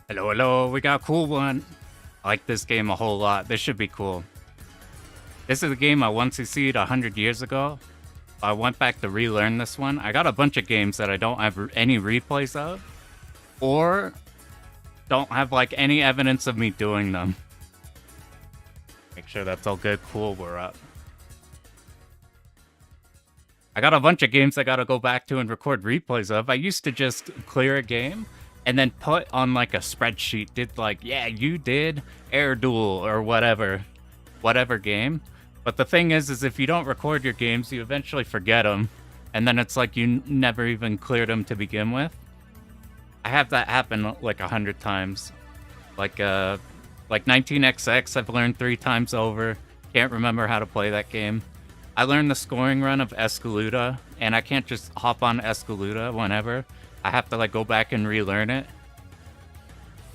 Hello, hello, we got a cool one. I like this game a whole lot. This should be cool. This is a game I once CC'd 100 years ago. I went back to relearn this one. I got a bunch of games that I don't have any replays of, or don't have like any evidence of me doing them. Make sure that's all good. Cool, we're up. I got a bunch of games I gotta go back to and record replays of. I used to just clear a game and then put on like a spreadsheet, did like, yeah, you did Air Duel or whatever game. But the thing is if you don't record your games, you eventually forget them. And then it's like you never even cleared them to begin with. I have that happen like 100 times. Like 19XX, I've learned 3 times over. Can't remember how to play that game. I learned the scoring run of Escaluda, and I can't just hop on Escaluda whenever. I have to like go back and relearn it.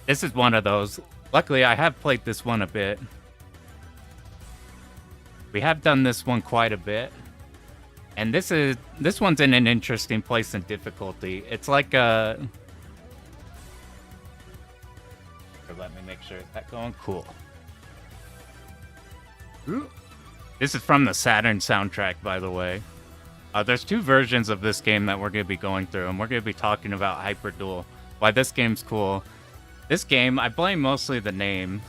This is one of those. Luckily, I have played this one a bit. We have done this one quite a bit. And this one's in an interesting place in difficulty. It's like a... Let me make sure. Is that going? Cool. Ooh. This is from the Saturn soundtrack, by the way. There's 2 versions of this game that we're going to be going through, and we're going to be talking about Hyper Duel. Why this game's cool. This game, I blame mostly the name.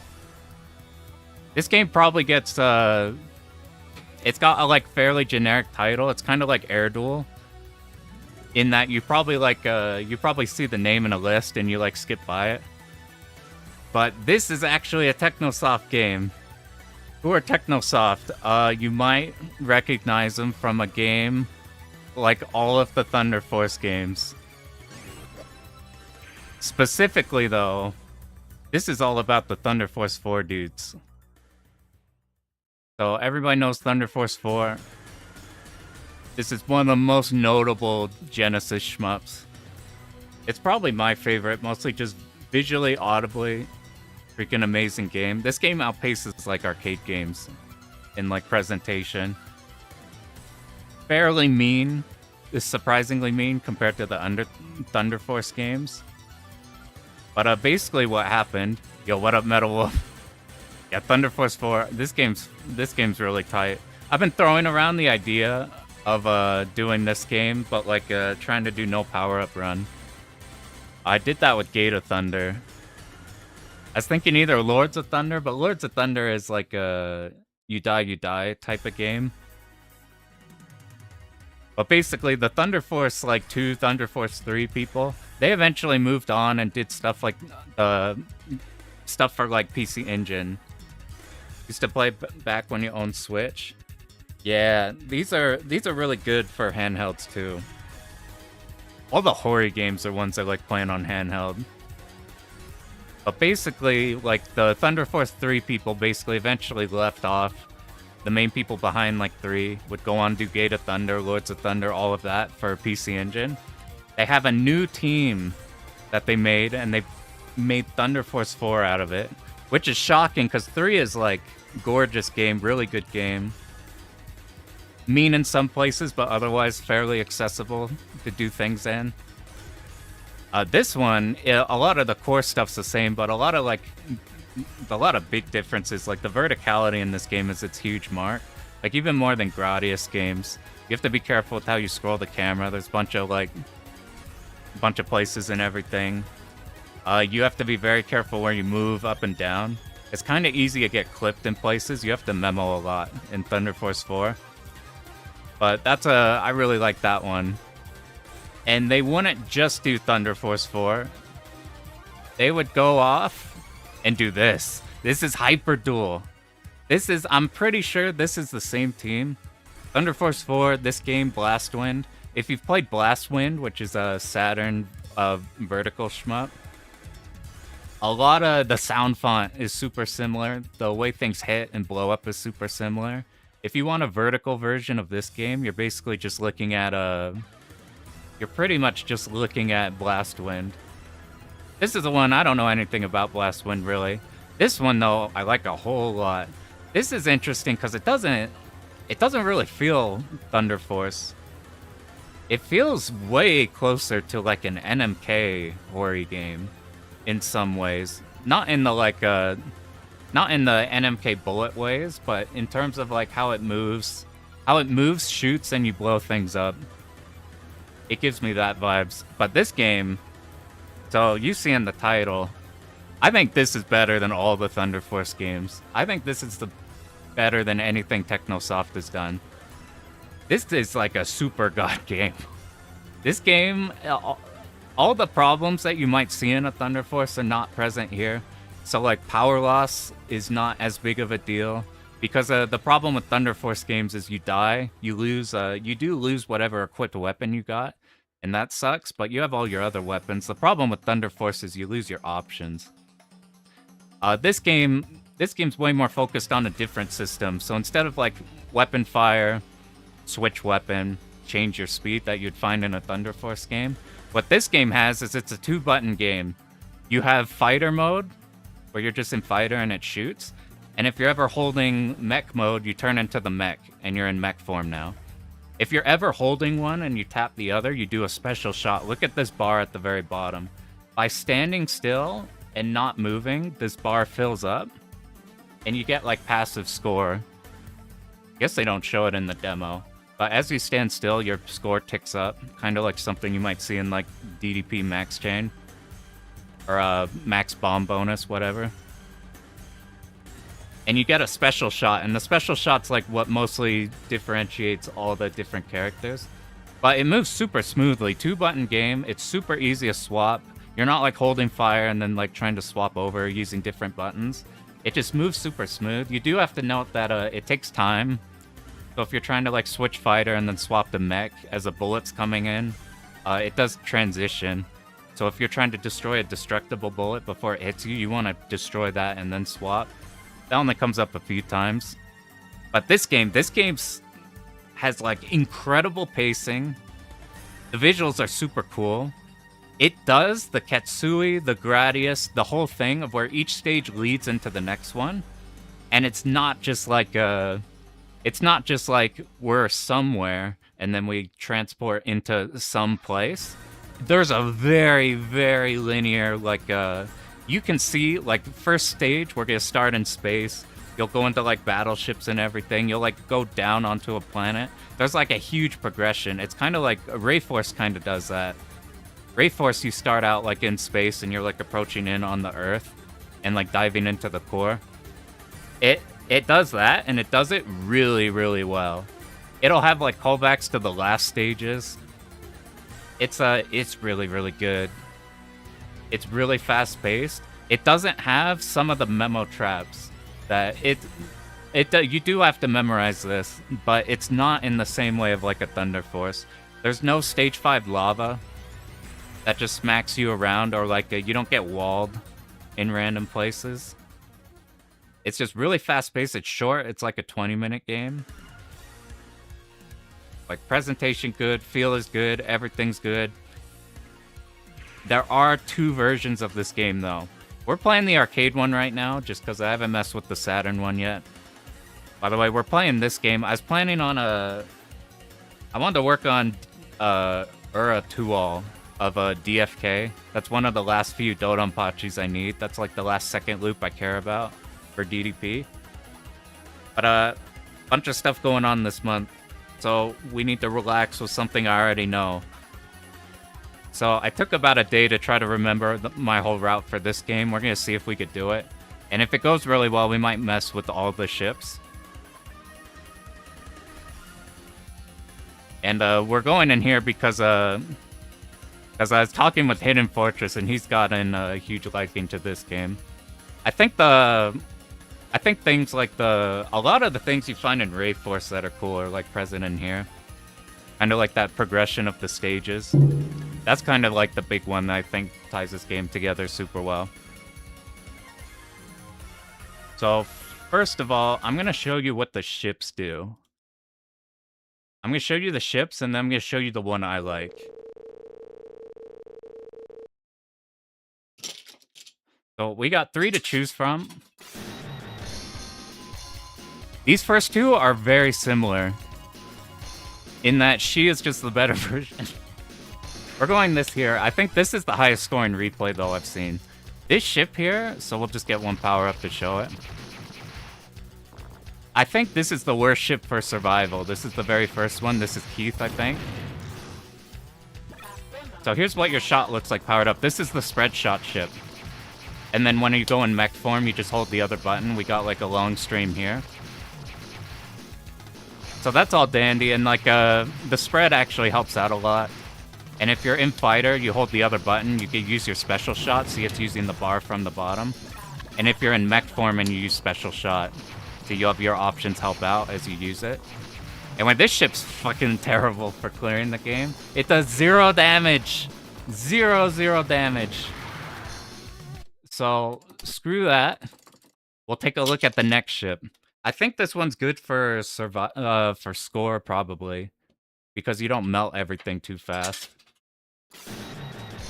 This game probably gets, it's got a, like, fairly generic title. It's kind of like Air Duel. In that you probably, like, you probably see the name in a list and you, like, skip by it. But this is actually a Technosoft game. Who are Technosoft? You might recognize them from a game like all of the Thunder Force games. Specifically, though, this is all about the Thunder Force 4 dudes. So everybody knows Thunder Force 4. This is one of the most notable Genesis shmups. It's probably my favorite, mostly just visually, audibly. Freaking amazing game. This game outpaces like arcade games in like presentation. Fairly mean. Is surprisingly mean compared to the Thunder Force games. But basically what happened. Yo, what up, Metal Wolf? Yeah, Thunder Force 4. This game's really tight. I've been throwing around the idea of doing this game, but like trying to do no power-up run. I did that with Gate of Thunder. I was thinking either Lords of Thunder, but Lords of Thunder is like a you die type of game. But basically, the Thunder Force like 2, Thunder Force 3 people, they eventually moved on and did stuff like stuff for like PC Engine. Used to play back when you owned Switch. Yeah, these are really good for handhelds too. All the horror games are ones I like playing on handheld. But basically, like, the Thunder Force 3 people basically eventually left off. The main people behind, like, 3 would go on to do Gate of Thunder, Lords of Thunder, all of that for PC Engine. They have a new team that they made, and they made Thunder Force 4 out of it. Which is shocking, because 3 is, like, gorgeous game, really good game. Mean in some places, but otherwise fairly accessible to do things in. This one, a lot of the core stuff's the same, but a lot of big differences. Like the verticality in this game is its huge mark. Like even more than Gradius games, you have to be careful with how you scroll the camera. There's a bunch of places and everything. You have to be very careful where you move up and down. It's kind of easy to get clipped in places. You have to memo a lot in Thunder Force 4. But I really like that one. And they wouldn't just do Thunder Force 4. They would go off and do this. This is Hyper Duel. I'm pretty sure this is the same team. Thunder Force 4, this game, Blastwind. If you've played Blastwind, which is a Saturn vertical shmup, a lot of the sound font is super similar. The way things hit and blow up is super similar. If you want a vertical version of this game, you're basically just looking at You're pretty much just looking at Blastwind. This is the one I don't know anything about Blastwind really. This one though, I like a whole lot. This is interesting because it doesn't really feel Thunder Force. It feels way closer to like an NMK horror game. in some ways. Not in the like not in the NMK bullet ways, but in terms of like how it moves, shoots, and you blow things up. It gives me that vibes. But this game, so you see in the title, I think this is better than all the Thunder Force games. I think this is better than anything Technosoft has done. This is like a super god game. This game, all the problems that you might see in a Thunder Force are not present here. So like power loss is not as big of a deal. Because the problem with Thunder Force games is you die, you lose, you do lose whatever equipped weapon you got, and that sucks, but you have all your other weapons. The problem with Thunder Force is you lose your options. This game's way more focused on a different system, so instead of like weapon fire, switch weapon, change your speed that you'd find in a Thunder Force game, what this game has is it's a 2-button game. You have fighter mode, where you're just in fighter and it shoots, and if you're ever holding mech mode, you turn into the mech, and you're in mech form now. If you're ever holding one and you tap the other, you do a special shot. Look at this bar at the very bottom. By standing still and not moving, this bar fills up, and you get like passive score. I guess they don't show it in the demo, but as you stand still, your score ticks up, kind of like something you might see in like DDP Max Chain, or Max Bomb Bonus, whatever. And you get a special shot, and the special shot's like what mostly differentiates all the different characters. But it moves super smoothly. 2-button game, it's super easy to swap. You're not like holding fire and then like trying to swap over using different buttons. It just moves super smooth. You do have to note that it takes time. So if you're trying to like switch fighter and then swap the mech as the bullet's coming in, it does transition. So if you're trying to destroy a destructible bullet before it hits you, you want to destroy that and then swap. That only comes up a few times. But this game has like incredible pacing. The visuals are super cool. It does the Ketsui, the Gradius, the whole thing of where each stage leads into the next one. And it's not just like we're somewhere and then we transport into some place. There's a very, very linear, like, you can see, like, first stage, we're gonna start in space. You'll go into, like, battleships and everything. You'll, like, go down onto a planet. There's, like, a huge progression. It's kind of like, Rayforce kind of does that. Rayforce, you start out, like, in space, and you're, like, approaching in on the Earth, and, like, diving into the core. It does that, and it does it really, really well. It'll have, like, callbacks to the last stages. It's really, really good. It's really fast-paced. It doesn't have some of the memo traps that you do have to memorize this, but it's not in the same way of like a Thunder Force. There's no stage 5 lava that just smacks you around, or like you don't get walled in random places. It's just really fast-paced. It's short. It's like a 20-minute game. Like, presentation good, feel is good, everything's good. There are 2 versions of this game, though. We're playing the arcade one right now, just because I haven't messed with the Saturn one yet. By the way, we're playing this game. I was planning on I wanted to work on Ura Tual of DFK. That's one of the last few Dodonpachis I need. That's like the last second loop I care about for DDP. But a bunch of stuff going on this month, so we need to relax with something I already know. So I took about a day to try to remember my whole route for this game. We're going to see if we could do it. And if it goes really well, we might mess with all the ships. And we're going in here because I was talking with Hidden Fortress, and he's gotten a huge liking to this game. I think things like a lot of the things you find in Rayforce that are cool are like present in here. Kind of like that progression of the stages. That's kind of like the big one that I think ties this game together super well. So, first of all, I'm going to show you what the ships do. I'm going to show you the ships, and then I'm going to show you the one I like. So, we got 3 to choose from. These first 2 are very similar, in that she is just the better version. We're going this here. I think this is the highest scoring replay, though, I've seen. This ship here, so we'll just get one power up to show it. I think this is the worst ship for survival. This is the very first one. This is Keith, I think. So here's what your shot looks like powered up. This is the spread shot ship. And then when you go in mech form, you just hold the other button. We got like a long stream here. So that's all dandy, and like the spread actually helps out a lot. And if you're in fighter, you hold the other button, you can use your special shot, so it's using the bar from the bottom. And if you're in mech form and you use special shot, so you have your options help out as you use it. And when this ship's fucking terrible for clearing the game, it does 0 damage. 0 damage. So screw that. We'll take a look at the next ship. I think this one's good for score probably, because you don't melt everything too fast.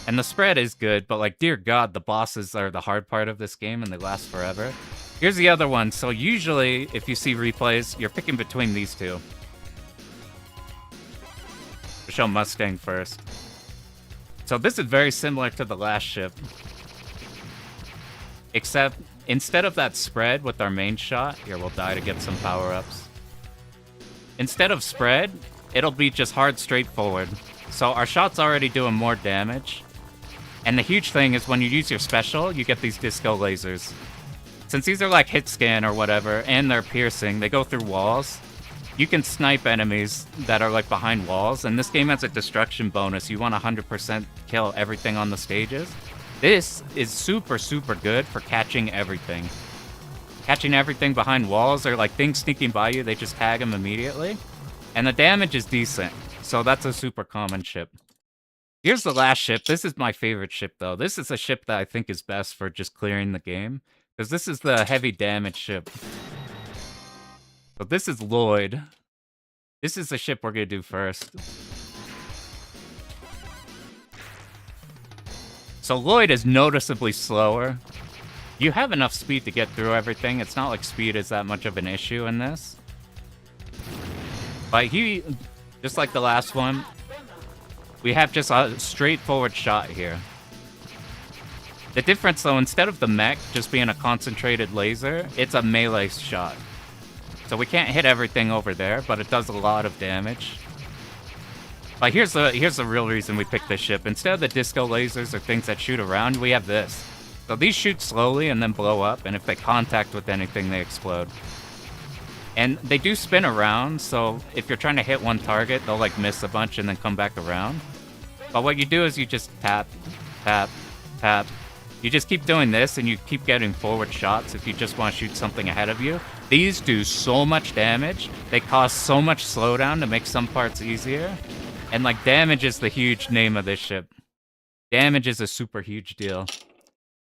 And the spread is good, but like, dear God, the bosses are the hard part of this game and they last forever. Here's the other one. So usually, if you see replays, you're picking between these two. We'll show Mustang first. So this is very similar to the last ship. Except, instead of that spread with our main shot, here, we'll die to get some power-ups. Instead of spread, it'll be just hard straightforward. So our shot's already doing more damage. And the huge thing is when you use your special, you get these disco lasers. Since these are like hit scan or whatever, and they're piercing, they go through walls. You can snipe enemies that are like behind walls, and this game has a destruction bonus. You want 100% kill everything on the stages. This is super, super good for catching everything. Catching everything behind walls or like things sneaking by you, they just tag them immediately. And the damage is decent, so that's a super common ship. Here's the last ship. This is my favorite ship though. This is a ship that I think is best for just clearing the game, because this is the heavy damage ship. But this is Lloyd. This is the ship we're gonna do first. So Lloyd is noticeably slower. You have enough speed to get through everything. It's not like speed is that much of an issue in this. But he, just like the last one, we have just a straightforward shot here. The difference though, instead of the mech just being a concentrated laser, it's a melee shot. So we can't hit everything over there, but it does a lot of damage. But here's the real reason we picked this ship. Instead of the disco lasers or things that shoot around, we have this. So these shoot slowly and then blow up, and if they contact with anything, they explode. And they do spin around, so if you're trying to hit one target, they'll like miss a bunch and then come back around. But what you do is you just tap, tap, tap. You just keep doing this, and you keep getting forward shots if you just want to shoot something ahead of you. These do so much damage. They cause so much slowdown to make some parts easier. And like, damage is the huge name of this ship. Damage is a super huge deal.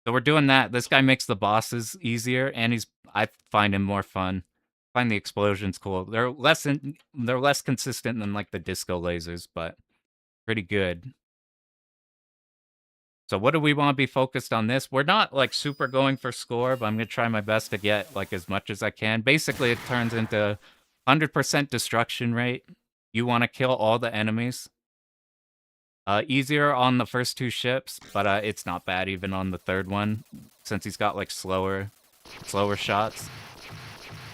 So we're doing that. This guy makes the bosses easier, and I find him more fun. I find the explosions cool. They're less consistent than like the disco lasers, but pretty good. So what do we want to be focused on this? We're not like super going for score, but I'm going to try my best to get like as much as I can. Basically, it turns into 100% destruction rate. You want to kill all the enemies. Easier on the first two ships, but it's not bad even on the third one, since he's got like slower shots.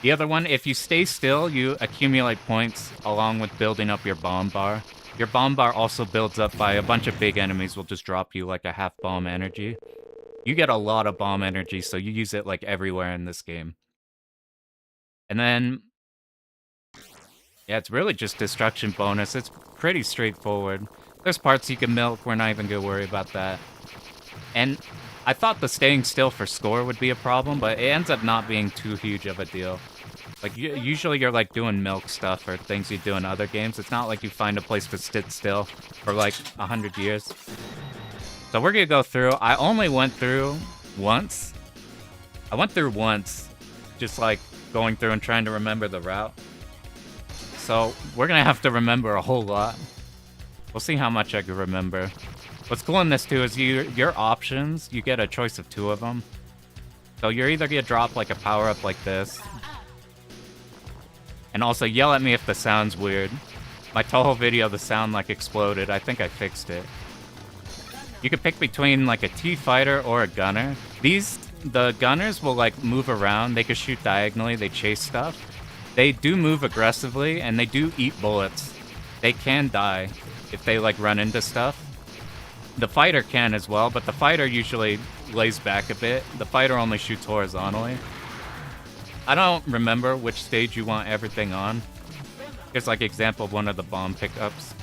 The other one, if you stay still, you accumulate points along with building up your bomb bar. Your bomb bar also builds up by a bunch of big enemies will just drop you like a half bomb energy. You get a lot of bomb energy, so you use it like everywhere in this game. And then, yeah, it's really just destruction bonus. It's pretty straightforward. There's parts you can milk, we're not even gonna worry about that. And I thought the staying still for score would be a problem, but it ends up not being too huge of a deal. Like, usually you're like doing milk stuff or things you do in other games. It's not like you find a place to sit still for like 100 years. So we're gonna go through. I only went through once. I went through once, just like going through and trying to remember the route. So we're gonna have to remember a whole lot. We'll see how much I can remember. What's cool in this too is your options, you get a choice of 2 of them. So you're either gonna drop like a power up like this. And also yell at me if the sound's weird. My Toho video, the sound like exploded. I think I fixed it. You could pick between like a T-fighter or a gunner. The gunners will like move around. They can shoot diagonally. They chase stuff. They do move aggressively, and they do eat bullets. They can die if they like run into stuff. The fighter can as well, but the fighter usually lays back a bit. The fighter only shoots horizontally. I don't remember which stage you want everything on. Here's like example of one of the bomb pickups.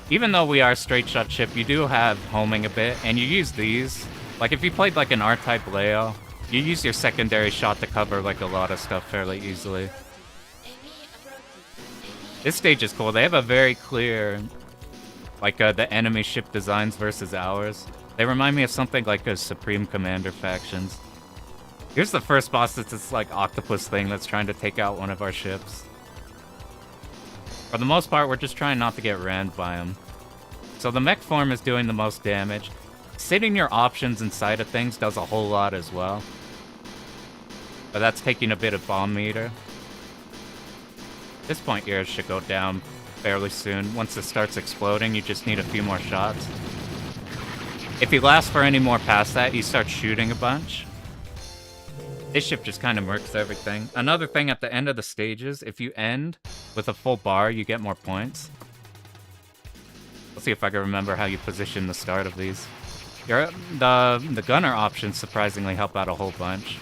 Even though we are straight shot ship, you do have homing a bit, and you use these. Like if you played like an R-type layout, you use your secondary shot to cover like a lot of stuff fairly easily. This stage is cool. They have a very clear, like the enemy ship designs versus ours. They remind me of something like a Supreme Commander factions. Here's the first boss. It's this like octopus thing that's trying to take out one of our ships. For the most part, we're just trying not to get rammed by him. So the mech form is doing the most damage. Sitting your options inside of things does a whole lot as well. But that's taking a bit of bomb meter. This point here should go down fairly soon. Once it starts exploding, you just need a few more shots. If you last for any more past that, you start shooting a bunch. This ship just kind of murks everything. Another thing at the end of the stages, if you end with a full bar, you get more points. Let's see if I can remember how you position the start of these. The gunner options surprisingly help out a whole bunch.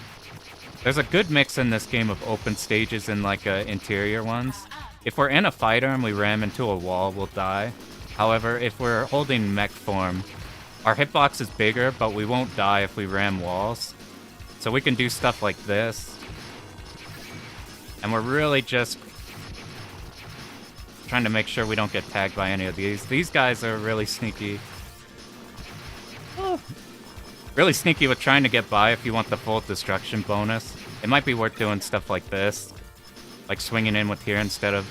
There's a good mix in this game of open stages and like interior ones. If we're in a fighter and we ram into a wall, we'll die. However, if we're holding mech form, our hitbox is bigger, but we won't die if we ram walls. So we can do stuff like this. And we're really just trying to make sure we don't get tagged by any of these. These guys are really sneaky. Oh. Really sneaky with trying to get by if you want the full destruction bonus. It might be worth doing stuff like this. Like swinging in with here instead of...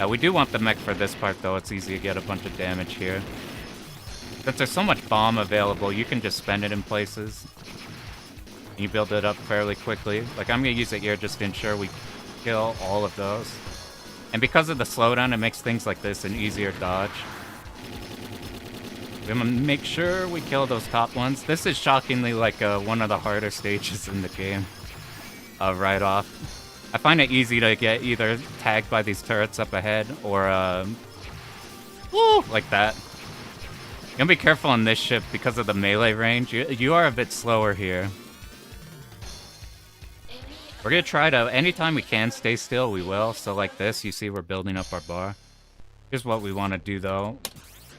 we do want the mech for this part though. It's easy to get a bunch of damage here. Since there's so much bomb available, you can just spend it in places. You build it up fairly quickly. Like, I'm going to use it here just to ensure we kill all of those. And because of the slowdown, it makes things like this an easier dodge. We're going to make sure we kill those top ones. This is shockingly like one of the harder stages in the game. Right off. I find it easy to get either tagged by these turrets up ahead or like that. You gotta be careful on this ship because of the melee range. You are a bit slower here. We're gonna try to, anytime we can stay still, we will. So like this, you see we're building up our bar. Here's what we want to do though.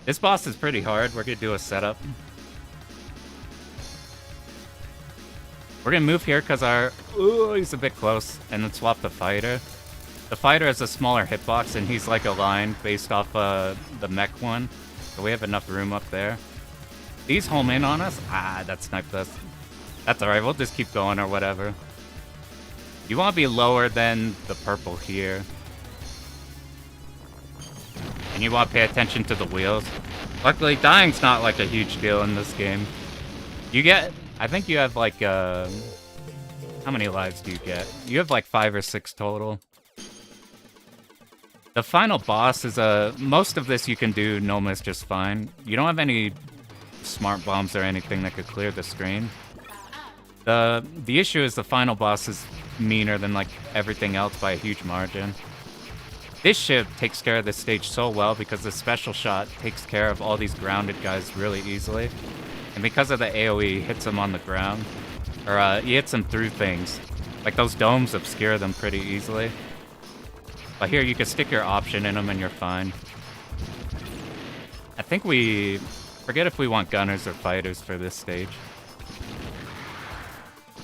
This boss is pretty hard. We're gonna do a setup. We're gonna move here because our... Ooh, he's a bit close. And then swap the fighter. The fighter has a smaller hitbox and he's like aligned based off the mech one. So we have enough room up there. These home in on us? Ah, that sniped us. That's alright, we'll just keep going or whatever. You want to be lower than the purple here. And you want to pay attention to the wheels. Luckily, dying's not like a huge deal in this game. You get... I think you have like... how many lives do you get? You have like 5 or 6 total. The final boss is most of this you can do no miss just fine. You don't have any smart bombs or anything that could clear the screen. The issue is the final boss is meaner than like everything else by a huge margin. This ship takes care of this stage so well because the special shot takes care of all these grounded guys really easily. And because of the AoE, he hits them on the ground. Or he hits them through things. Like those domes obscure them pretty easily. But here you can stick your option in them and you're fine. I think we... Forget if we want gunners or fighters for this stage.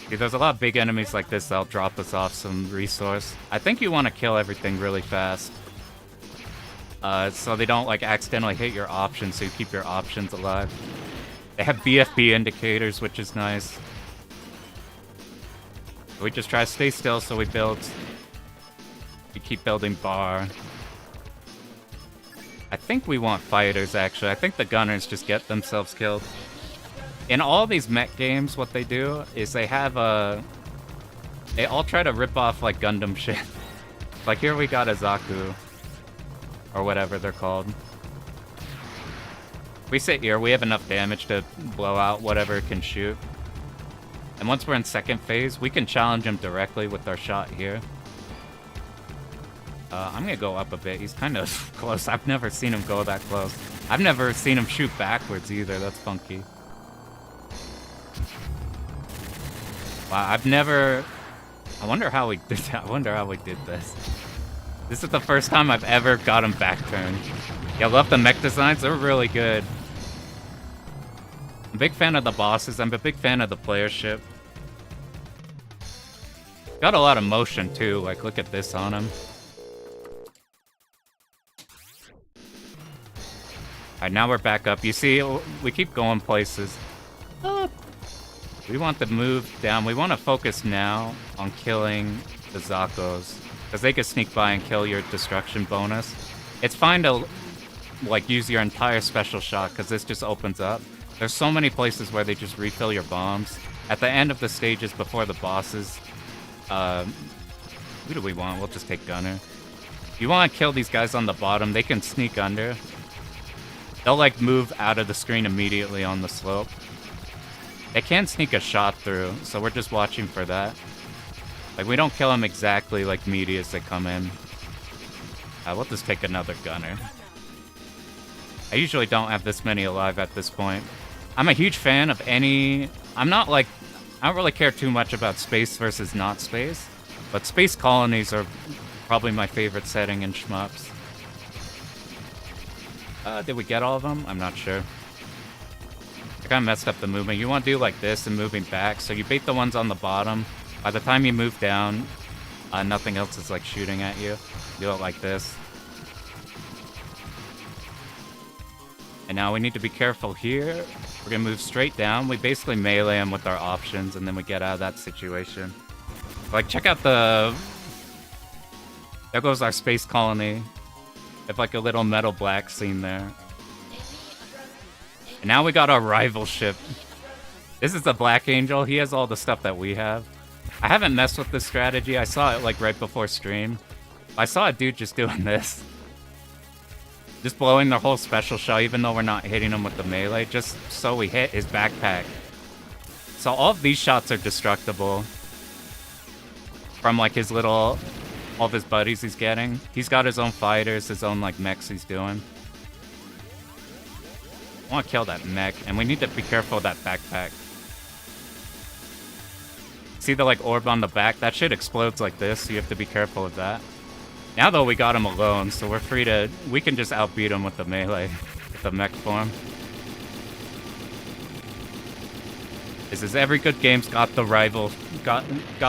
See, there's a lot of big enemies like this that'll drop us off some resource. I think you want to kill everything really fast. So they don't like accidentally hit your options, so you keep your options alive. They have BFB indicators, which is nice. We just try to stay still so we build... We keep building bar. I think we want fighters, actually. I think the gunners just get themselves killed. In all these mech games, what they do is they have a... They all try to rip off, like, Gundam shit. Like, here we got a Zaku. Or whatever they're called. We sit here, we have enough damage to blow out whatever it can shoot. And once we're in second phase, we can challenge him directly with our shot here. I'm gonna go up a bit. He's kind of close. I've never seen him go that close. I've never seen him shoot backwards either. That's funky. Wow, I've never... I wonder how we did that. I wonder how we did this. This is the first time I've ever got him back turned. Yeah, I love the mech designs. They're really good. I'm a big fan of the bosses. I'm a big fan of the playership. Got a lot of motion too. Like, look at this on him. Alright, now we're back up. You see, we keep going places. We want to move down. We want to focus now on killing the Zakos, because they can sneak by and kill your destruction bonus. It's fine to, like, use your entire special shot, because this just opens up. There's so many places where they just refill your bombs. At the end of the stages before the bosses, who do we want? We'll just take Gunner. If you want to kill these guys on the bottom, they can sneak under. They'll, like, move out of the screen immediately on the slope. They can sneak a shot through, so we're just watching for that. Like, we don't kill them exactly, like, meaty as they come in. We'll just take another Gunner. I usually don't have this many alive at this point. I'm a huge fan of any... I'm not, like... I don't really care too much about space versus not space, but space colonies are probably my favorite setting in shmups. Did we get all of them? I'm not sure. I kind of messed up the movement. You want to do like this and moving back. So you bait the ones on the bottom. By the time you move down, nothing else is like shooting at you. Do it like this. And now we need to be careful here. We're going to move straight down. We basically melee them with our options, and then we get out of that situation. Like, check out the... There goes our space colony. Have like a little metal black scene there. And now we got our rival ship. This is the Black Angel. He has all the stuff that we have. I haven't messed with this strategy. I saw it like right before stream. I saw a dude just doing this. Just blowing the whole special shell even though we're not hitting him with the melee. Just so we hit his backpack. So all of these shots are destructible. From like his little... all of his buddies he's getting. He's got his own fighters, his own like mechs he's doing. I want to kill that mech, and we need to be careful of that backpack. See the like orb on the back? That shit explodes like this, so you have to be careful of that. Now though we got him alone, so we're free to... we can just outbeat him with the melee, with the mech form. This is every good game's got the rival, got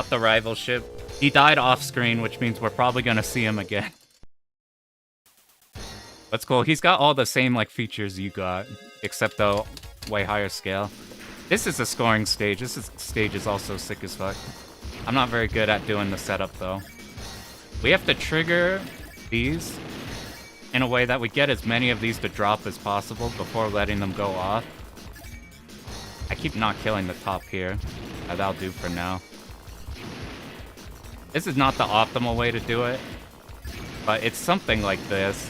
the rival ship. He died off screen, which means we're probably gonna see him again. That's cool. He's got all the same like features you got, except the way higher scale. This is a scoring stage. Stage is also sick as fuck. I'm not very good at doing the setup though. We have to trigger these in a way that we get as many of these to drop as possible before letting them go off. I keep not killing the top here. That'll do for now. This is not the optimal way to do it, but it's something like this.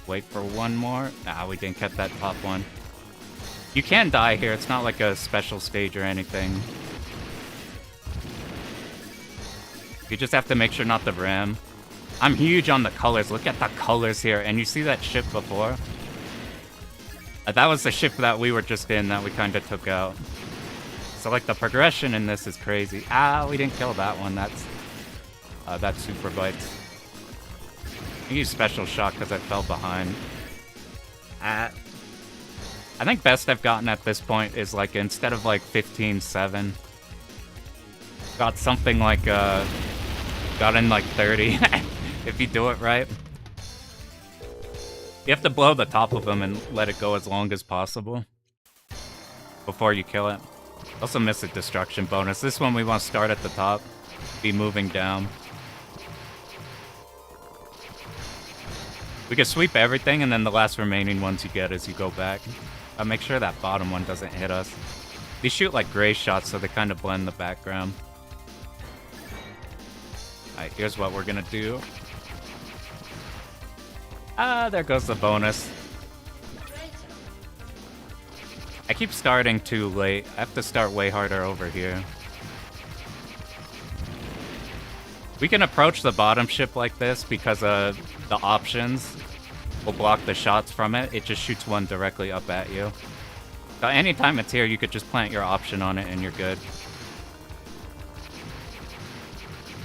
Wait for one more. Ah, we didn't get that top one. You can die here. It's not like a special stage or anything. You just have to make sure not to ram. I'm huge on the colors. Look at the colors here. And you see that ship before? That was the ship that we were just in that we kind of took out. So, like, the progression in this is crazy. Ah, we didn't kill that one. That's super bites. I use special shot because I fell behind. I think best I've gotten at this point is, like, instead of, like, 15-7, got something like, got in, like, 30, if you do it right. You have to blow the top of them and let it go as long as possible before you kill it. Also miss a destruction bonus. This one we want to start at the top, be moving down. We can sweep everything, and then the last remaining ones you get as you go back. Make sure that bottom one doesn't hit us. They shoot like gray shots, so they kind of blend the background. Alright, here's what we're gonna do. Ah, there goes the bonus. I keep starting too late. I have to start way harder over here. We can approach the bottom ship like this because the options will block the shots from it. It just shoots one directly up at you. So anytime it's here, you could just plant your option on it and you're good.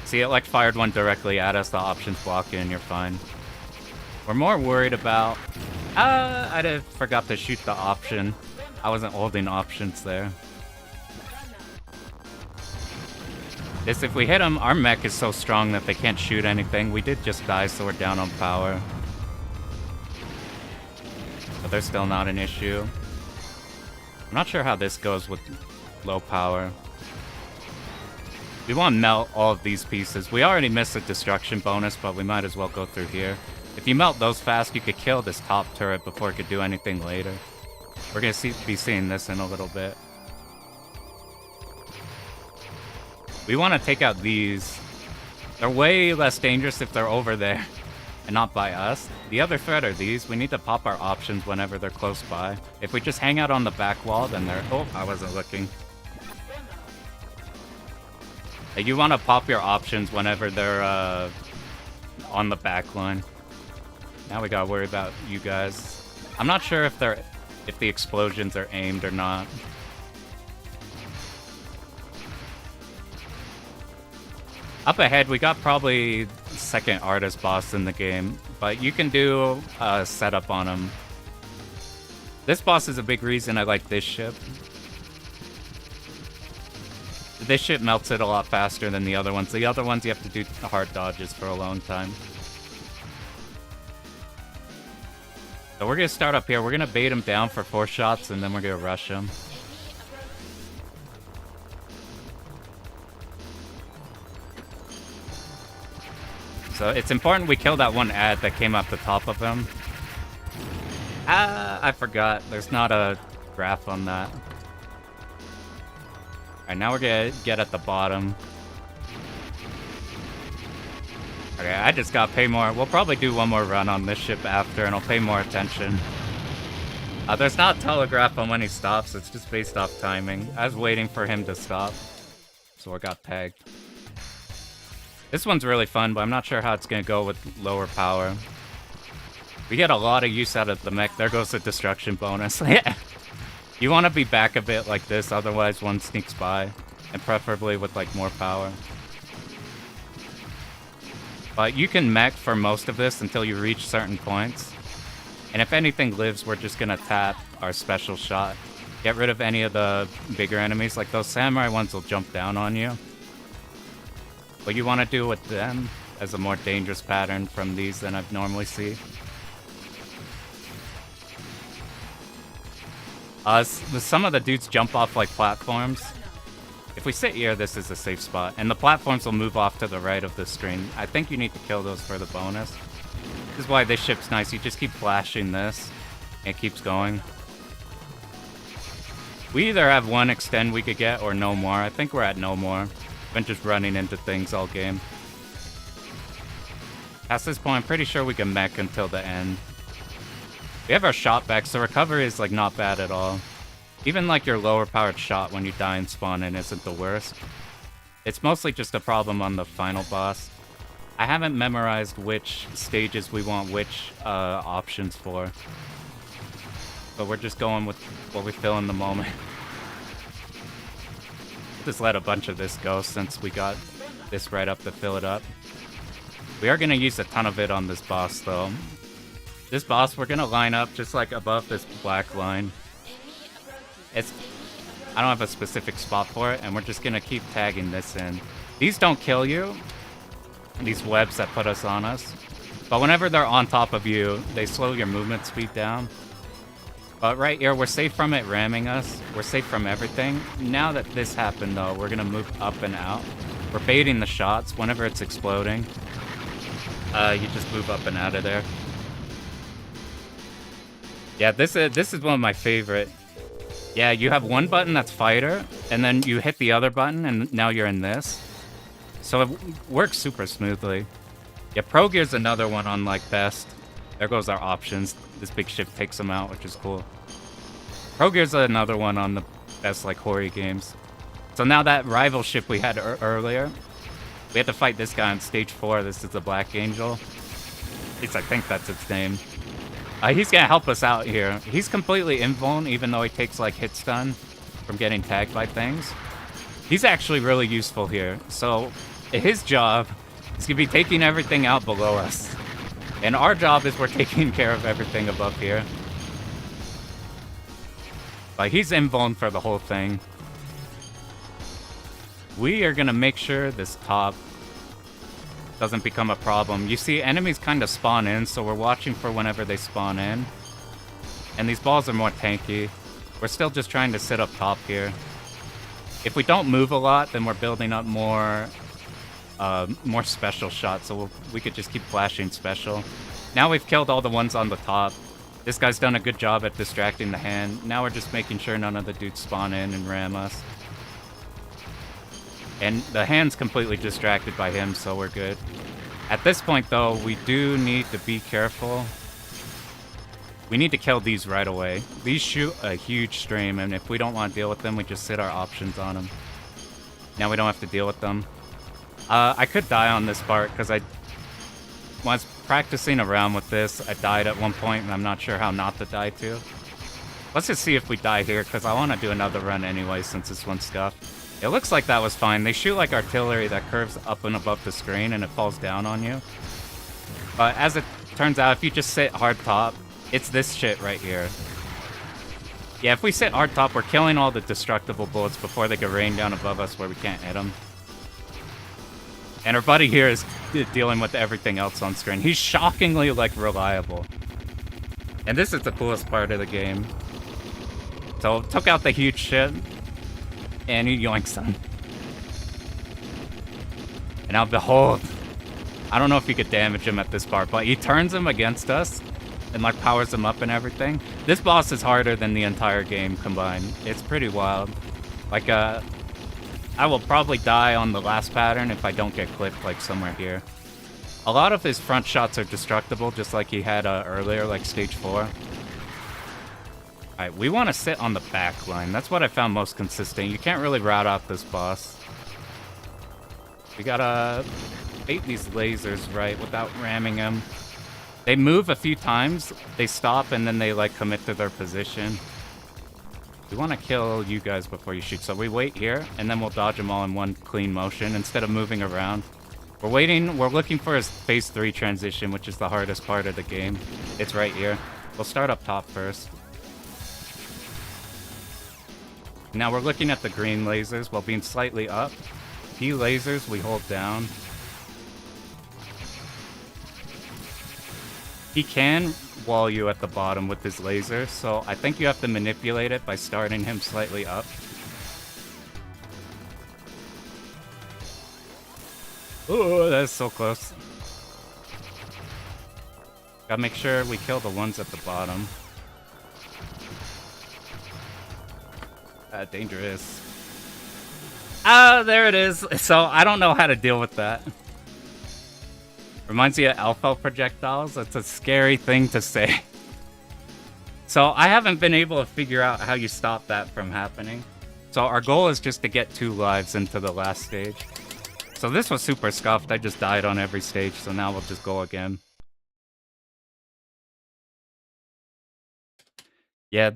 See, it like fired one directly at us. The options block it and you're fine. We're more worried about... I forgot to shoot the option. I wasn't holding options there. This, if we hit them, our mech is so strong that they can't shoot anything. We did just die, so we're down on power. But they're still not an issue. I'm not sure how this goes with low power. We want to melt all of these pieces. We already missed a destruction bonus, but we might as well go through here. If you melt those fast, you could kill this top turret before it could do anything later. We're going to be seeing this in a little bit. We want to take out these. They're way less dangerous if they're over there and not by us. The other threat are these. We need to pop our options whenever they're close by. If we just hang out on the back wall, then they're... Oh, I wasn't looking. You want to pop your options whenever they're on the back line. Now we gotta worry about you guys. I'm not sure if the explosions are aimed or not. Up ahead, we got probably second hardest boss in the game, but you can do a setup on him. This boss is a big reason I like this ship. This ship melts it a lot faster than the other ones. The other ones you have to do hard dodges for a long time. So we're gonna start up here. We're gonna bait him down for 4 shots, and then we're gonna rush him. So it's important we kill that one ad that came up the top of him. I forgot. There's not a graph on that. Alright, now we're gonna get at the bottom. Okay, I just gotta pay more. We'll probably do one more run on this ship after, and I'll pay more attention. There's not a telegraph on when he stops. It's just based off timing. I was waiting for him to stop, so I got tagged. This one's really fun, but I'm not sure how it's going to go with lower power. We get a lot of use out of the mech. There goes the destruction bonus. You want to be back a bit like this, otherwise one sneaks by. And preferably with like more power. But you can mech for most of this until you reach certain points. And if anything lives, we're just going to tap our special shot. Get rid of any of the bigger enemies. Like those samurai ones will jump down on you. What you want to do with them as a more dangerous pattern from these than I've normally see. Some of the dudes jump off like platforms. If we sit here, this is a safe spot. And the platforms will move off to the right of the screen. I think you need to kill those for the bonus. This is why this ship's nice. You just keep flashing this. And it keeps going. We either have one extend we could get or no more. I think we're at no more. Been just running into things all game. Past this point, I'm pretty sure we can mech until the end. We have our shot back, so recovery is like not bad at all. Even like your lower powered shot when you die and spawn in isn't the worst. It's mostly just a problem on the final boss. I haven't memorized which stages we want which options for. But we're just going with what we feel in the moment. Just let a bunch of this go since we got this right up to fill it up. We are going to use a ton of it on this boss though. This boss we're going to line up just like above this black line. I don't have a specific spot for it, and we're just going to keep tagging this in. These don't kill you, these webs that put us on us. But whenever they're on top of you, they slow your movement speed down. But right here, we're safe from it ramming us. We're safe from everything. Now that this happened, though, we're going to move up and out. We're baiting the shots whenever it's exploding. You just move up and out of there. Yeah, this is one of my favorite. Yeah, you have one button that's fighter, and then you hit the other button, and now you're in this. So it works super smoothly. Yeah, Pro Gear's another one on, like, best. There goes our options. This big ship takes them out, which is cool. Kroger's another one on the best, like, Hori games. So now that rival ship we had earlier, we had to fight this guy on stage 4. This is the Black Angel. At least I think that's its name. He's gonna help us out here. He's completely invuln, even though he takes, like, hit stun from getting tagged by things. He's actually really useful here. So his job is gonna be taking everything out below us. And our job is we're taking care of everything above here. Like, he's invuln for the whole thing. We are gonna make sure this top doesn't become a problem. You see, enemies kind of spawn in, so we're watching for whenever they spawn in. And these balls are more tanky. We're still just trying to sit up top here. If we don't move a lot, then we're building up more special shots, so we could just keep flashing special. Now we've killed all the ones on the top. This guy's done a good job at distracting the hand. Now we're just making sure none of the dudes spawn in and ram us. And the hand's completely distracted by him, so we're good. At this point, though, we do need to be careful. We need to kill these right away. These shoot a huge stream, and if we don't want to deal with them, we just sit our options on them. Now we don't have to deal with them. I could die on this part, because when I was practicing around with this, I died at one point, and I'm not sure how not to die to. Let's just see if we die here, because I want to do another run anyway, since this one's scuffed. It looks like that was fine. They shoot like artillery that curves up and above the screen, and it falls down on you. But as it turns out, if you just sit hard top, it's this shit right here. Yeah, if we sit hard top, we're killing all the destructible bullets before they can rain down above us where we can't hit them. And our buddy here is dealing with everything else on screen. He's shockingly, like, reliable. And this is the coolest part of the game. So, took out the huge shit. And he yoinks them. And now behold. I don't know if you could damage him at this part, but he turns him against us. And, like, powers him up and everything. This boss is harder than the entire game combined. It's pretty wild. Like, I will probably die on the last pattern if I don't get clipped, like, somewhere here. A lot of his front shots are destructible, just like he had earlier, like stage 4. Alright, we want to sit on the back line. That's what I found most consistent. You can't really route out this boss. We gotta bait these lasers right without ramming them. They move a few times, they stop, and then they, like, commit to their position. We want to kill you guys before you shoot, so we wait here, and then we'll dodge them all in one clean motion instead of moving around. We're looking for his phase 3 transition, which is the hardest part of the game. It's right here. We'll start up top first. Now we're looking at the green lasers while being slightly up. P lasers we hold down. He can wall you at the bottom with his laser, so I think you have to manipulate it by starting him slightly up. Oh, that's so close. Gotta make sure we kill the ones at the bottom. Dangerous. There it is. So, I don't know how to deal with that. Reminds me of alpha projectiles. That's a scary thing to say. So, I haven't been able to figure out how you stop that from happening. So, our goal is just to get 2 lives into the last stage. So, this was super scuffed. I just died on every stage, so now we'll just go again. Yeah,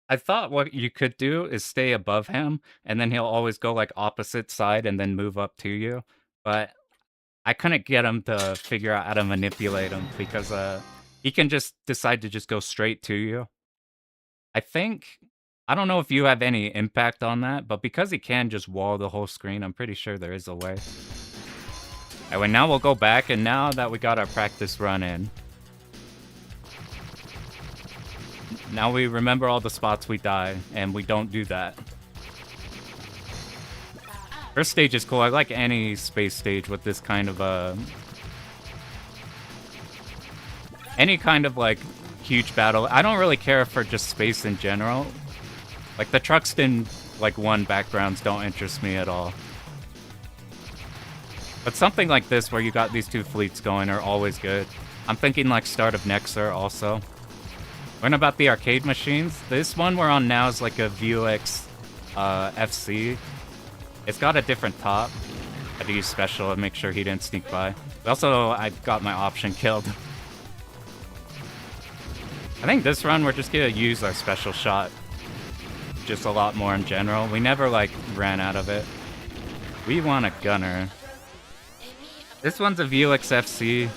I thought what you could do is stay above him, and then he'll always go, like, opposite side and then move up to you. But I couldn't get him to figure out how to manipulate him because he can just decide to just go straight to you. I don't know if you have any impact on that, but because he can just wall the whole screen, I'm pretty sure there is a way. Anyway, now we'll go back, and now that we got our practice run in, now we remember all the spots we die, and we don't do that. First stage is cool. I like any space stage with this kind of any kind of, like, huge battle. I don't really care for just space in general. Like, the Truxton, like, 1 backgrounds don't interest me at all. But something like this, where you got these 2 fleets going, are always good. I'm thinking, like, start of Nexer also. Learn about the arcade machines. This one we're on now is like a Vuex FC. It's got a different top. I had to use special and make sure he didn't sneak by. But also, I got my option killed. I think this run we're just gonna use our special shot just a lot more in general. We never like ran out of it. We want a gunner. This one's a Vuex FC.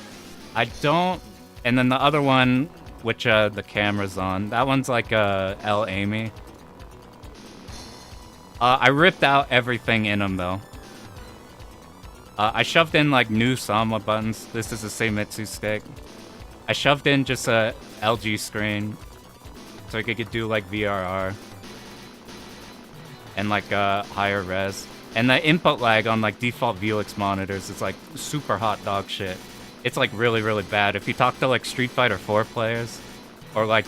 I don't... And then the other one, which the camera's on, that one's like a L Amy. I ripped out everything in them though. I shoved in like new Sama buttons. This is the Seimitsu stick. I shoved in just a LG screen so I could do like VRR and like higher res. And the input lag on like default Vuex monitors is like super hot dog shit. It's like really, really bad. If you talk to like Street Fighter 4 players or like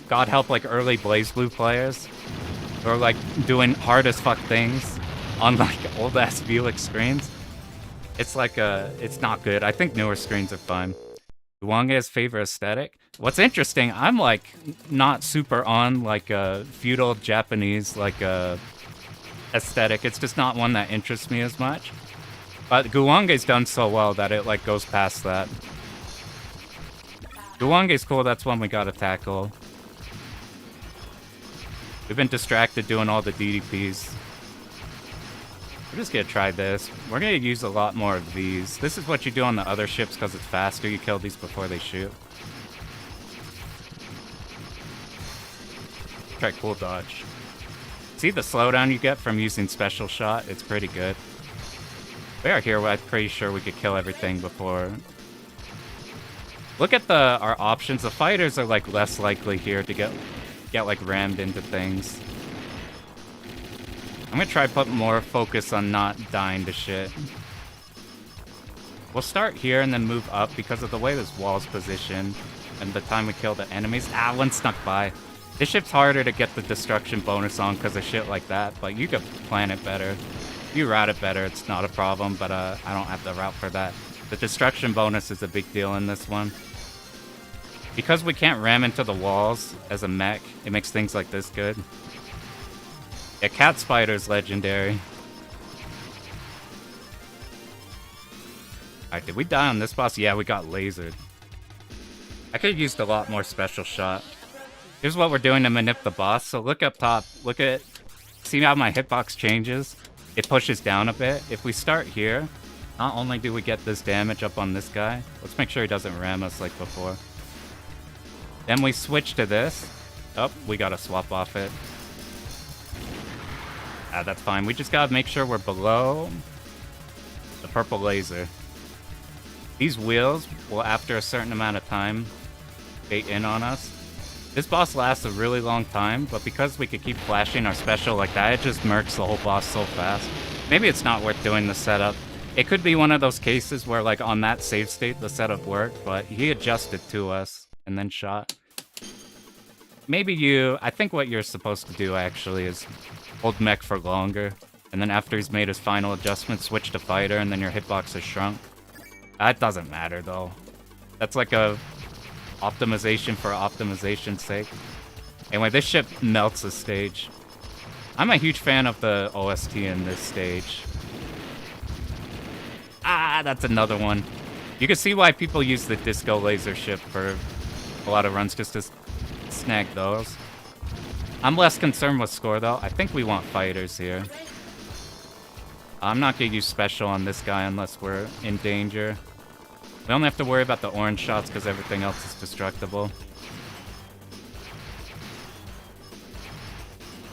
God help like early BlazBlue players or like doing hard as fuck things on like old ass Vuex screens, it's like it's not good. I think newer screens are fine. Wange's favorite aesthetic. What's interesting, I'm like not super on like a feudal Japanese like aesthetic. It's just not one that interests me as much. But Guwange's done so well that it like goes past that. Guwange's cool, that's one we gotta tackle. We've been distracted doing all the DDPs. We're just gonna try this. We're gonna use a lot more of these. This is what you do on the other ships because it's faster. You kill these before they shoot. Try cool dodge. See the slowdown you get from using special shot? It's pretty good. We are here, I'm pretty sure we could kill everything before. Look at our options. The fighters are like less likely here to get like rammed into things. I'm gonna try put more focus on not dying to shit. We'll start here and then move up because of the way this wall's positioned and the time we kill the enemies. Ah, one snuck by. This ship's harder to get the destruction bonus on because of shit like that, but you could plan it better. You route it better, it's not a problem, but I don't have the route for that. The destruction bonus is a big deal in this one. Because we can't ram into the walls as a mech, it makes things like this good. Yeah, Cat Spider's legendary. Alright, did we die on this boss? Yeah, we got lasered. I could have used a lot more special shot. Here's what we're doing to manip the boss. So look up top. Look at... See how my hitbox changes? It pushes down a bit. If we start here, not only do we get this damage up on this guy, let's make sure he doesn't ram us like before. Then we switch to this. Oh, we gotta swap off it. Ah, that's fine. We just gotta make sure we're below the purple laser. These wheels will, after a certain amount of time, bait in on us. This boss lasts a really long time, but because we could keep flashing our special like that, it just murks the whole boss so fast. Maybe it's not worth doing the setup. It could be one of those cases where, like, on that save state, the setup worked, but he adjusted to us and then shot. Maybe I think what you're supposed to do, actually, is hold mech for longer, and then after he's made his final adjustment, switch to fighter, and then your hitbox is shrunk. That doesn't matter, though. That's like a optimization for optimization's sake. Anyway, this ship melts the stage. I'm a huge fan of the OST in this stage. Ah, that's another one. You can see why people use the disco laser ship for a lot of runs, just to snag those. I'm less concerned with score, though. I think we want fighters here. I'm not going to use special on this guy unless we're in danger. We only have to worry about the orange shots because everything else is destructible.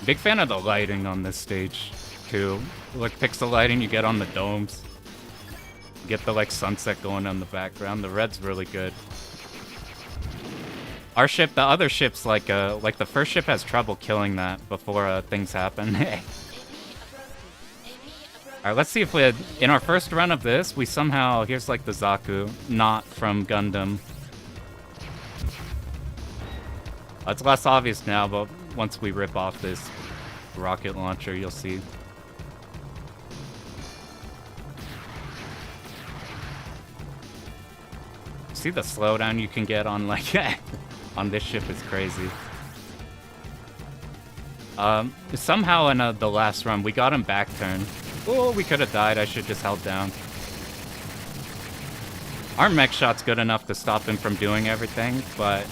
Big fan of the lighting on this stage, too. Like pixel lighting you get on the domes. You get the like sunset going on the background. The red's really good. Our ship, the other ship's like the first ship has trouble killing that before things happen. Alright, let's see if we had, in our first run of this, we somehow, here's like the Zaku, not from Gundam. It's less obvious now, but once we rip off this rocket launcher, you'll see. See the slowdown you can get on like on this ship is crazy. Somehow in the last run, we got him back turn. Oh, we could have died. I should just held down. Our mech shot's good enough to stop him from doing everything, but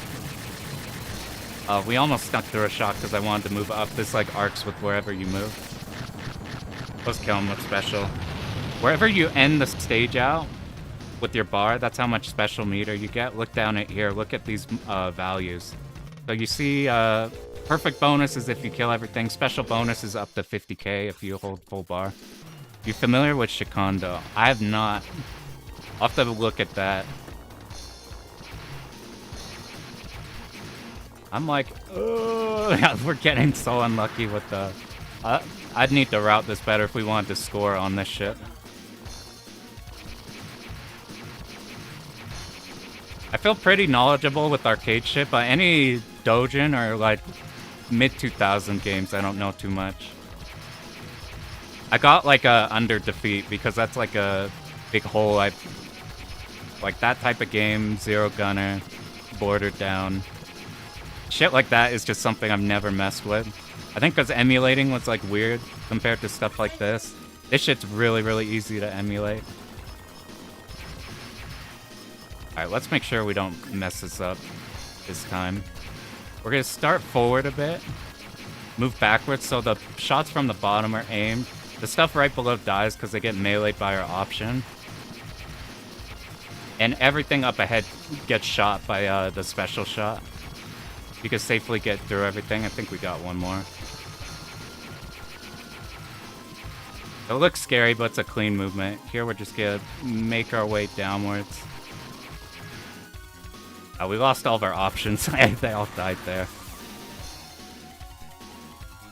we almost stuck through a shot because I wanted to move up. This like arcs with wherever you move. Let's kill him with special. Wherever you end the stage out with your bar, that's how much special meter you get. Look down at here. Look at these values. So you see perfect bonus is if you kill everything. Special bonus is up to 50k if you hold full bar. You familiar with Shikondo? I have not. I'll have to look at that. I'm like, we're getting so unlucky with the... I'd need to route this better if we wanted to score on this ship. I feel pretty knowledgeable with arcade ship. Any Dojin or like mid-2000 games, I don't know too much. I got like a under defeat because that's like a big hole. Like that type of game, zero gunner, bordered down. Shit like that is just something I've never messed with. I think because emulating was like weird compared to stuff like this. This shit's really, really easy to emulate. Alright, let's make sure we don't mess this up this time. We're gonna start forward a bit, move backwards so the shots from the bottom are aimed. The stuff right below dies because they get meleeed by our option. And everything up ahead gets shot by the special shot. You can safely get through everything. I think we got one more. It looks scary, but it's a clean movement. Here we're just gonna make our way downwards. We lost all of our options. They all died there.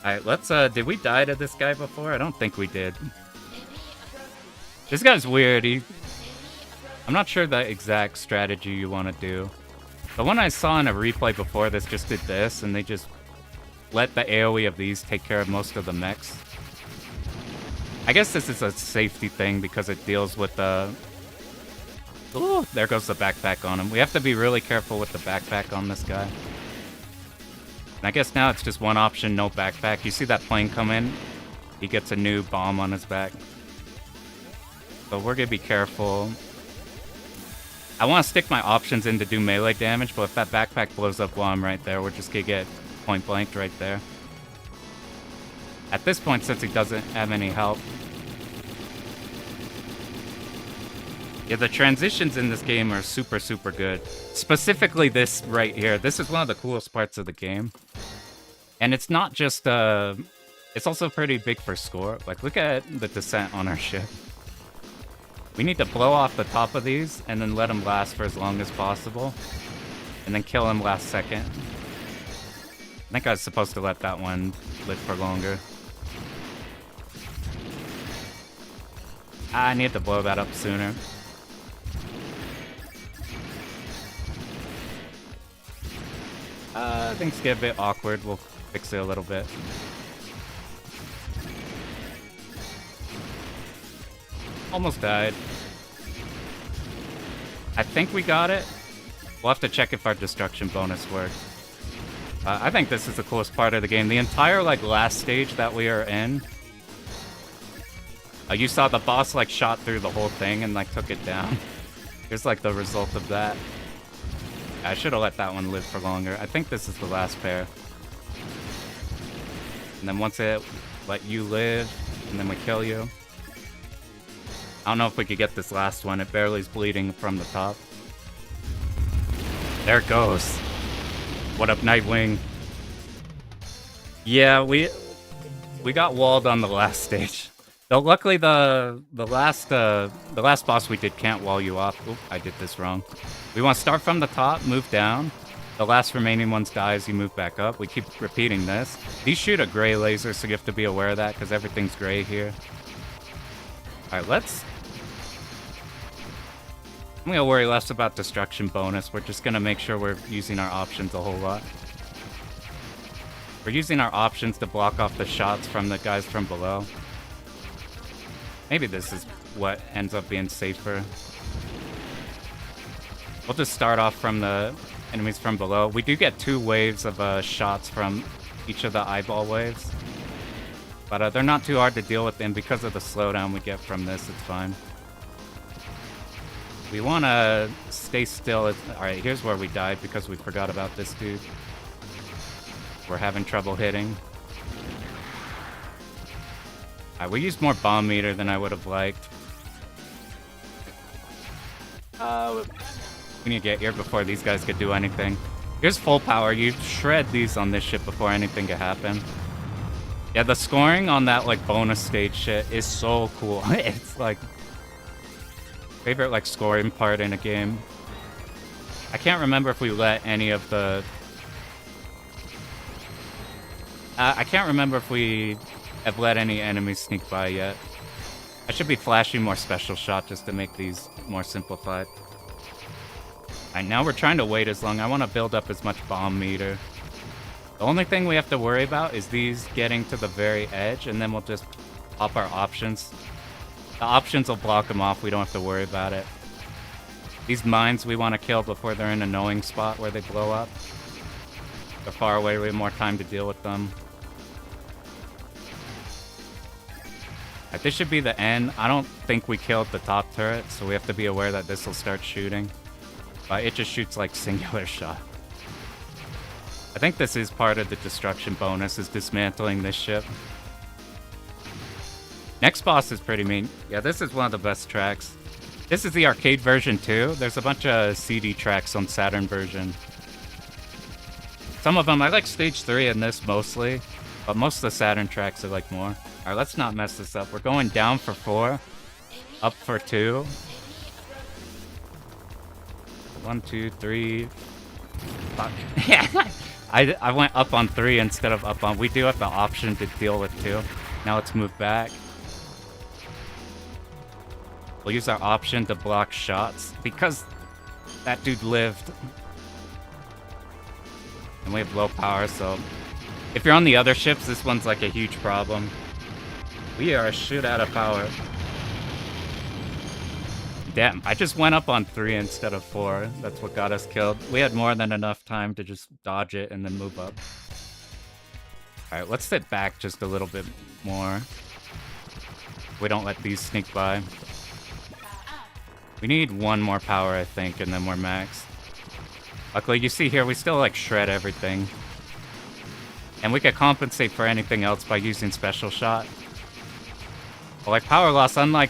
Alright, let's, did we die to this guy before? I don't think we did. This guy's weird. I'm not sure the exact strategy you want to do. The one I saw in a replay before this just did this, and they just let the AoE of these take care of most of the mechs. I guess this is a safety thing because it deals with the... Ooh, there goes the backpack on him. We have to be really careful with the backpack on this guy. And I guess now it's just one option, no backpack. You see that plane come in? He gets a new bomb on his back. So we're gonna be careful. I want to stick my options in to do melee damage, but if that backpack blows up while I'm right there, we're just gonna get point blanked right there. At this point, since he doesn't have any help. Yeah, the transitions in this game are super, super good. Specifically this right here. This is one of the coolest parts of the game. And it's not just, it's also pretty big for score. Like, look at the descent on our ship. We need to blow off the top of these and then let them last for as long as possible. And then kill him last second. I think I was supposed to let that one live for longer. I need to blow that up sooner. Things get a bit awkward. We'll fix it a little bit. Almost died. I think we got it. We'll have to check if our destruction bonus worked. I think this is the coolest part of the game. The entire, like, last stage that we are in. You saw the boss, like, shot through the whole thing and, like, took it down. Here's, like, the result of that. I should have let that one live for longer. I think this is the last pair. And then once it let you live, and then we kill you. I don't know if we could get this last one. It barely is bleeding from the top. There it goes. What up, Nightwing? Yeah, we got walled on the last stage. Though luckily the last boss we did can't wall you off. Oop, I did this wrong. We want to start from the top, move down. The last remaining ones die as you move back up. We keep repeating this. These shoot a gray laser, so you have to be aware of that because everything's gray here. Alright, let's... I'm gonna worry less about destruction bonus. We're just gonna make sure we're using our options a whole lot. We're using our options to block off the shots from the guys from below. Maybe this is what ends up being safer. We'll just start off from the enemies from below. We do get 2 waves of shots from each of the eyeball waves. But they're not too hard to deal with, and because of the slowdown we get from this, it's fine. We want to stay still. Alright, here's where we died because we forgot about this dude. We're having trouble hitting. Alright, we used more bomb meter than I would have liked. We need to get here before these guys could do anything. Here's full power. You shred these on this ship before anything can happen. Yeah, the scoring on that, like, bonus stage shit is so cool. It's, like, favorite, like, scoring part in a game. I can't remember if we let any of the... I can't remember if we have let any enemies sneak by yet. I should be flashing more special shot just to make these more simplified. Alright, now we're trying to wait as long. I want to build up as much bomb meter. The only thing we have to worry about is these getting to the very edge, and then we'll just pop our options. The options will block them off. We don't have to worry about it. These mines we want to kill before they're in a knowing spot where they blow up. They're far away. We have more time to deal with them. Right, this should be the end. I don't think we killed the top turret, so we have to be aware that this will start shooting. But it just shoots like singular shot. I think this is part of the destruction bonus, is dismantling this ship. Next boss is pretty mean. Yeah, this is one of the best tracks. This is the arcade version too. There's a bunch of CD tracks on Saturn version. Some of them, I like stage 3 in this mostly, but most of the Saturn tracks I like more. Alright, let's not mess this up. We're going down for 4, up for 2. 1, 2, 3. Fuck. Yeah. I went up on 3 instead of up on... We do have the option to deal with 2. Now let's move back. We'll use our option to block shots because that dude lived. And we have low power, so... If you're on the other ships, this one's like a huge problem. We are a shit out of power. Damn, I just went up on 3 instead of 4. That's what got us killed. We had more than enough time to just dodge it and then move up. Alright, let's sit back just a little bit more. We don't let these sneak by. We need 1 more power, I think, and then we're max. Luckily, you see here, we still, like, shred everything. And we can compensate for anything else by using special shot. But, like, power loss, unlike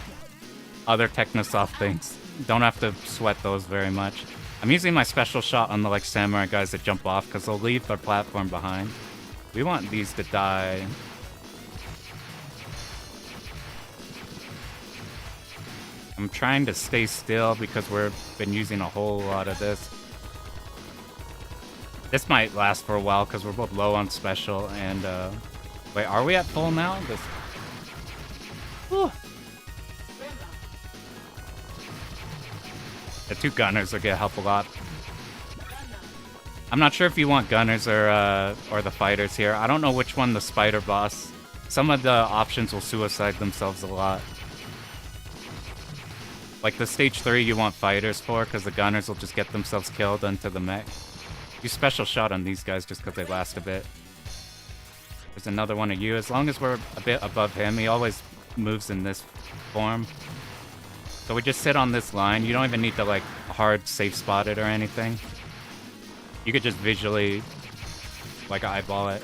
other Technosoft things, don't have to sweat those very much. I'm using my special shot on the, like, samurai guys that jump off because they'll leave their platform behind. We want these to die. I'm trying to stay still because we've been using a whole lot of this. This might last for a while because we're both low on special and, wait, are we at full now? This... Whew. The 2 gunners are gonna help a lot. I'm not sure if you want gunners or the fighters here. I don't know which one the spider boss. Some of the options will suicide themselves a lot. Like the stage 3 you want fighters for, because the gunners will just get themselves killed into the mech. Use special shot on these guys just because they last a bit. There's another one of you. As long as we're a bit above him, he always moves in this form. So we just sit on this line. You don't even need to, like, hard safe spot it or anything. You could just visually, like, eyeball it.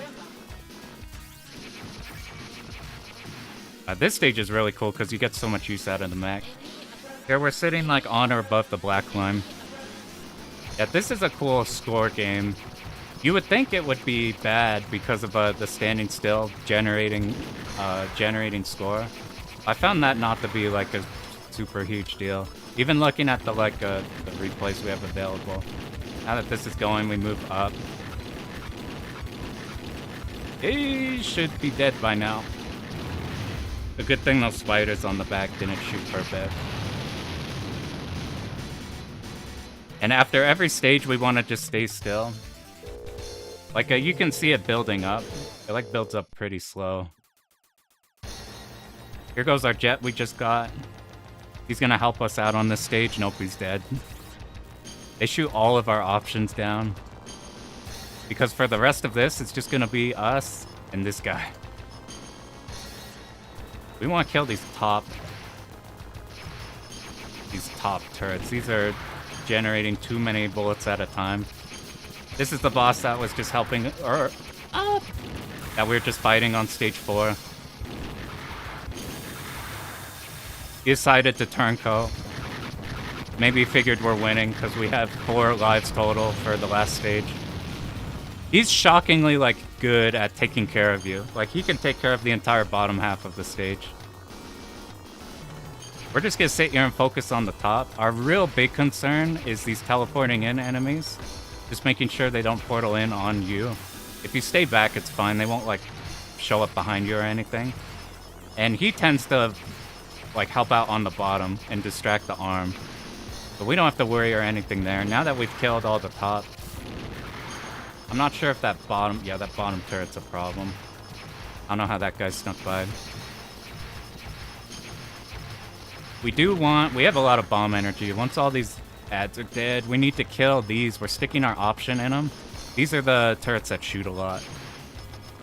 This stage is really cool because you get so much use out of the mech. Here we're sitting, like, on or above the black line. Yeah, this is a cool score game. You would think it would be bad because of the standing still generating score. I found that not to be, like, a super huge deal. Even looking at the replays we have available. Now that this is going, we move up. He should be dead by now. A good thing those spiders on the back didn't shoot for a bit. And after every stage, we want to just stay still. Like, you can see it building up. It, like, builds up pretty slow. Here goes our jet we just got. He's gonna help us out on this stage. Nope, he's dead. They shoot all of our options down. Because for the rest of this, it's just gonna be us and this guy. We want to kill these top turrets. These are generating too many bullets at a time. This is the boss that was just helping, or that we were just fighting on stage 4. He decided to turncoat. Maybe he figured we're winning because we have 4 lives total for the last stage. He's shockingly, like, good at taking care of you. Like, he can take care of the entire bottom half of the stage. We're just gonna sit here and focus on the top. Our real big concern is these teleporting in enemies. Just making sure they don't portal in on you. If you stay back, it's fine. They won't, like, show up behind you or anything. And he tends to, like, help out on the bottom and distract the arm. But we don't have to worry or anything there. Now that we've killed all the top, I'm not sure if that bottom... Yeah, that bottom turret's a problem. I don't know how that guy snuck by. We have a lot of bomb energy. Once all these ads are dead, we need to kill these. We're sticking our option in them. These are the turrets that shoot a lot.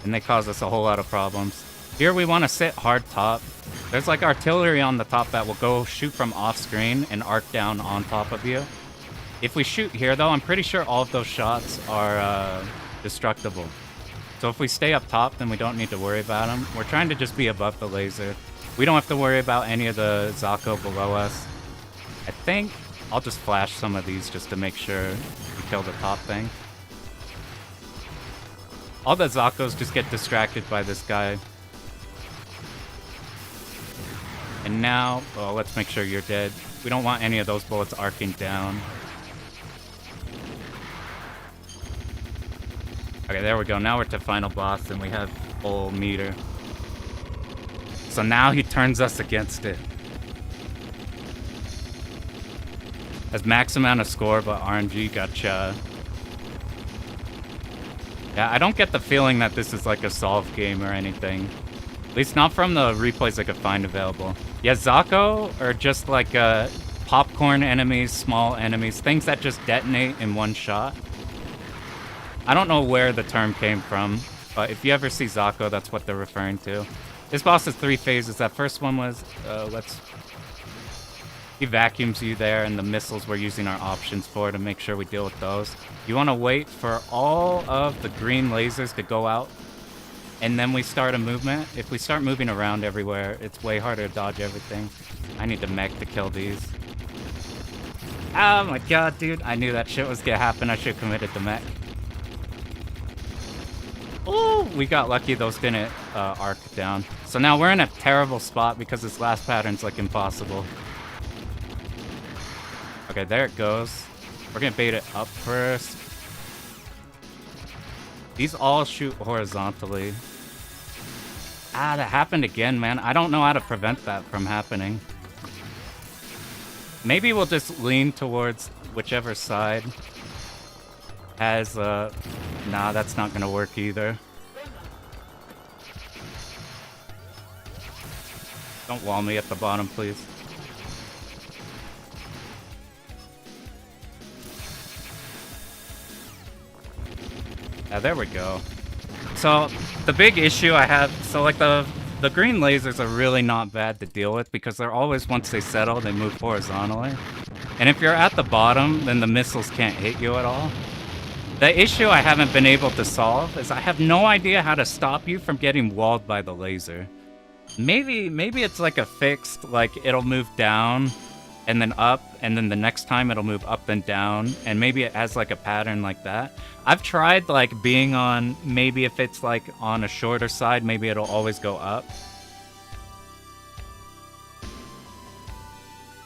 And they cause us a whole lot of problems. Here we want to sit hard top. There's like artillery on the top that will go shoot from off screen and arc down on top of you. If we shoot here, though, I'm pretty sure all of those shots are destructible. So if we stay up top, then we don't need to worry about them. We're trying to just be above the laser. We don't have to worry about any of the Zako below us. I think I'll just flash some of these just to make sure we kill the top thing. All the Zakos just get distracted by this guy. And now, well, let's make sure you're dead. We don't want any of those bullets arcing down. Okay, there we go. Now we're to final boss, and we have full meter. So now he turns us against it. Has max amount of score, but RNG gotcha. Yeah, I don't get the feeling that this is like a solve game or anything. At least not from the replays I could find available. Yeah, Zako are just like popcorn enemies, small enemies, things that just detonate in one shot. I don't know where the term came from, but if you ever see Zako, that's what they're referring to. This boss has 3 phases. That first one was, he vacuums you there, and the missiles we're using our options for to make sure we deal with those. You want to wait for all of the green lasers to go out, and then we start a movement. If we start moving around everywhere, it's way harder to dodge everything. I need to mech to kill these. Oh my god, dude. I knew that shit was gonna happen. I should have committed the mech. Oh, we got lucky those didn't arc down. So now we're in a terrible spot because this last pattern's like impossible. Okay, there it goes. We're gonna bait it up first. These all shoot horizontally. Ah, that happened again, man. I don't know how to prevent that from happening. Maybe we'll just lean towards whichever side has, nah, that's not gonna work either. Don't wall me at the bottom, please. Yeah, there we go. So, the big issue I have, so like the green lasers are really not bad to deal with because they're always, once they settle, they move horizontally. And if you're at the bottom, then the missiles can't hit you at all. The issue I haven't been able to solve is I have no idea how to stop you from getting walled by the laser. Maybe it's like a fixed, like it'll move down and then up, and then the next time it'll move up and down, and maybe it has like a pattern like that. I've tried like being on, maybe if it's like on a shorter side, maybe it'll always go up.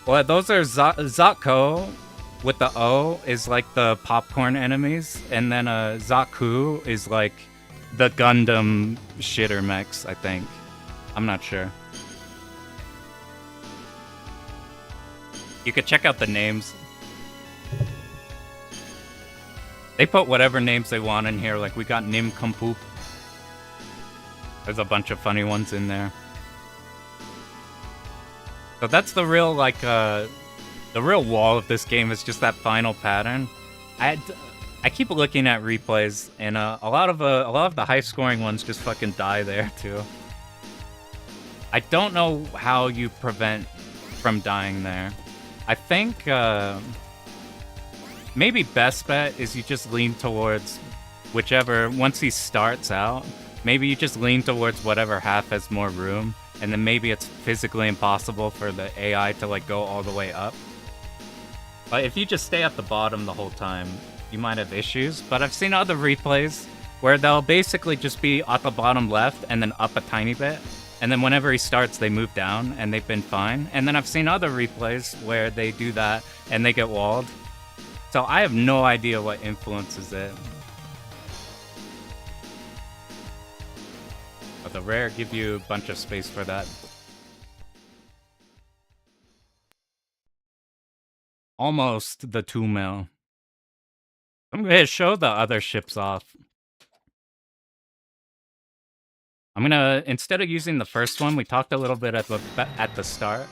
Well, those are Zako. With the O is like the popcorn enemies, and then Zaku is like the Gundam shitter mechs, I think. I'm not sure. You could check out the names. They put whatever names they want in here, like we got Nim Kumpoop. There's a bunch of funny ones in there. So that's the real, like, The real wall of this game is just that final pattern. I keep looking at replays, and a lot of the high-scoring ones just fucking die there too. I don't know how you prevent from dying there. I think maybe best bet is you just lean towards whichever, once he starts out, maybe you just lean towards whatever half has more room, and then maybe it's physically impossible for the AI to like go all the way up. But if you just stay at the bottom the whole time, you might have issues. But I've seen other replays where they'll basically just be at the bottom left and then up a tiny bit. And then whenever he starts, they move down and they've been fine. And then I've seen other replays where they do that and they get walled. So I have no idea what influences it. But the rare give you a bunch of space for that. Almost the 2 mil. I'm gonna show the other ships off. I'm gonna, instead of using the first one, we talked a little bit at the start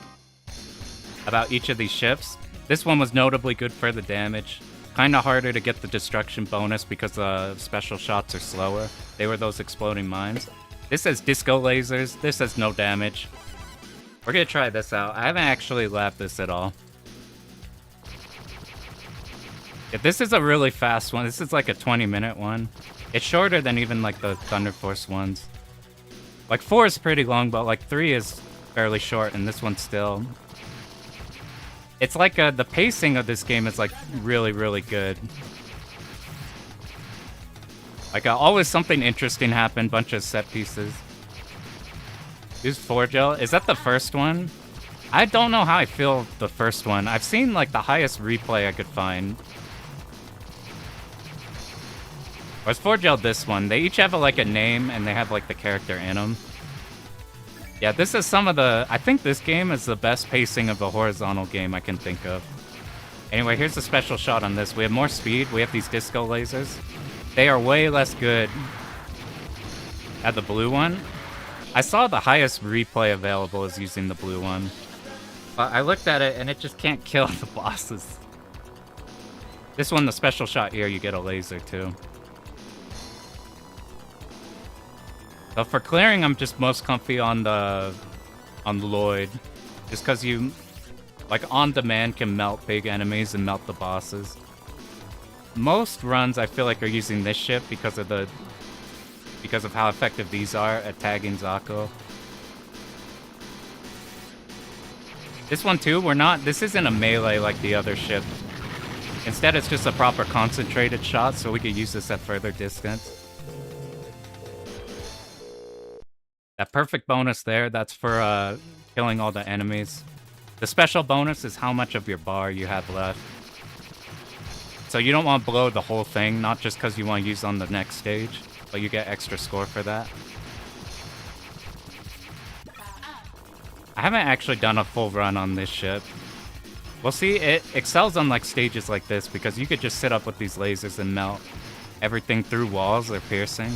about each of these ships. This one was notably good for the damage. Kinda harder to get the destruction bonus because the special shots are slower. They were those exploding mines. This has disco lasers. This has no damage. We're gonna try this out. I haven't actually labbed this at all. Yeah, this is a really fast one. This is like a 20-minute one. It's shorter than even like the Thunder Force ones. Like 4 is pretty long, but like 3 is fairly short, and this one's still... It's like the pacing of this game is like really, really good. Like always something interesting happened, bunch of set pieces. Use 4-gel. Is that the first one? I don't know how I feel the first one. I've seen like the highest replay I could find. Or is 4-gel this one? They each have like a name and they have like the character in them. Yeah, this is some of the... I think this game is the best pacing of a horizontal game I can think of. Anyway, here's a special shot on this. We have more speed. We have these disco lasers. They are way less good at the blue one. I saw the highest replay available is using the blue one. But I looked at it and it just can't kill the bosses. This one, the special shot here, you get a laser too. So for clearing, I'm just most comfy on Lloyd. Just because you, like, on demand can melt big enemies and melt the bosses. Most runs I feel like are using this ship because of how effective these are at tagging Zako. This one too, this isn't a melee like the other ship. Instead it's just a proper concentrated shot, so we could use this at further distance. That perfect bonus there, that's for killing all the enemies. The special bonus is how much of your bar you have left. So you don't want to blow the whole thing, not just because you want to use on the next stage, but you get extra score for that. I haven't actually done a full run on this ship. Well, see, it excels on like stages like this because you could just sit up with these lasers and melt everything through walls they're piercing.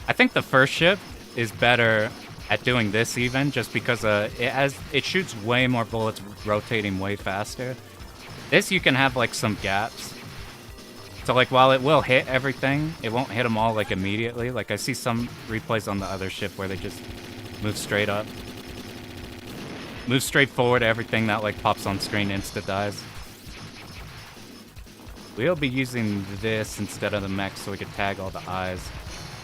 I think the first ship is better at doing this even, just because it shoots way more bullets rotating way faster. This you can have like some gaps. So like while it will hit everything, it won't hit them all like immediately. Like I see some replays on the other ship where they just move straight up. Move straight forward, everything that like pops on screen insta dies. We'll be using this instead of the mech so we can tag all the eyes.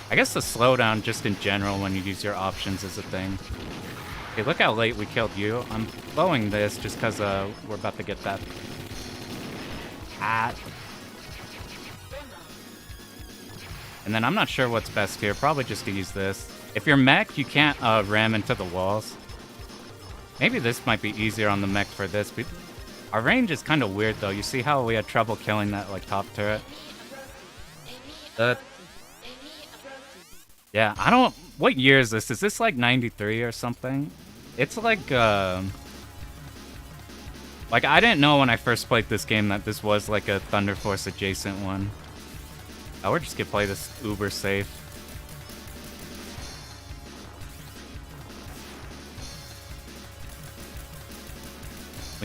I guess the slowdown just in general when you use your options is a thing. Okay, look how late we killed you. I'm blowing this just because we're about to get that. And then I'm not sure what's best here. Probably just to use this. If you're mech, you can't ram into the walls. Maybe this might be easier on the mech for this. But our range is kind of weird though. You see how we had trouble killing that like top turret? Yeah, I don't... What year is this? Is this like 93 or something? It's like, like, I didn't know when I first played this game that this was like a Thunder Force adjacent one. Oh, we're just gonna play this uber safe.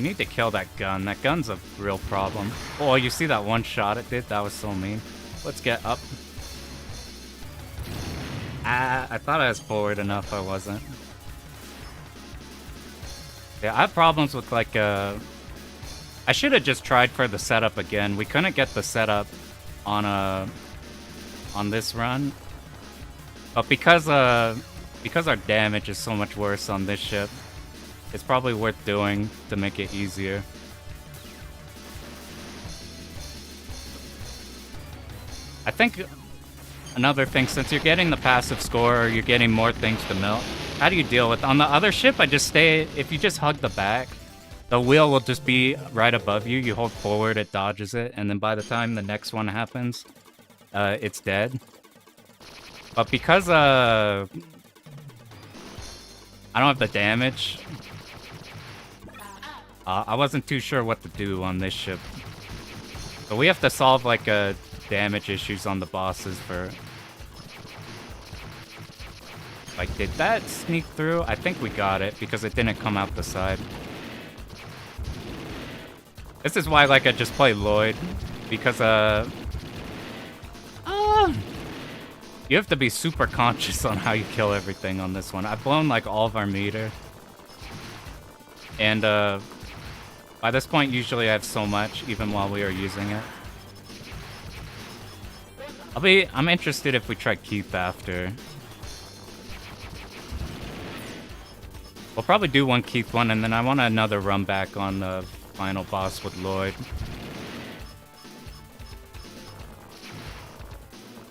We need to kill that gun. That gun's a real problem. Oh, you see that one shot it did? That was so mean. Let's get up. Ah, I thought I was forward enough. I wasn't. Yeah, I have problems with like I should have just tried for the setup again. We couldn't get the setup on this run. But because our damage is so much worse on this ship, it's probably worth doing to make it easier. I think another thing, since you're getting the passive score, or you're getting more things to melt, how do you deal with... On the other ship, I just stay... If you just hug the back, the wheel will just be right above you. You hold forward, it dodges it, and then by the time the next one happens, it's dead. But because I don't have the damage, I wasn't too sure what to do on this ship. So we have to solve like damage issues on the bosses for... Like, did that sneak through? I think we got it because it didn't come out the side. This is why, like, I just play Lloyd, because you have to be super conscious on how you kill everything on this one. I've blown like all of our meter, and by this point, usually I have so much, even while we are using it. I'm interested if we try Keith after. We'll probably do one Keith one, and then I want another run back on the final boss with Lloyd.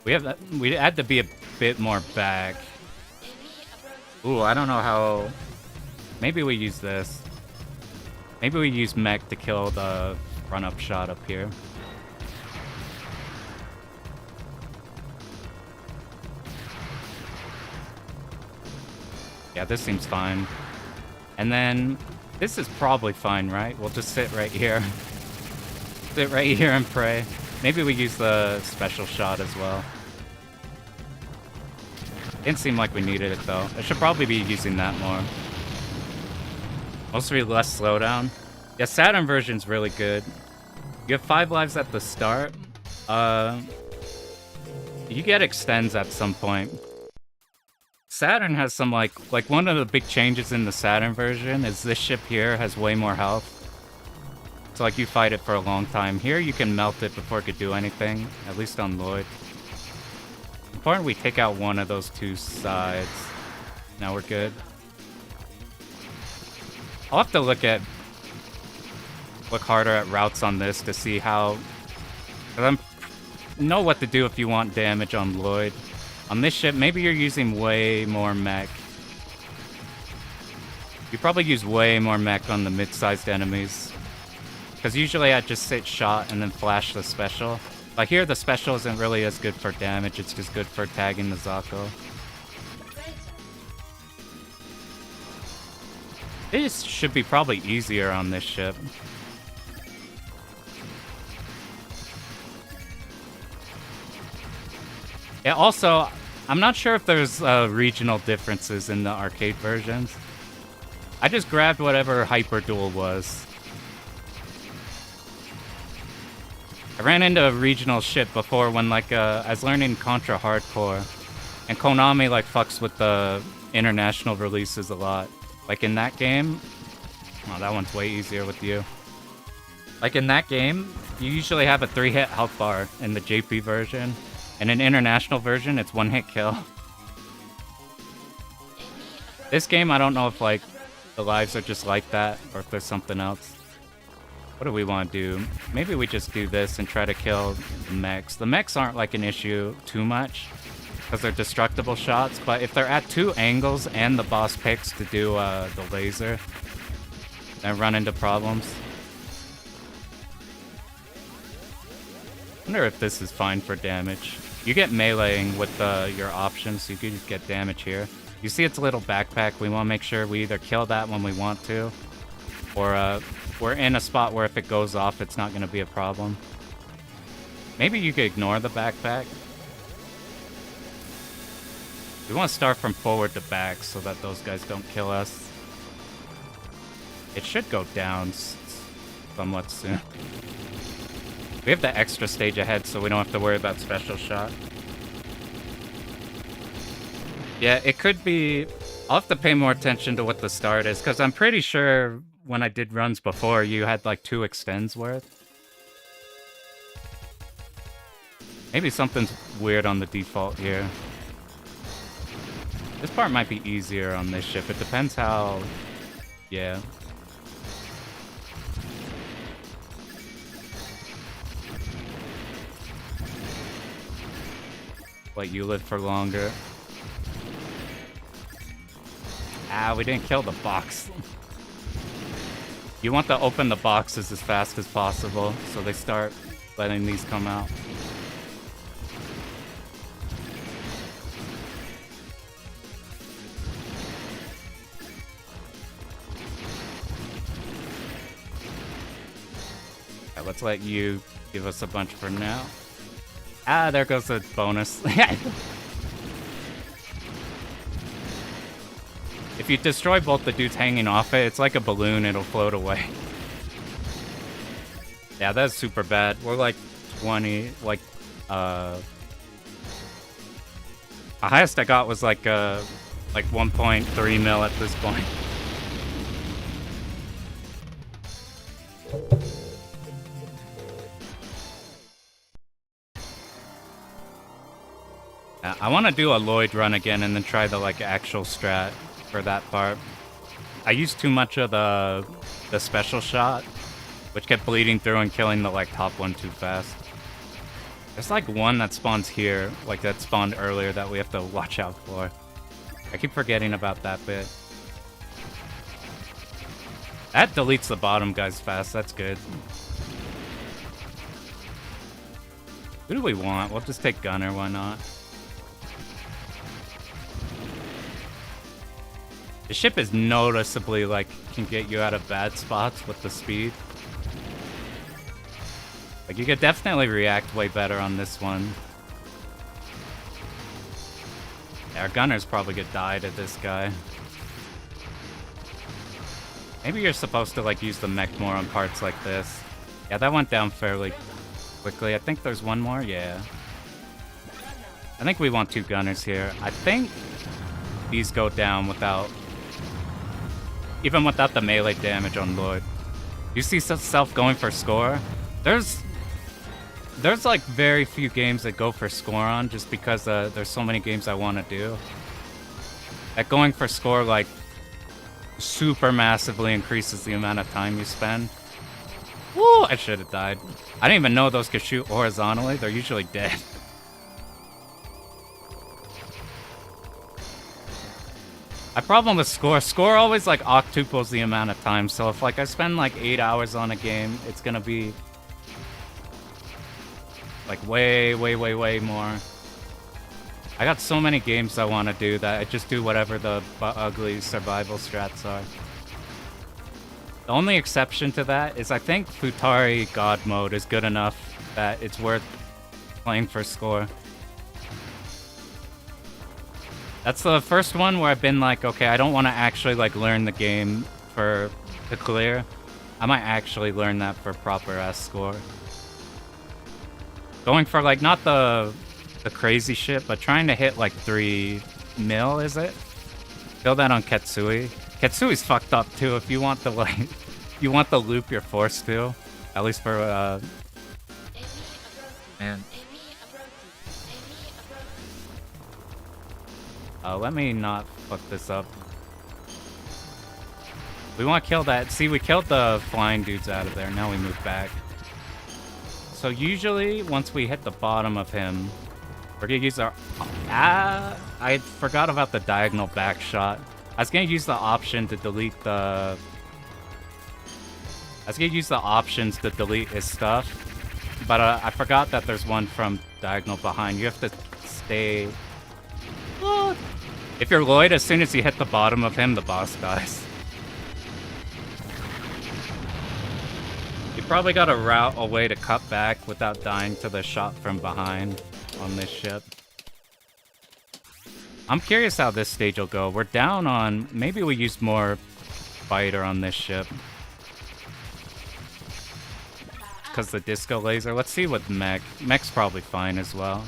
We had to be a bit more back. Ooh, I don't know how... Maybe we use this. Maybe we use mech to kill the run-up shot up here. Yeah, this seems fine. And then, this is probably fine, right? We'll just sit right here. Sit right here and pray. Maybe we use the special shot as well. Didn't seem like we needed it, though. I should probably be using that more. Mostly less slowdown. Yeah, Saturn version's really good. You have 5 lives at the start. You get extends at some point. Saturn has some, like one of the big changes in the Saturn version is this ship here has way more health. So, like, you fight it for a long time. Here, you can melt it before it could do anything, at least on Lloyd. Important we take out one of those two sides. Now we're good. I'll have to look harder at routes on this to see how... I know what to do if you want damage on Lloyd. On this ship, maybe you're using way more mech. You probably use way more mech on the mid-sized enemies. Because usually I just sit shot and then flash the special. But here the special isn't really as good for damage, it's just good for tagging the Zako. This should be probably easier on this ship. Yeah, also, I'm not sure if there's regional differences in the arcade versions. I just grabbed whatever Hyper Duel was. I ran into a regional ship before when, like, I was learning Contra Hardcore. And Konami, like, fucks with the international releases a lot. Like, in that game... Oh, that one's way easier with you. Like, in that game, you usually have a 3-hit health bar in the JP version. And in international version, it's 1-hit kill. This game, I don't know if, like, the lives are just like that, or if there's something else. What do we want to do? Maybe we just do this and try to kill the mechs. The mechs aren't, like, an issue too much, because they're destructible shots, but if they're at 2 angles and the boss picks to do the laser, then run into problems. I wonder if this is fine for damage. You get meleeing with your options, so you can just get damage here. You see its little backpack, we want to make sure we either kill that when we want to, or we're in a spot where if it goes off, it's not going to be a problem. Maybe you could ignore the backpack. We want to start from forward to back so that those guys don't kill us. It should go down somewhat soon. We have the extra stage ahead, so we don't have to worry about special shot. Yeah, it could be... I'll have to pay more attention to what the start is, because I'm pretty sure when I did runs before, you had like 2 extends worth. Maybe something's weird on the default here. This part might be easier on this ship. It depends how... Yeah. Like, you live for longer. Ah, we didn't kill the box. You want to open the boxes as fast as possible, so they start letting these come out. Okay, let's let you give us a bunch for now. Ah, there goes the bonus. If you destroy both the dudes hanging off it, it's like a balloon, it'll float away. Yeah, that's super bad. We're like 20, like, the highest I got was like 1.3 mil at this point. I want to do a Lloyd run again and then try the like actual strat for that part. I used too much of the special shot, which kept bleeding through and killing the like top one too fast. There's like one that spawns here, like that spawned earlier that we have to watch out for. I keep forgetting about that bit. That deletes the bottom guys fast, that's good. Who do we want? We'll just take Gunner, why not? The ship is noticeably, like, can get you out of bad spots with the speed. Like, you could definitely react way better on this one. Yeah, our gunners probably could die to this guy. Maybe you're supposed to, like, use the mech more on parts like this. Yeah, that went down fairly quickly. I think there's one more, yeah. I think we want 2 gunners here. I think these go down without... Even without the melee damage on Lloyd. You see Self going for score? There's like very few games that go for score on just because there's so many games I want to do. That going for score like super massively increases the amount of time you spend. Woo! I should have died. I didn't even know those could shoot horizontally. They're usually dead. My problem with score always like octuples the amount of time, so if like I spend like 8 hours on a game, it's gonna be like way more. I got so many games I want to do that I just do whatever the ugly survival strats are. The only exception to that is I think Futari God mode is good enough that it's worth playing for score. That's the first one where I've been like, okay, I don't want to actually like learn the game to clear. I might actually learn that for proper ass score. Going for like not the crazy shit, but trying to hit like 3 mil, is it? Feel that on Ketsui. Ketsui's fucked up too. If you want the like, you want the loop, you're forced to. At least for man. Let me not fuck this up. We want to kill that. See, we killed the flying dudes out of there. Now we move back. So usually, once we hit the bottom of him, we're gonna use our... I forgot about the diagonal back shot. I was gonna use the option to delete the... I was gonna use the options to delete his stuff. But I forgot that there's one from diagonal behind. You have to stay... What? If you're Lloyd, as soon as you hit the bottom of him, the boss dies. You probably got to route a way to cut back without dying to the shot from behind on this ship. I'm curious how this stage will go. We're down on... Maybe we use more fighter on this ship. because the disco laser. Let's see with mech. Mech's probably fine as well.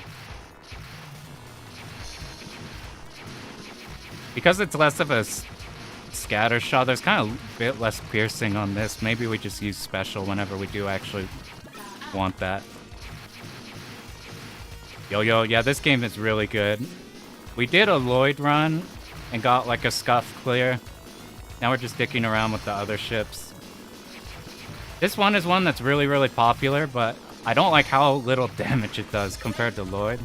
Because it's less of a scatter shot, there's kind of a bit less piercing on this. Maybe we just use special whenever we do actually want that. Yo, yeah, this game is really good. We did a Lloyd run and got like a scuff clear. Now we're just dicking around with the other ships. This one is one that's really, really popular, but I don't like how little damage it does compared to Lloyd.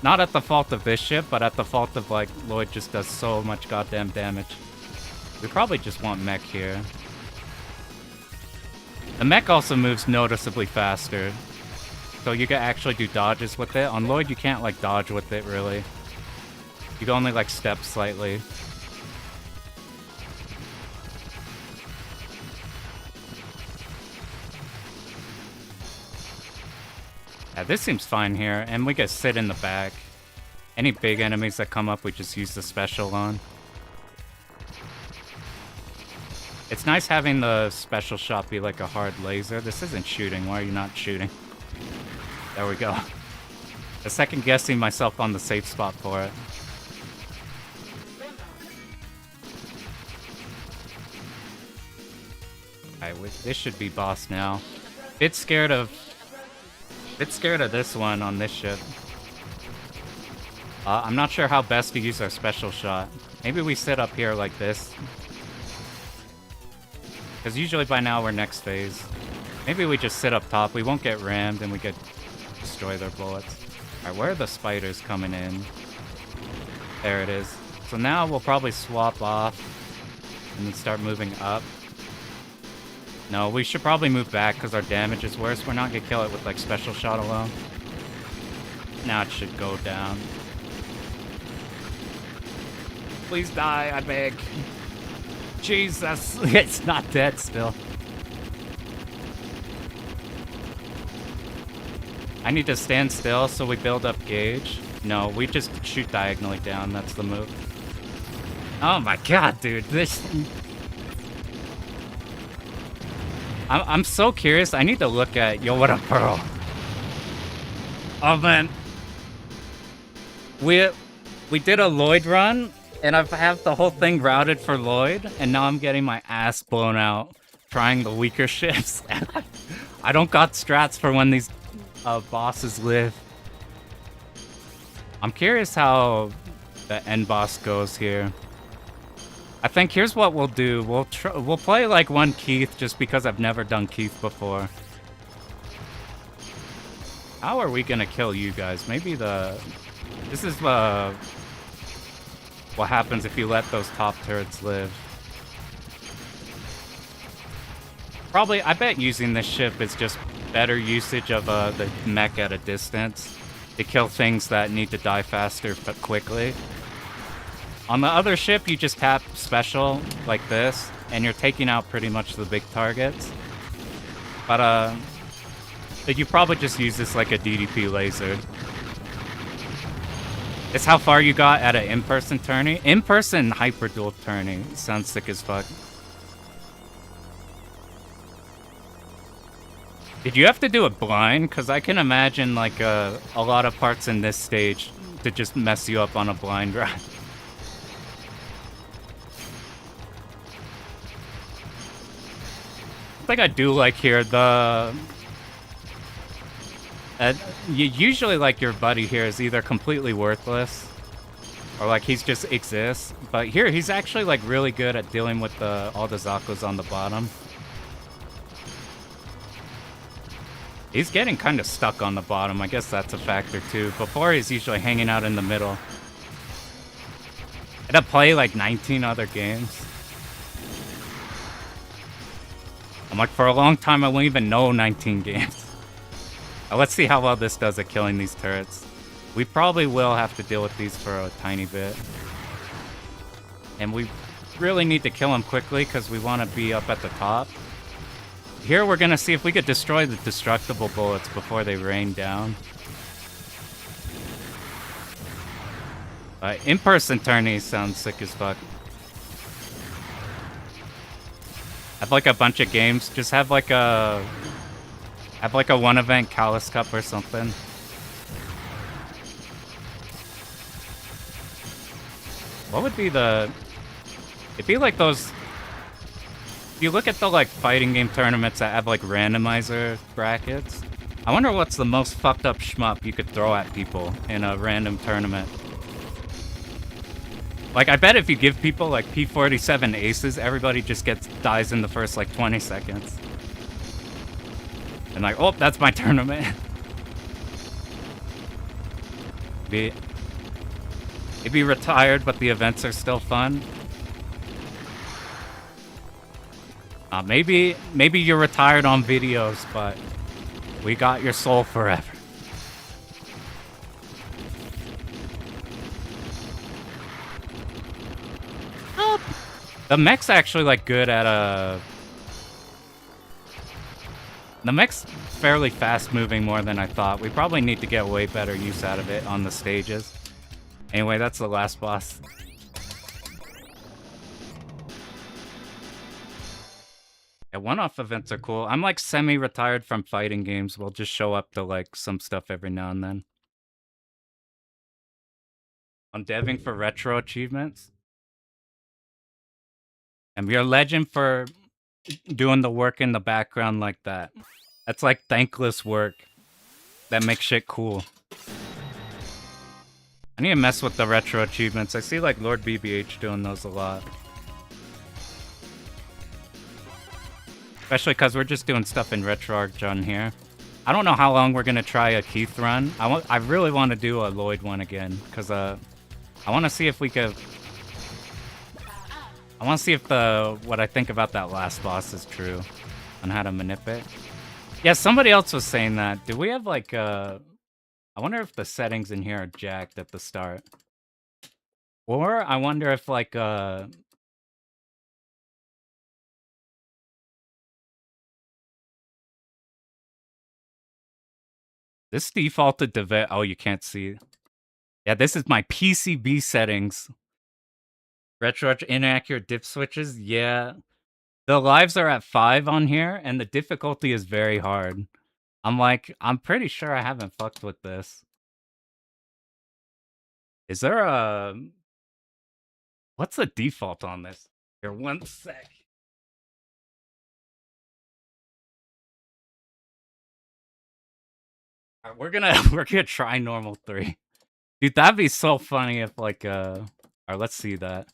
Not at the fault of this ship, but at the fault of, like, Lloyd just does so much goddamn damage. We probably just want mech here. The mech also moves noticeably faster. So you can actually do dodges with it. On Lloyd, you can't, like, dodge with it, really. You can only, like, step slightly. Yeah, this seems fine here, and we can sit in the back. Any big enemies that come up, we just use the special on. It's nice having the special shot be like a hard laser. This isn't shooting. Why are you not shooting? There we go. I'm second guessing myself on the safe spot for it. Alright, this should be boss now. Bit scared of this one on this ship. I'm not sure how best to use our special shot. Maybe we sit up here like this. Because usually by now we're next phase. Maybe we just sit up top. We won't get rammed and we could destroy their bullets. Alright, where are the spiders coming in? There it is. So now we'll probably swap off and then start moving up. No, we should probably move back because our damage is worse. We're not going to kill it with, like, special shot alone. Now it should go down. Please die, I beg. Jesus, it's not dead still. I need to stand still so we build up gauge. No, we just shoot diagonally down. That's the move. Oh my god, dude. This... I'm so curious. I need to look at... Yo, what a pearl. Oh, man. We did a Lloyd run, and I have the whole thing routed for Lloyd, and now I'm getting my ass blown out trying the weaker ships. I don't got strats for when these bosses live. I'm curious how the end boss goes here. I think here's what we'll do. We'll play like one Keith just because I've never done Keith before. How are we gonna kill you guys? Maybe this is what happens if you let those top turrets live. Probably, I bet using this ship is just better usage of the mech at a distance to kill things that need to die faster but quickly. On the other ship, you just tap special like this, and you're taking out pretty much the big targets. But you probably just use this like a DDP laser. It's how far you got at an in-person tourney. In-person Hyper Duel tourney sounds sick as fuck. Did you have to do it blind? Because I can imagine like a lot of parts in this stage to just mess you up on a blind run. I think I do like here you usually like your buddy here is either completely worthless or like he's just exists, but here he's actually like really good at dealing with all the Zakos on the bottom. He's getting kind of stuck on the bottom. I guess that's a factor too. Before he's usually hanging out in the middle. I had to play like 19 other games. I'm like, for a long time, I won't even know 19 games. Now, let's see how well this does at killing these turrets. We probably will have to deal with these for a tiny bit. And we really need to kill them quickly because we want to be up at the top. Here, we're going to see if we could destroy the destructible bullets before they rain down. In-person tourneys sound sick as fuck. Have like a bunch of games. Just have like a Have like a one event Callus Cup or something. What would be the... It'd be like those... If you look at the like fighting game tournaments that have like randomizer brackets, I wonder what's the most fucked up shmup you could throw at people in a random tournament. Like, I bet if you give people like P47 aces, everybody just dies in the first like 20 seconds. And like, oh, that's my tournament. It'd be retired, but the events are still fun. Maybe you're retired on videos, but we got your soul forever. The mech's actually like good at The mech's fairly fast moving more than I thought. We probably need to get way better use out of it on the stages. Anyway, that's the last boss. Yeah, one-off events are cool. I'm like semi-retired from fighting games. We'll just show up to like some stuff every now and then. I'm deving for retro achievements. And you're a legend for doing the work in the background like that. That's like thankless work that makes shit cool. I need to mess with the retro achievements. I see like Lord BBH doing those a lot. Especially because we're just doing stuff in RetroArch on here. I don't know how long we're going to try a Keith run. I really want to do a Lloyd one again. Because I want to see if we could... I want to see if what I think about that last boss is true. On how to manipulate. Yeah, somebody else was saying that. Do we have like... I wonder if the settings in here are jacked at the start. Or I wonder if like... This defaulted to oh, you can't see. Yeah, this is my PCB settings. RetroArch inaccurate dip switches. Yeah. The lives are at 5 on here, and the difficulty is very hard. I'm pretty sure I haven't fucked with this. Is there a... What's the default on this? Here, one sec. Alright, we're gonna try normal 3. Dude, that'd be so funny if like alright, let's see that.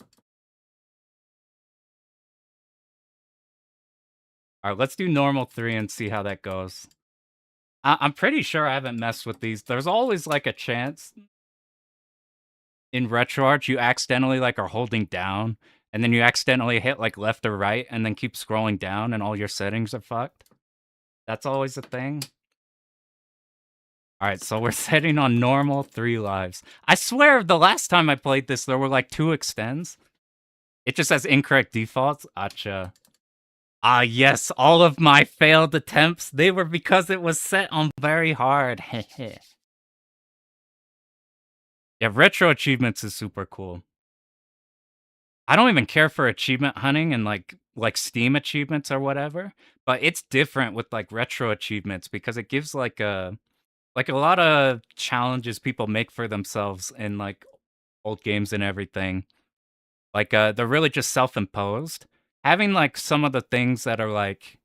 Alright, let's do normal 3 and see how that goes. I'm pretty sure I haven't messed with these. There's always like a chance in RetroArch you accidentally like are holding down and then you accidentally hit like left or right and then keep scrolling down and all your settings are fucked. That's always a thing. Alright, so we're setting on normal 3 lives. I swear the last time I played this there were like 2 extends. It just has incorrect defaults. Acha. Ah, yes, all of my failed attempts, they were because it was set on very hard. Yeah, retro achievements is super cool. I don't even care for achievement hunting and like Steam achievements or whatever, but it's different with like retro achievements because it gives like a lot of challenges people make for themselves in like old games and everything. Like they're really just self-imposed. Having like some of the things that are like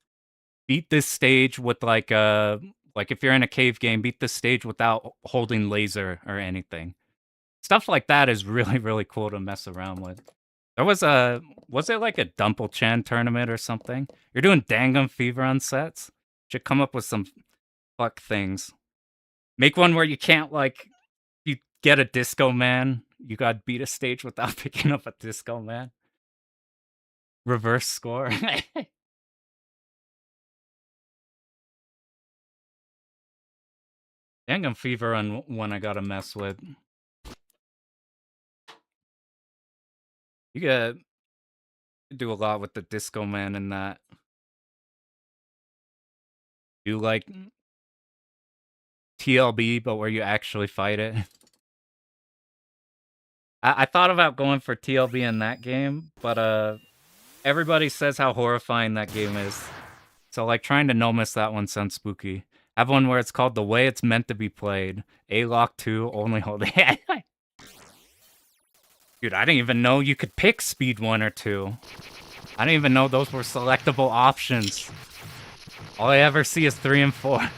beat this stage with like if you're in a cave game, beat this stage without holding laser or anything. Stuff like that is really, really cool to mess around with. There was it like a Dumple-chan tournament or something? You're doing Dangum Fever on sets? Should come up with some fuck things. Make one where you can't like, you get a Disco Man. You gotta beat a stage without picking up a Disco Man. Reverse score. Dangum Fever on one I gotta mess with. You gotta do a lot with the Disco Man in that. Do like TLB, but where you actually fight it. I thought about going for TLB in that game, but everybody says how horrifying that game is. So like trying to no miss that one sounds spooky. Have one where it's called The Way It's Meant to Be Played. A-Lock 2, only hold... Dude, I didn't even know you could pick speed 1 or 2. I didn't even know those were selectable options. All I ever see is 3 and 4.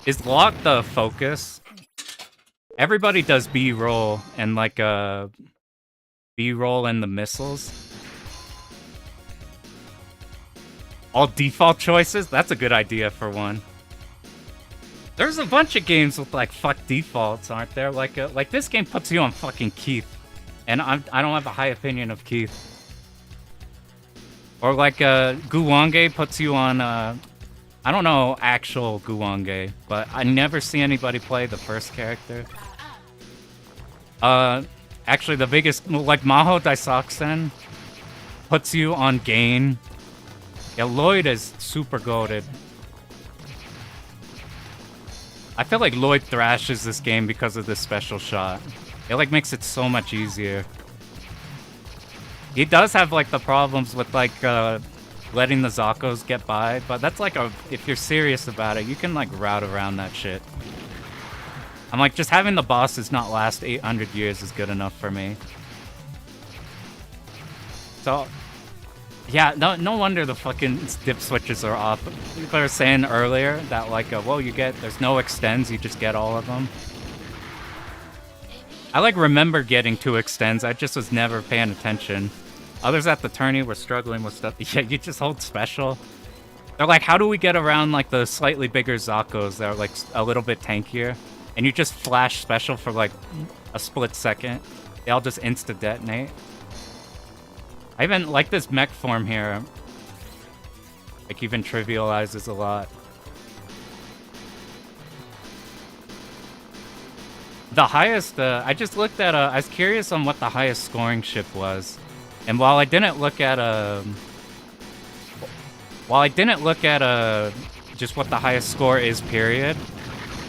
Is lock the focus? Everybody does B-roll and like B-roll and the missiles. All default choices? That's a good idea for one. There's a bunch of games with like fuck defaults, aren't there? Like this game puts you on fucking Keith, and I don't have a high opinion of Keith. Or like Guwange puts you on I don't know actual Guwange, but I never see anybody play the first character. Actually the biggest, like Maho Daisakusen puts you on Gain. Yeah, Lloyd is super goated. I feel like Lloyd thrashes this game because of this special shot. It like makes it so much easier. He does have like the problems with like letting the Zakos get by, but that's like if you're serious about it, you can like route around that shit. I'm like, just having the bosses not last 800 years is good enough for me. So, yeah, no wonder the fucking dip switches are off. People were saying earlier that like, well, there's no extends, you just get all of them. I like remember getting 2 extends, I just was never paying attention. Others at the tourney were struggling with stuff. Yeah, you just hold special. They're like, how do we get around like the slightly bigger Zakos that are like a little bit tankier? And you just flash special for like a split second. They all just insta-detonate. I even like this mech form here. Like even trivializes a lot. The highest, I just looked at, I was curious on what the highest scoring ship was. And while I didn't look at, just what the highest score is, period,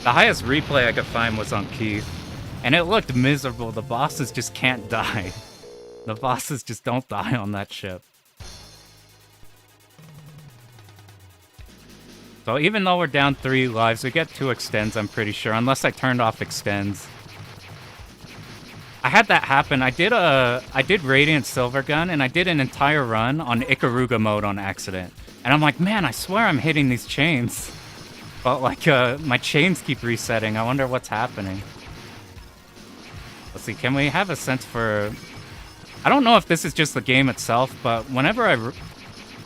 the highest replay I could find was on Keith. And it looked miserable. The bosses just can't die. The bosses just don't die on that ship. So even though we're down 3 lives, we get 2 extends, I'm pretty sure, unless I turned off extends. I had that happen. I did Radiant Silvergun, and I did an entire run on Ikaruga mode on accident. And I'm like, man, I swear I'm hitting these chains. But like, my chains keep resetting. I wonder what's happening. Let's see, can we have a sense for... I don't know if this is just the game itself, but whenever I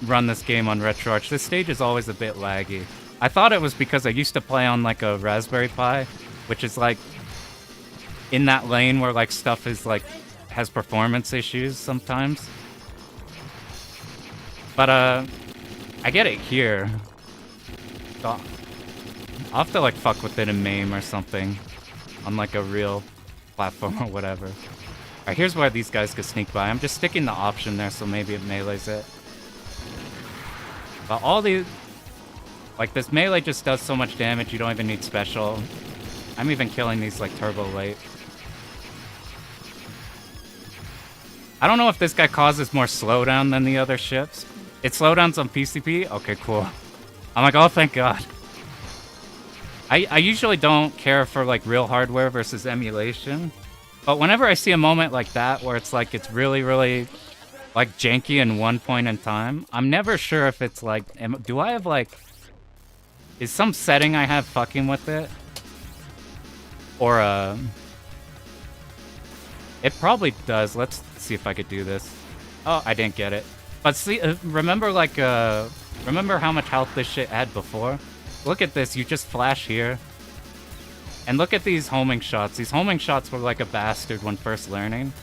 run this game on RetroArch, this stage is always a bit laggy. I thought it was because I used to play on like a Raspberry Pi, which is like in that lane where like stuff is like has performance issues sometimes. But I get it here. So I'll have to like fuck with it in MAME or something on like a real platform or whatever. Alright, here's where these guys could sneak by. I'm just sticking the option there so maybe it melees it. But all these... Like, this melee just does so much damage, you don't even need special. I'm even killing these, like, turbo late. I don't know if this guy causes more slowdown than the other ships. It slowdowns on PCP? Okay, cool. I'm like, oh, thank God. I usually don't care for, like, real hardware versus emulation. But whenever I see a moment like that, where it's like, it's really, really, like, janky in one point in time, I'm never sure if it's like, do I have, like, is some setting I have fucking with it? Or, it probably does. Let's see if I could do this. Oh, I didn't get it. But see, remember, like, remember how much health this shit had before? Look at this, you just flash here. And look at these homing shots. These homing shots were like a bastard when first learning.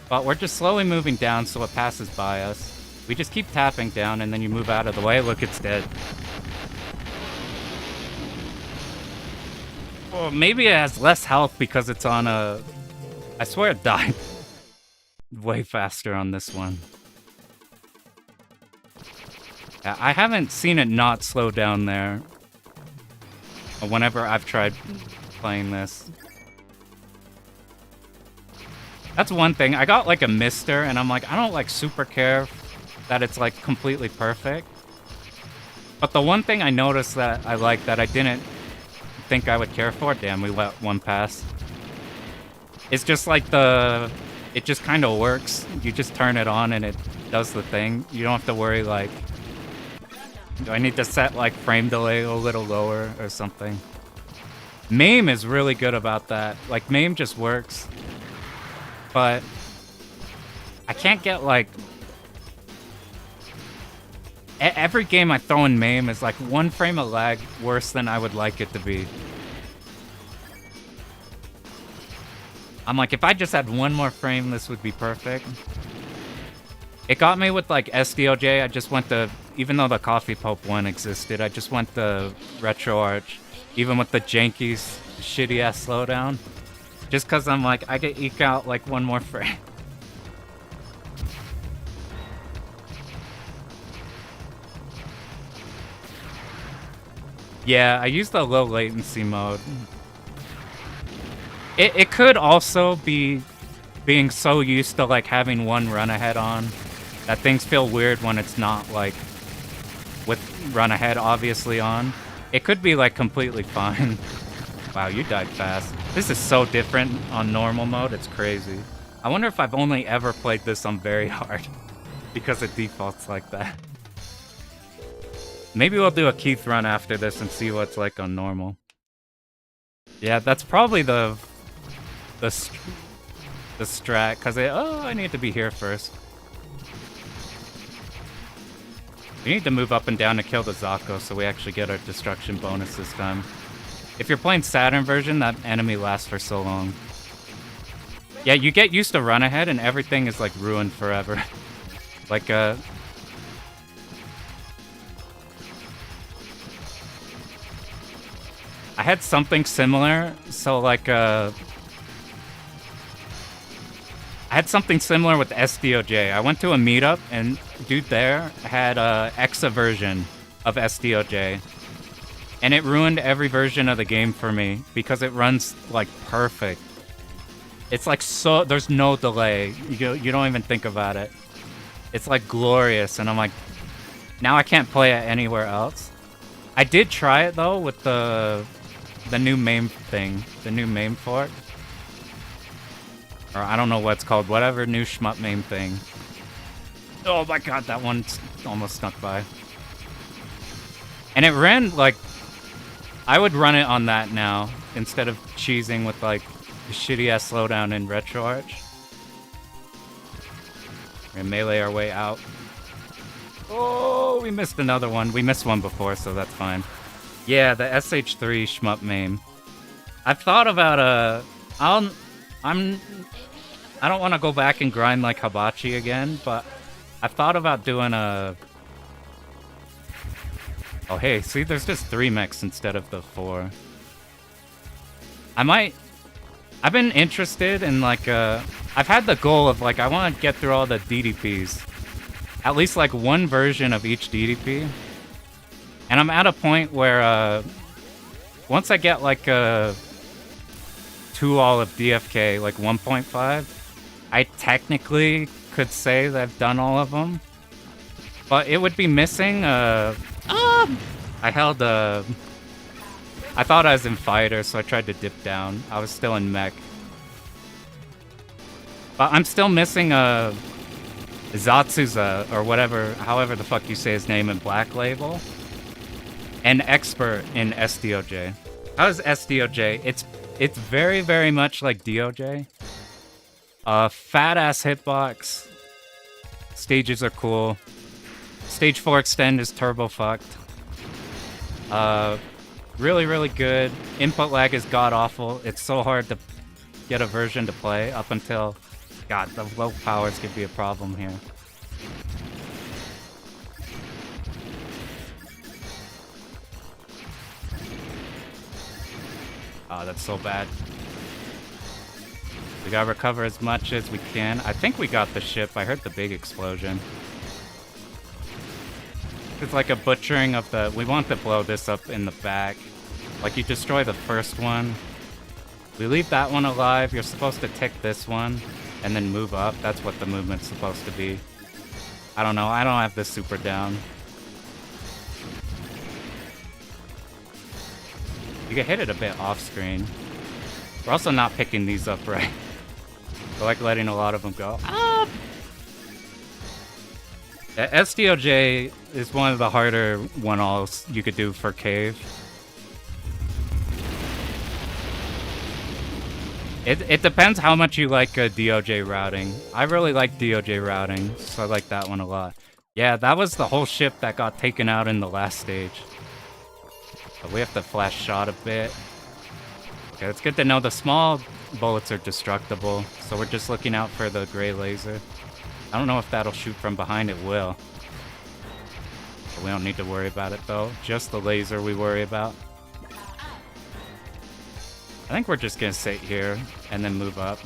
But we're just slowly moving down so it passes by us. We just keep tapping down and then you move out of the way. Look, it's dead. Well, maybe it has less health because it's on a... I swear it died way faster on this one. Yeah, I haven't seen it not slow down there whenever I've tried playing this. That's one thing. I got like a mister and I'm like, I don't like super care that it's like completely perfect. But the one thing I noticed that I like that I didn't think I would care for, damn, we let one pass. It's just like it just kind of works. You just turn it on and it does the thing. You don't have to worry like, do I need to set like frame delay a little lower or something? MAME is really good about that. Like MAME just works. But I can't get like... Every game I throw in MAME is like 1 frame of lag worse than I would like it to be. I'm like, if I just had 1 more frame, this would be perfect. It got me with like SDOJ. I just went to, even though the Coffee Pope one existed, I just went to RetroArch, even with the janky, shitty ass slowdown. Just cause I'm like, I could eke out like 1 more frame. Yeah, I use the low latency mode. It could also be being so used to like having 1 run ahead on that things feel weird when it's not like with run ahead obviously on. It could be like completely fine. Wow, you died fast. This is so different on normal mode, it's crazy. I wonder if I've only ever played this on very hard because it defaults like that. Maybe we'll do a Keith run after this and see what it's like on normal. Yeah, that's probably the strat, because I need to be here first. We need to move up and down to kill the Zako so we actually get our destruction bonus this time. If you're playing Saturn version, that enemy lasts for so long. Yeah, you get used to run ahead and everything is like ruined forever. Like I had something similar, so like I had something similar with SDOJ. I went to a meetup and dude there had a Exa version of SDOJ. And it ruined every version of the game for me because it runs like perfect. It's like so, there's no delay. You don't even think about it. It's like glorious, and I'm like, now I can't play it anywhere else. I did try it though with the new MAME thing, the new MAME fork. Or I don't know what it's called, whatever new shmup MAME thing. Oh my god, that one almost snuck by. And it ran like, I would run it on that now instead of cheesing with like the shitty ass slowdown in RetroArch. We're gonna melee our way out. Oh, we missed another one. We missed one before, so that's fine. Yeah, the SH3 shmup MAME. I've thought about I don't want to go back and grind like Hibachi again, but I've thought about doing a... Oh hey, see, there's just 3 mechs instead of the 4. I've been interested in like I've had the goal of like I want to get through all the DDPs. At least like 1 version of each DDP. And I'm at a point where once I get like 2 all of DFK, like 1.5, I technically could say that I've done all of them. But it would be missing I held I thought I was in fighter, so I tried to dip down. I was still in mech. But I'm still missing Zatsuza, or whatever, however the fuck you say his name in Black Label. And Expert in SDOJ. How is SDOJ? It's very, very much like DOJ. Fat ass hitbox. Stages are cool. Stage 4 extend is turbo fucked. Really, really good. Input lag is god awful. It's so hard to get a version to play up until... God, the low powers could be a problem here. Oh, that's so bad. We gotta recover as much as we can. I think we got the ship. I heard the big explosion. It's like a butchering of the... We want to blow this up in the back. Like, you destroy the first one. We leave that one alive. You're supposed to tick this one and then move up. That's what the movement's supposed to be. I don't know. I don't have this super down. You can hit it a bit off screen. We're also not picking these up right. We're like letting a lot of them go. Ah! SDOJ is one of the harder one-alls you could do for Cave. It depends how much you like DOJ routing. I really like DOJ routing, so I like that one a lot. Yeah, that was the whole ship that got taken out in the last stage. But we have to flash shot a bit. Okay, it's good to know the small bullets are destructible, so we're just looking out for the gray laser. I don't know if that'll shoot from behind. It will. But we don't need to worry about it, though. Just the laser we worry about. I think we're just gonna sit here and then move up.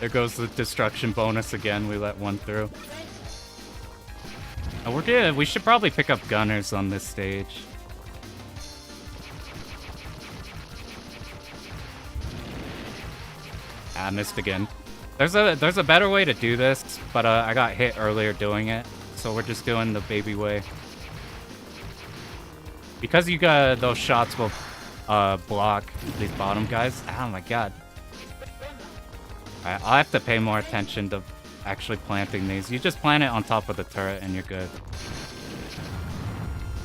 There goes the destruction bonus again. We let one through. Oh, we're good. We should probably pick up gunners on this stage. I missed again. There's a better way to do this, but I got hit earlier doing it, so we're just doing the baby way. Because you got those shots will block these bottom guys. Oh my god. Alright, I'll have to pay more attention to actually planting these. You just plant it on top of the turret and you're good.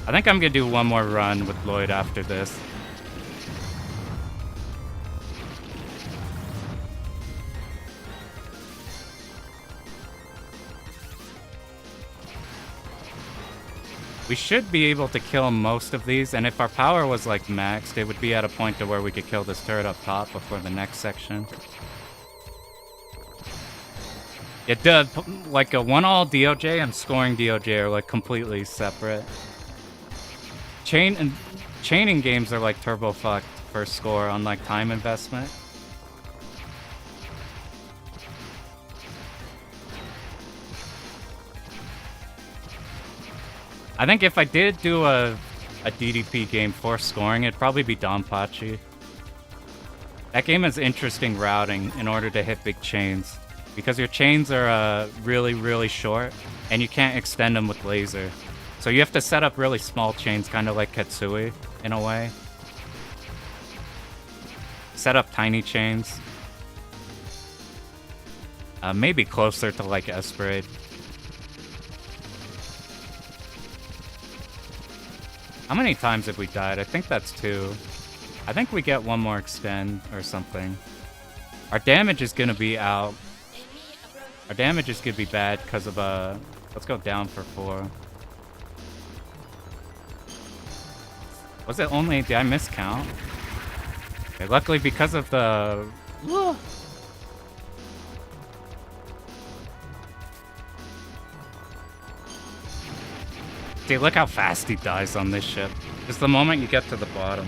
I think I'm gonna do one more run with Lloyd after this. We should be able to kill most of these, and if our power was like maxed, it would be at a point to where we could kill this turret up top before the next section. It does, like a one-all DOJ and scoring DOJ are like completely separate. Chaining games are like turbo fucked for score on like time investment. I think if I did do a DDP game for scoring, it'd probably be Donpachi. That game has interesting routing in order to hit big chains. Because your chains are really, really short, and you can't extend them with laser. So you have to set up really small chains, kind of like Ketsui, in a way. Set up tiny chains. Maybe closer to like Esperade. How many times have we died? I think that's 2. I think we get one more extend or something. Our damage is gonna be out. Our damage is gonna be bad because of let's go down for 4. Was it only? Did I miscount? Okay, luckily because of the. Dude, look how fast he dies on this ship. Just the moment you get to the bottom.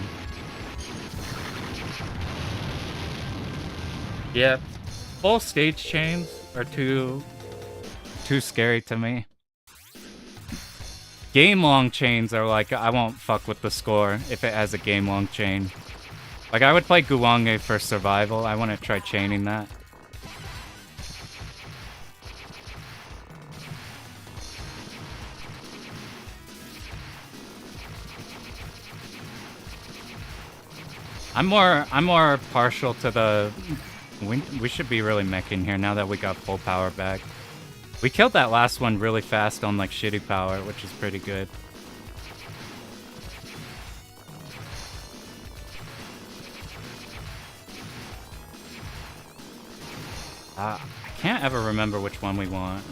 Yeah, full stage chains are too scary to me. Game-long chains are like, I won't fuck with the score if it has a game-long chain. Like, I would play Guwange for survival. I want to try chaining that. I'm more partial to the. We should be really meching here now that we got full power back. We killed that last one really fast on like shitty power, which is pretty good. I can't ever remember which one we want.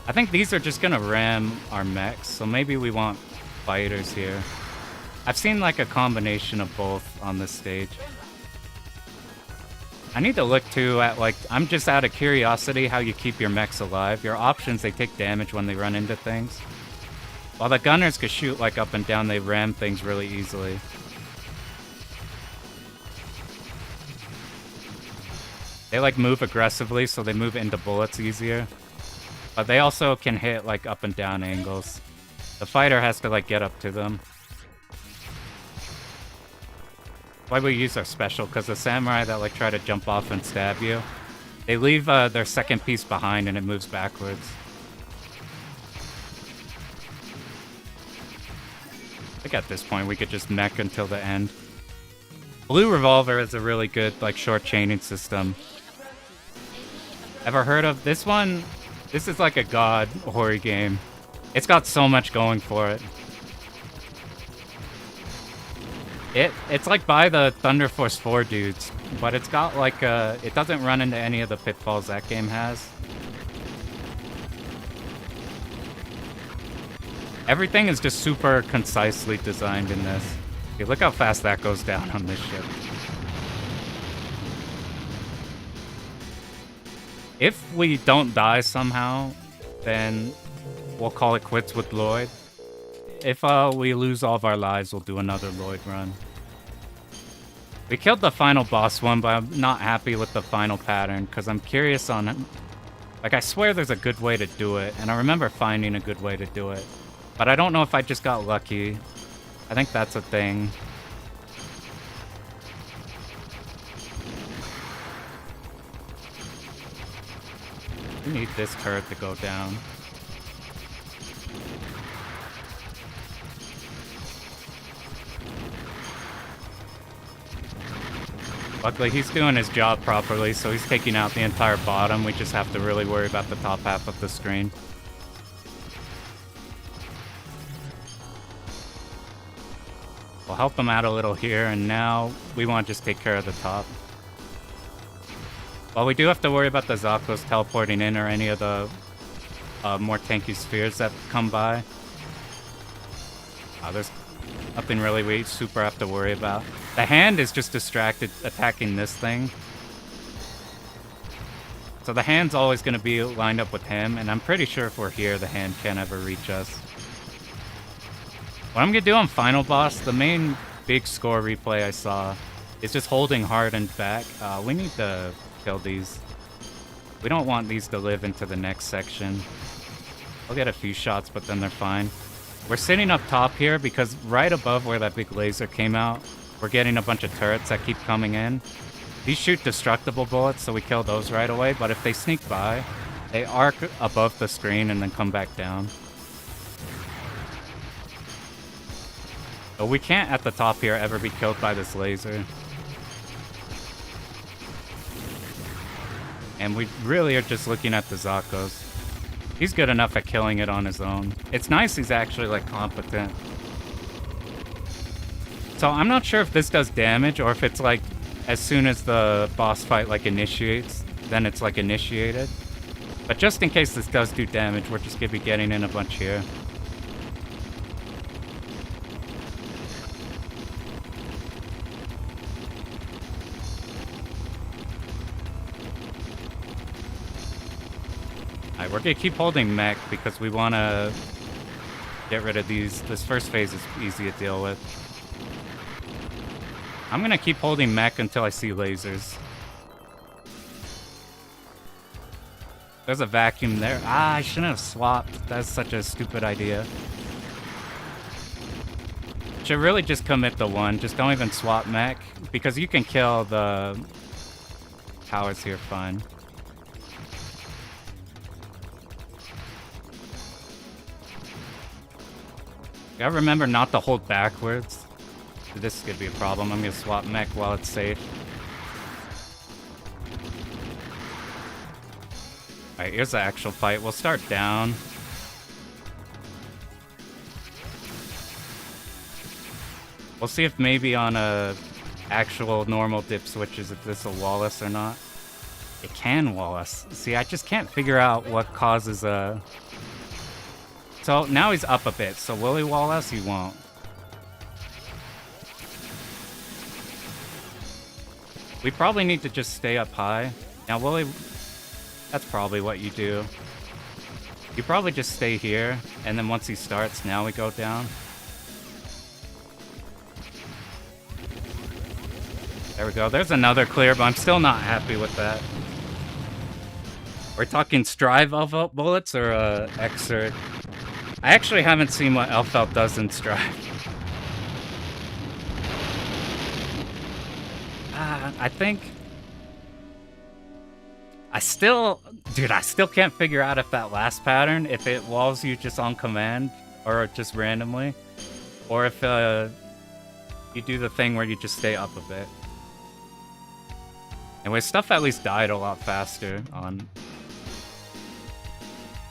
I think these are just gonna ram our mechs, so maybe we want fighters here. I've seen like a combination of both on this stage. I need to look too at like, I'm just out of curiosity how you keep your mechs alive. Your options, they take damage when they run into things. While the gunners could shoot like up and down, they ram things really easily. They like move aggressively, so they move into bullets easier. But they also can hit like up and down angles. The fighter has to like get up to them. Why we use our special, because the samurai that like try to jump off and stab you, they leave their second piece behind and it moves backwards. think at this point we could just mech until the end. Blue Revolver is a really good, like, short chaining system. Ever heard of this one? This is like a god horror game. It's got so much going for it. It's like by the Thunder Force 4 dudes, but it's got like it doesn't run into any of the pitfalls that game has. Everything is just super concisely designed in this. Okay, look how fast that goes down on this ship. If we don't die somehow, then we'll call it quits with Lloyd. If we lose all of our lives, we'll do another Lloyd run. We killed the final boss one, but I'm not happy with the final pattern, because I'm curious on... Like, I swear there's a good way to do it, and I remember finding a good way to do it. But I don't know if I just got lucky. I think that's a thing. We need this turret to go down. Luckily, he's doing his job properly, so he's taking out the entire bottom. We just have to really worry about the top half of the screen. We'll help him out a little here, and now we want to just take care of the top. Well, we do have to worry about the Zakos teleporting in or any of the more tanky spheres that come by. There's nothing really we super have to worry about. The hand is just distracted attacking this thing. So the hand's always going to be lined up with him, and I'm pretty sure if we're here, the hand can't ever reach us. What I'm going to do on Final Boss, the main big score replay I saw, is just holding hard and back. We need to kill these. We don't want these to live into the next section. We'll get a few shots, but then they're fine. We're sitting up top here because right above where that big laser came out, we're getting a bunch of turrets that keep coming in. These shoot destructible bullets, so we kill those right away, but if they sneak by, they arc above the screen and then come back down. But we can't, at the top here, ever be killed by this laser. And we really are just looking at the Zakos. He's good enough at killing it on his own. It's nice he's actually, like, competent. So I'm not sure if this does damage or if it's, like, as soon as the boss fight, like, initiates, then it's, like, initiated. But just in case this does do damage, we're just gonna be getting in a bunch here. We're gonna keep holding mech because we want to get rid of these. This first phase is easy to deal with. I'm gonna keep holding mech until I see lasers. There's a vacuum there. I shouldn't have swapped. That's such a stupid idea. Should really just commit the one. Just don't even swap mech because you can kill the towers here fine. Gotta remember not to hold backwards. This could be a problem. I'm gonna swap mech while it's safe. Alright, here's the actual fight. We'll start down. We'll see if maybe on a actual normal dip switches if this will wall us or not. It can wall us. See, I just can't figure out what causes a... So now he's up a bit, so will he wall us? He won't. We probably need to just stay up high. Now will he... That's probably what you do. You probably just stay here, and then once he starts, now we go down. There we go. There's another clear, but I'm still not happy with that. We're talking Strive Elf bullets or Exert? I actually haven't seen what Elfelt does in Strive. I think... I still can't figure out if that last pattern, if it walls you just on command, or just randomly, Or if you do the thing where you just stay up a bit. Anyway, stuff at least died a lot faster on...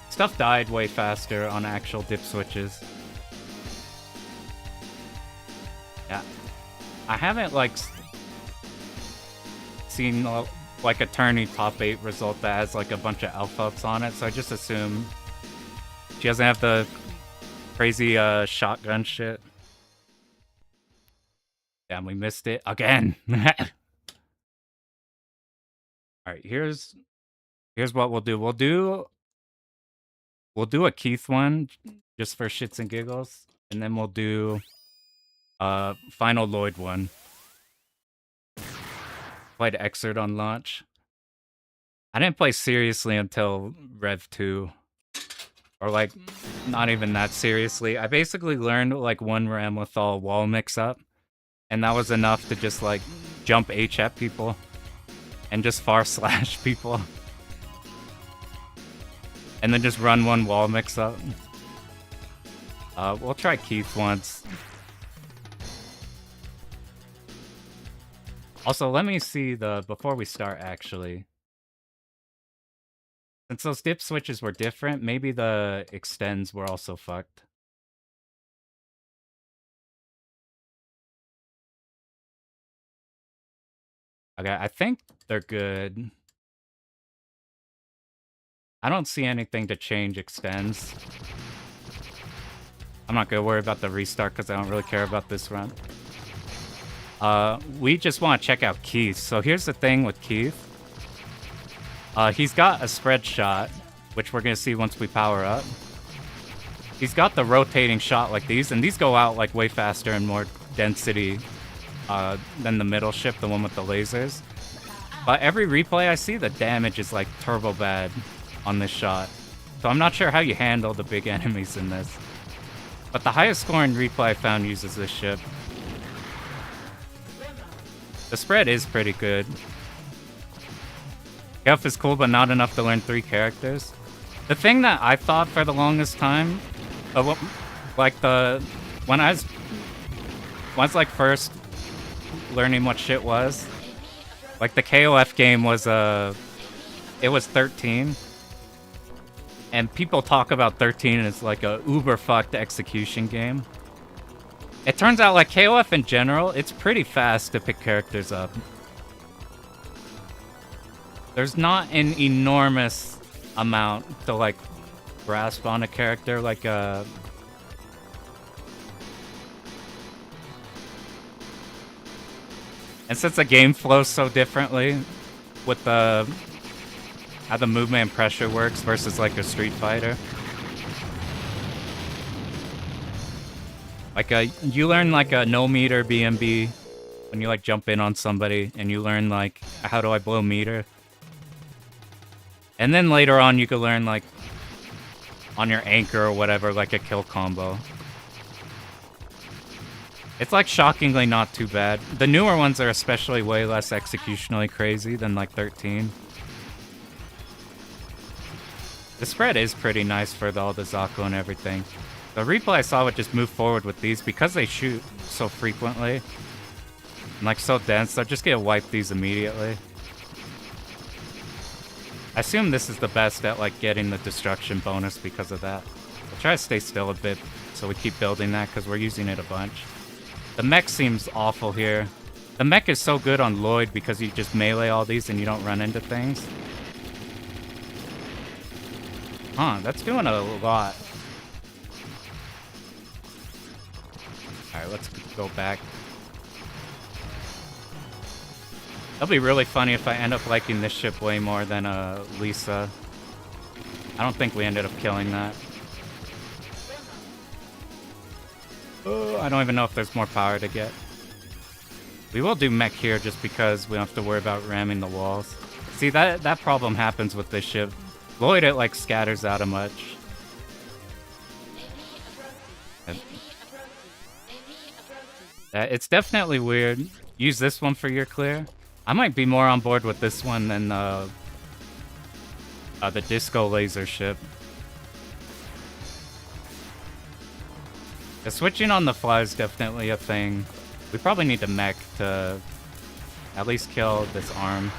Stuff died way faster on actual dip switches. Yeah. I haven't, like, seen, like, a tourney top 8 result that has, like, a bunch of alpha ups on it, so I just assume she doesn't have the crazy, shotgun shit. Damn, we missed it again. Alright, here's what we'll do. We'll do a Keith one, just for shits and giggles, and then we'll do final Lloyd one. Played Exert on launch. I didn't play seriously until Rev 2. Or, like, not even that seriously. I basically learned, like, one Ramlethal wall mix-up, and that was enough to just, like, jump H at people, and just far slash people. And then just run one wall mix-up. We'll try Keith once. Also, let me see before we start, actually. Since those dip switches were different, maybe the extends were also fucked. Okay, I think they're good. I don't see anything to change extends. I'm not gonna worry about the restart because I don't really care about this run. We just want to check out Keith. So here's the thing with Keith. He's got a spread shot, which we're gonna see once we power up. He's got the rotating shot like these, and these go out like way faster and more density than the middle ship, the one with the lasers. But every replay I see, the damage is like turbo bad on this shot. So I'm not sure how you handle the big enemies in this. But the highest scoring replay I found uses this ship. The spread is pretty good. Guff is cool, but not enough to learn 3 characters. The thing that I thought for the longest time, like when I was like first learning what shit was, like the KOF game was it was 13, and people talk about 13 as like a uber fucked execution game. It turns out like KOF in general, it's pretty fast to pick characters up. There's not an enormous amount to like grasp on a character like and since the game flows so differently with how the movement and pressure works versus like a Street Fighter. Like you learn like a no meter BMB when you like jump in on somebody, and you learn like how do I blow meter. And then later on you could learn like on your anchor or whatever, like a kill combo. It's like shockingly not too bad. The newer ones are especially way less executionally crazy than like 13. The spread is pretty nice for all the Zako and everything. The replay I saw would just move forward with these because they shoot so frequently and like so dense, they're just gonna wipe these immediately. I assume this is the best at like getting the destruction bonus because of that. We'll try to stay still a bit so we keep building that because we're using it a bunch. The mech seems awful here. The mech is so good on Lloyd because you just melee all these and you don't run into things. Huh, that's doing a lot. Alright, let's go back. That'll be really funny if I end up liking this ship way more than Lisa. I don't think we ended up killing that. Oh, I don't even know if there's more power to get. We will do mech here just because we don't have to worry about ramming the walls. See, that problem happens with this ship. Lloyd, it like scatters out a much. It's definitely weird. Use this one for your clear. I might be more on board with this one than the disco laser ship. The switching on the fly is definitely a thing. We probably need to mech to at least kill this arm.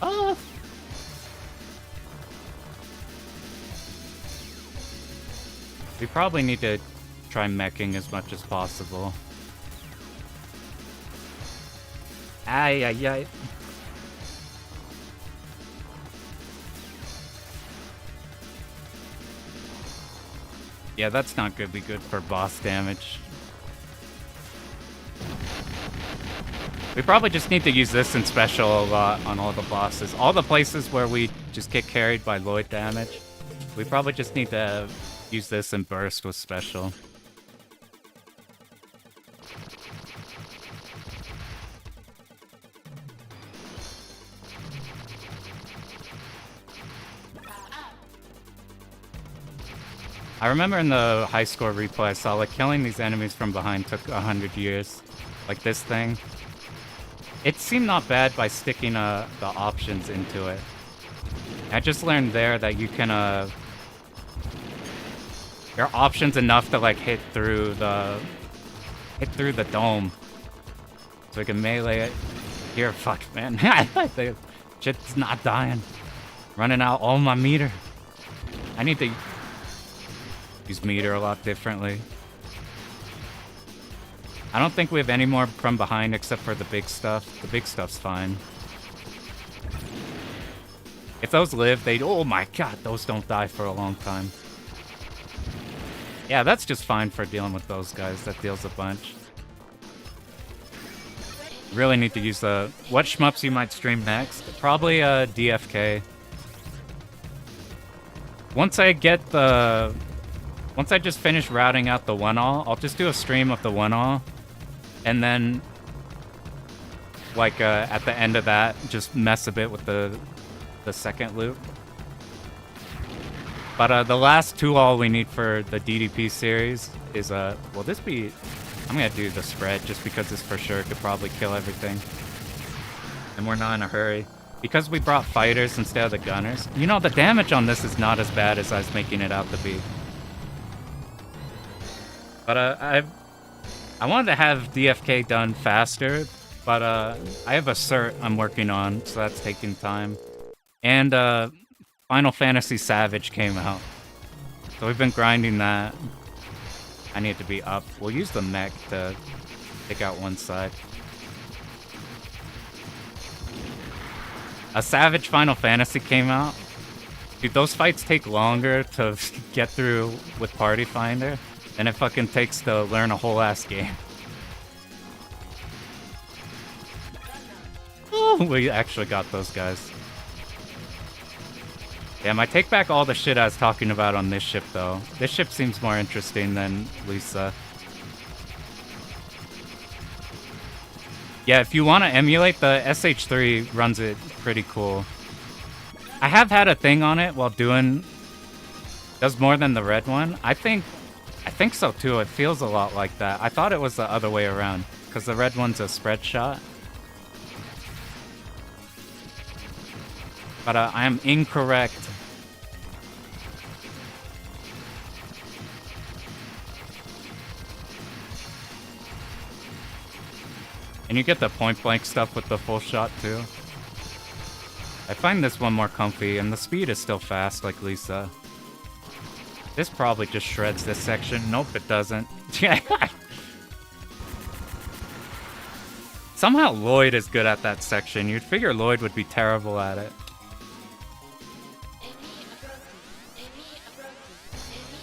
Oh! We probably need to try meching as much as possible. Ay, ay, ay. Yeah, that's not gonna be good for boss damage. We probably just need to use this in special a lot on all the bosses. All the places where we just get carried by Lloyd damage, we probably just need to use this and burst with special. I remember in the high score replay I saw, like, killing these enemies from behind took 100 years. Like this thing. It seemed not bad by sticking the options into it. I just learned there that you can, there are options enough to, like, hit through the dome. So we can melee it. Here, fuck, man. The shit's not dying. Running out all my meter. I need to use meter a lot differently. I don't think we have any more from behind except for the big stuff. The big stuff's fine. If those live, they'd... Oh my god, those don't die for a long time. Yeah, that's just fine for dealing with those guys. That deals a bunch. Really need to use the... What shmups you might stream next? Probably DFK. Once I get the... Once I just finish routing out the 1-all, I'll just do a stream of the 1-all. And then, like, at the end of that, just mess a bit with the second loop. But the last 2-all we need for the DDP series is, will this be... I'm gonna do the spread just because this for sure could probably kill everything. And we're not in a hurry. Because we brought fighters instead of the gunners. You know, the damage on this is not as bad as I was making it out to be. But I wanted to have DFK done faster, but I have a cert I'm working on, so that's taking time. And Final Fantasy Savage came out. So we've been grinding that. I need to be up. We'll use the mech to take out one side. A Savage Final Fantasy came out. Dude, those fights take longer to get through with Party Finder than it fucking takes to learn a whole ass game. Oh, we actually got those guys. Damn, I take back all the shit I was talking about on this ship, though. This ship seems more interesting than Lisa. Yeah, if you want to emulate, the SH3 runs it pretty cool. I have had a thing on it while doing... Does more than the red one. I think so, too. It feels a lot like that. I thought it was the other way around, because the red one's a spread shot. But I am incorrect. And you get the point-blank stuff with the full shot, too. I find this one more comfy, and the speed is still fast, like Lisa. This probably just shreds this section. Nope, it doesn't. Somehow Lloyd is good at that section. You'd figure Lloyd would be terrible at it.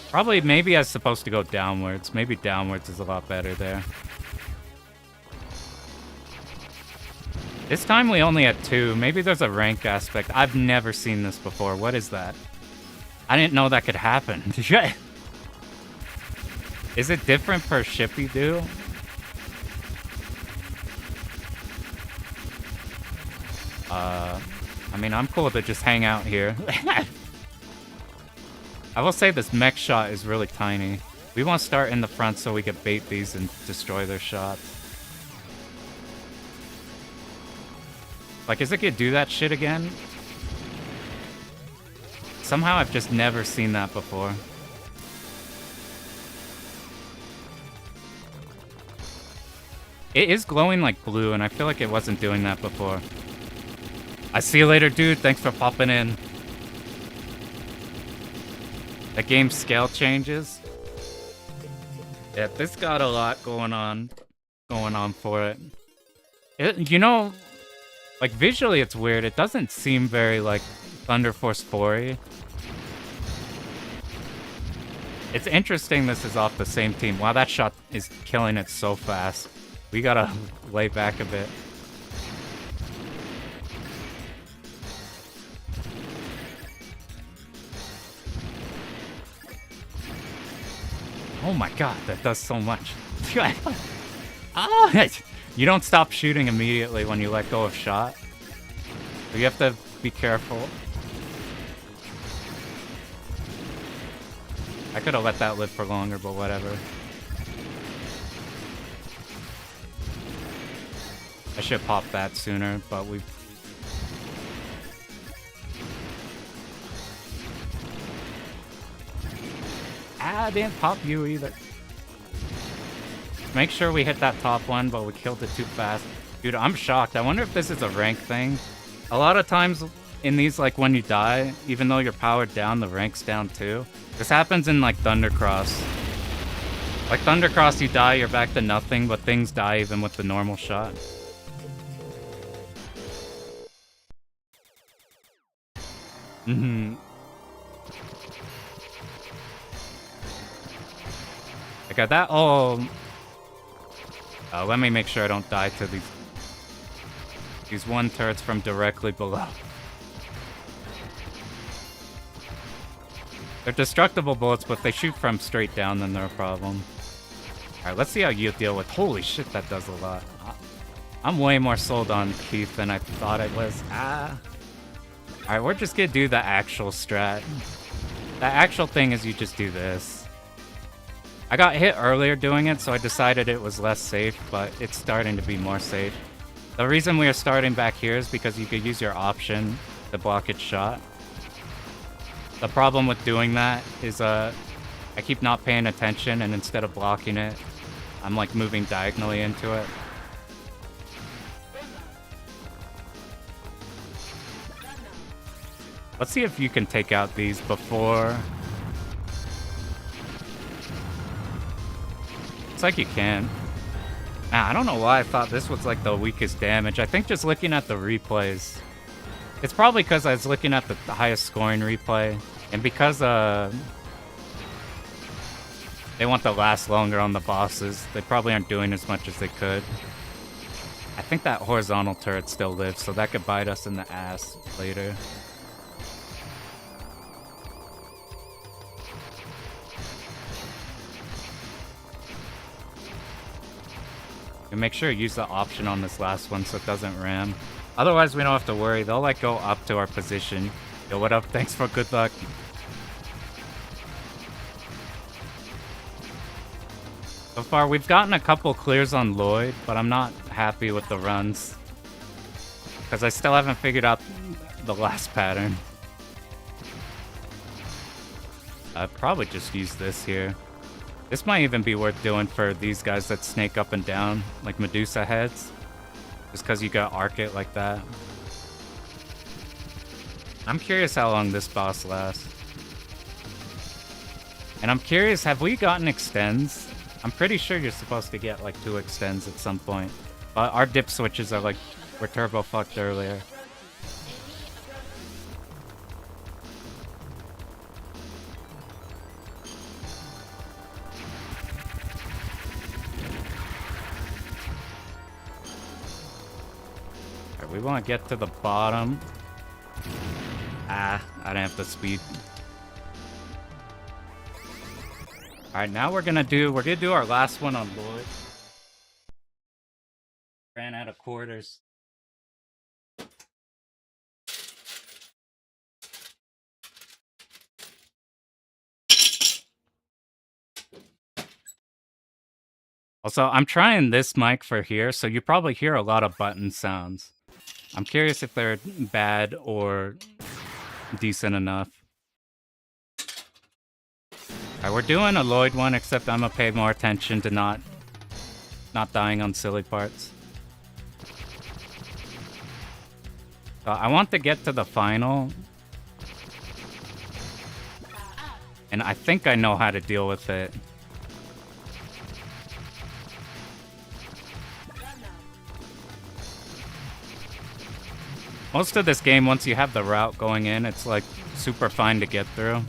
Probably, maybe I was supposed to go downwards. Maybe downwards is a lot better there. This time we only had 2. Maybe there's a rank aspect. I've never seen this before. What is that? I didn't know that could happen. Is it different per ship you do? I mean, I'm cool to just hang out here. I will say this mech shot is really tiny. We want to start in the front so we can bait these and destroy their shots. Like, is it gonna do that shit again? Somehow I've just never seen that before. It is glowing like blue, and I feel like it wasn't doing that before. I see you later, dude. Thanks for popping in. The game scale changes. Yeah, this got a lot going on for it. You know, like visually it's weird. It doesn't seem very like Thunder Force 4-y. It's interesting this is off the same team. Wow, that shot is killing it so fast. We gotta lay back a bit. Oh my god, that does so much. Ah, you don't stop shooting immediately when you let go of shot. You have to be careful. I could have let that live for longer, but whatever. I should have popped that sooner, but we... I didn't pop you either. Make sure we hit that top one, but we killed it too fast. Dude, I'm shocked. I wonder if this is a rank thing. A lot of times in these, like, when you die, even though you're powered down, the rank's down too. This happens in, like, Thundercross. Like, Thundercross, you die, you're back to nothing, but things die even with the normal shot. I got that. Oh, let me make sure I don't die to these one turrets from directly below. They're destructible bullets, but if they shoot from straight down, then they're a problem. Alright, let's see how you deal with... Holy shit, that does a lot. I'm way more sold on Keith than I thought I was. Alright, we're just gonna do the actual strat. The actual thing is you just do this. I got hit earlier doing it, so I decided it was less safe, but it's starting to be more safe. The reason we are starting back here is because you could use your option to block its shot. The problem with doing that is I keep not paying attention, and instead of blocking it, I'm like moving diagonally into it. Let's see if you can take out these before... Looks like you can. I don't know why I thought this was like the weakest damage. I think just looking at the replays... It's probably because I was looking at the highest scoring replay. And because they want to last longer on the bosses, they probably aren't doing as much as they could. I think that horizontal turret still lives, so that could bite us in the ass later. And make sure you use the option on this last one so it doesn't ram. Otherwise, we don't have to worry. They'll like go up to our position. Yo, what up? Thanks for good luck. So far, we've gotten a couple clears on Lloyd, but I'm not happy with the runs. Because I still haven't figured out the last pattern. I'd probably just use this here. This might even be worth doing for these guys that snake up and down, like Medusa heads. Just because you got arc it like that. I'm curious how long this boss lasts. And I'm curious, have we gotten extends? I'm pretty sure you're supposed to get like 2 extends at some point. But our dip switches are like, we're turbo fucked earlier. We want to get to the bottom. I didn't have the speed. Alright, now we're gonna do our last one on Lloyd. Ran out of quarters. Also, I'm trying this mic for here, so you probably hear a lot of button sounds. I'm curious if they're bad or decent enough. Alright, we're doing a Lloyd one, except I'm gonna pay more attention to not dying on silly parts. So I want to get to the final. And I think I know how to deal with it. Most of this game, once you have the route going in, it's like super fine to get through.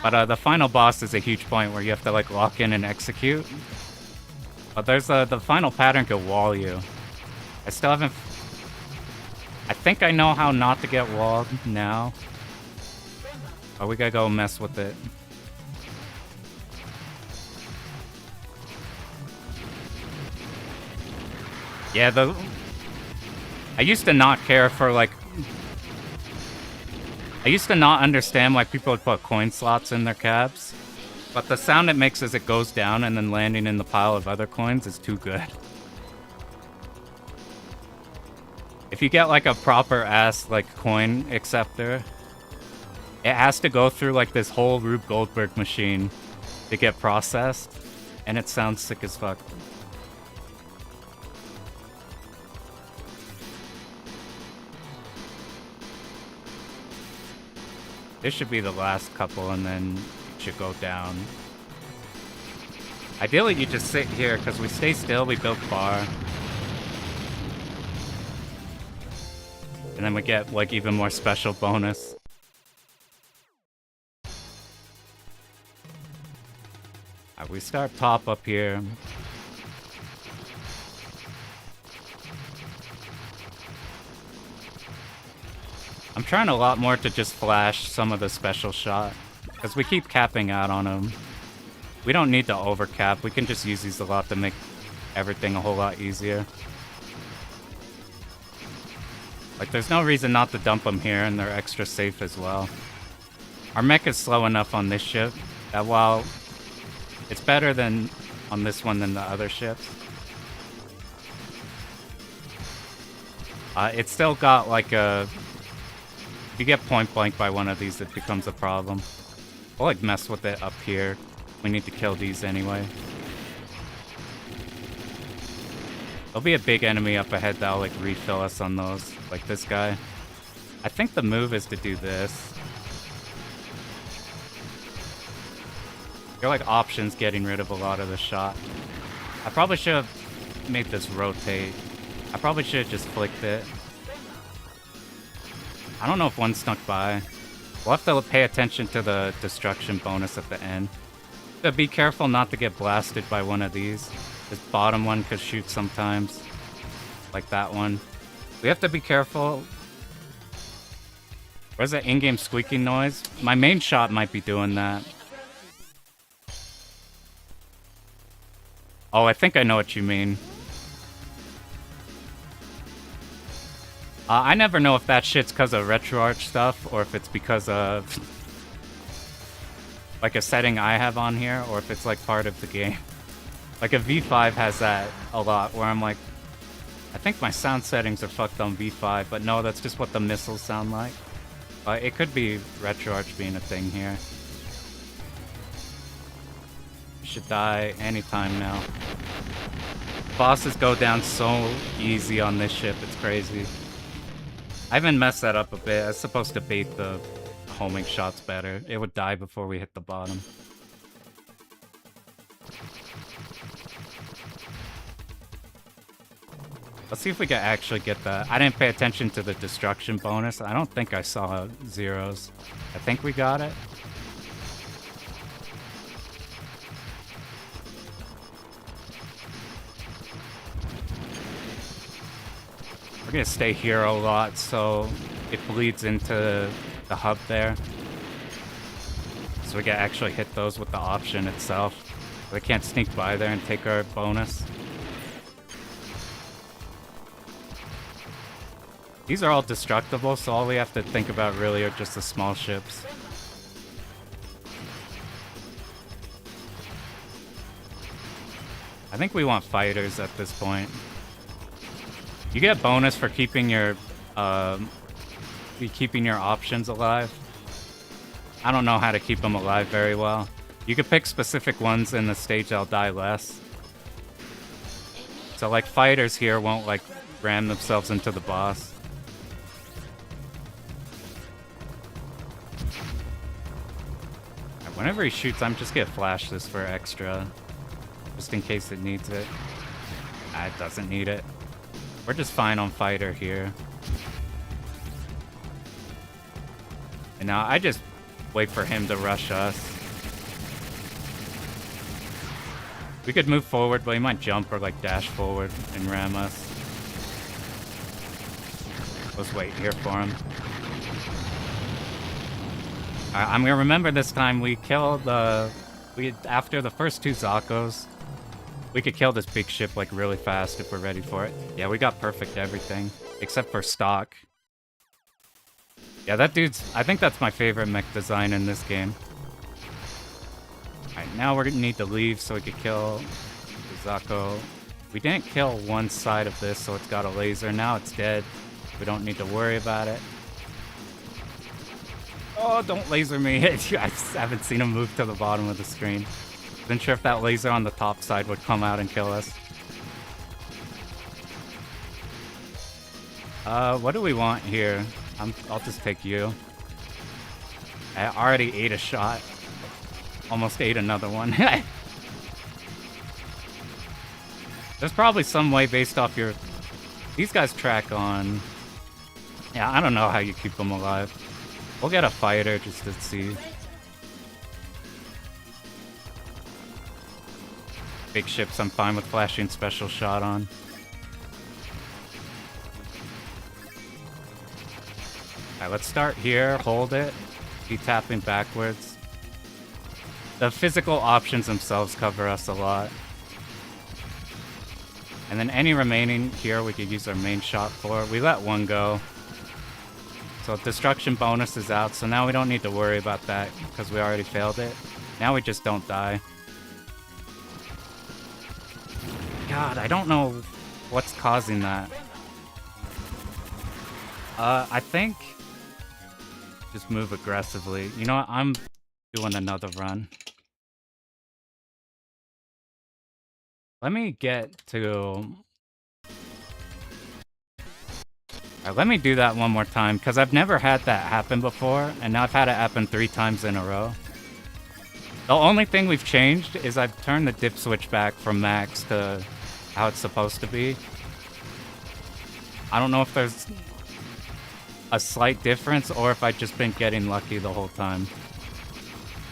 But the final boss is a huge point where you have to like lock in and execute. But there's the final pattern could wall you. I still haven't... I think I know how not to get walled now. Oh, we gotta go mess with it. Yeah, I used to not care for, like... I used to not understand why people would put coin slots in their cabs. But the sound it makes as it goes down and then landing in the pile of other coins is too good. If you get, like, a proper-ass, like, coin acceptor... It has to go through, like, this whole Rube Goldberg machine to get processed. And it sounds sick as fuck. This should be the last couple, and then it should go down. Ideally, you just sit here, because we stay still, we build bar. And then we get, like, even more special bonus. We start top up here. I'm trying a lot more to just flash some of the special shot, because we keep capping out on them. We don't need to overcap, we can just use these a lot to make everything a whole lot easier. Like, there's no reason not to dump them here, and they're extra safe as well. Our mech is slow enough on this ship that while it's better than on this one than the other ships, it's still got like a... If you get point blank by one of these, it becomes a problem. We'll like mess with it up here. We need to kill these anyway. There'll be a big enemy up ahead that'll like refill us on those, like this guy. I think the move is to do this. You're like options getting rid of a lot of the shot. I probably should have made this rotate. I probably should have just flicked it. I don't know if one snuck by. We'll have to pay attention to the destruction bonus at the end. But be careful not to get blasted by one of these. This bottom one could shoot sometimes. Like that one. We have to be careful. Where's that in-game squeaking noise? My main shot might be doing that. Oh, I think I know what you mean. I never know if that shit's because of RetroArch stuff, or if it's because of like a setting I have on here, or if it's like part of the game. Like a V5 has that a lot, where I'm like, I think my sound settings are fucked on V5, but no, that's just what the missiles sound like. It could be RetroArch being a thing here. Should die anytime now. Bosses go down so easy on this ship, it's crazy. I even messed that up a bit. I was supposed to bait the homing shots better. It would die before we hit the bottom. Let's see if we can actually get that. I didn't pay attention to the destruction bonus. I don't think I saw zeros. I think we got it. We're gonna stay here a lot, so it bleeds into the hub there. So we can actually hit those with the option itself. They can't sneak by there and take our bonus. These are all destructible, so all we have to think about really are just the small ships. I think we want fighters at this point. You get bonus for keeping your options alive. I don't know how to keep them alive very well. You could pick specific ones in the stage that'll die less. So like fighters here won't like ram themselves into the boss. Whenever he shoots, I'm just gonna flash this for extra. Just in case it needs it. It doesn't need it. We're just fine on fighter here. And now I just wait for him to rush us. We could move forward, but he might jump or like dash forward and ram us. Let's wait here for him. I'm gonna remember this time we killed after the first 2 Zakos. We could kill this big ship like really fast if we're ready for it. Yeah, we got perfect everything except for stock. Yeah, that dude's... I think that's my favorite mech design in this game. Alright, now we're gonna need to leave so we could kill the Zako. We didn't kill one side of this, so it's got a laser. Now it's dead. We don't need to worry about it. Oh, don't laser me. I just haven't seen him move to the bottom of the screen. Wasn't sure if that laser on the top side would come out and kill us. What do we want here? I'll just take you. I already ate a shot. Almost ate another one. There's probably some way based off your... These guys track on... Yeah, I don't know how you keep them alive. We'll get a fighter just to see. Big ships, I'm fine with flashing special shot on. Alright, let's start here, hold it, keep tapping backwards. The physical options themselves cover us a lot. And then any remaining here we could use our main shot for. We let one go. So destruction bonus is out, so now we don't need to worry about that because we already failed it. Now we just don't die. God, I don't know what's causing that. I think... Just move aggressively. You know what? I'm doing another run. Let me get to... Alright, let me do that one more time, because I've never had that happen before, and now I've had it happen 3 times in a row. The only thing we've changed is I've turned the dip switch back from max to how it's supposed to be. I don't know if there's a slight difference or if I've just been getting lucky the whole time.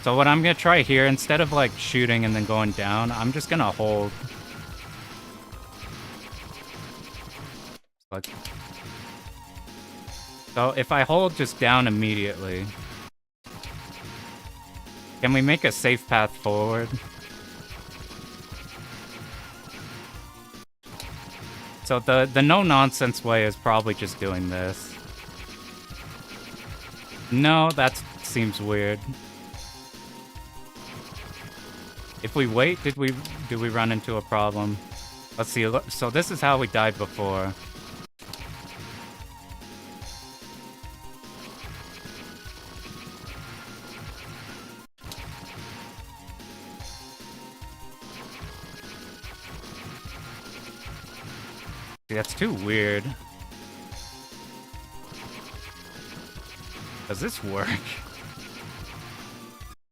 So what I'm going to try here, instead of like shooting and then going down, I'm just going to hold. Like... So if I hold just down immediately, can we make a safe path forward? So the no-nonsense way is probably just doing this. No, that seems weird. If we wait, do we run into a problem? Let's see. So this is how we died before. That's too weird. Does this work?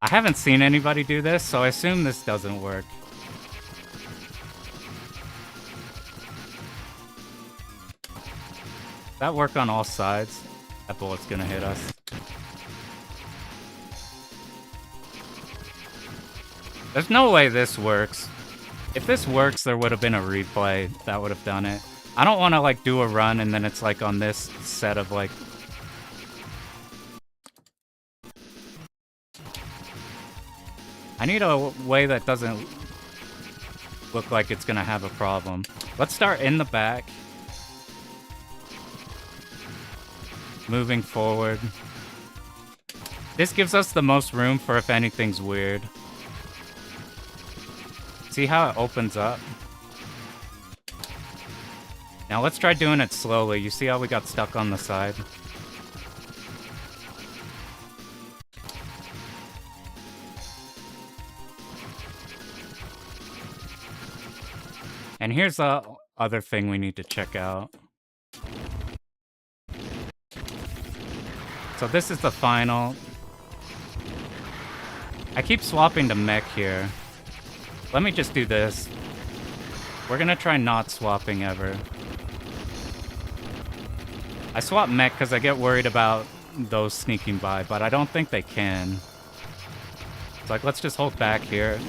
I haven't seen anybody do this, so I assume this doesn't work. Does that work on all sides? That bullet's gonna hit us. There's no way this works. If this works, there would have been a replay that would have done it. I don't want to, like, do a run and then it's, like, on this set of, like... I need a way that doesn't look like it's gonna have a problem. Let's start in the back. Moving forward. This gives us the most room for if anything's weird. See how it opens up? Now let's try doing it slowly. You see how we got stuck on the side? And here's the other thing we need to check out. So this is the final. I keep swapping to mech here. Let me just do this. We're gonna try not swapping ever. I swap mech because I get worried about those sneaking by, but I don't think they can. It's like, let's just hold back here.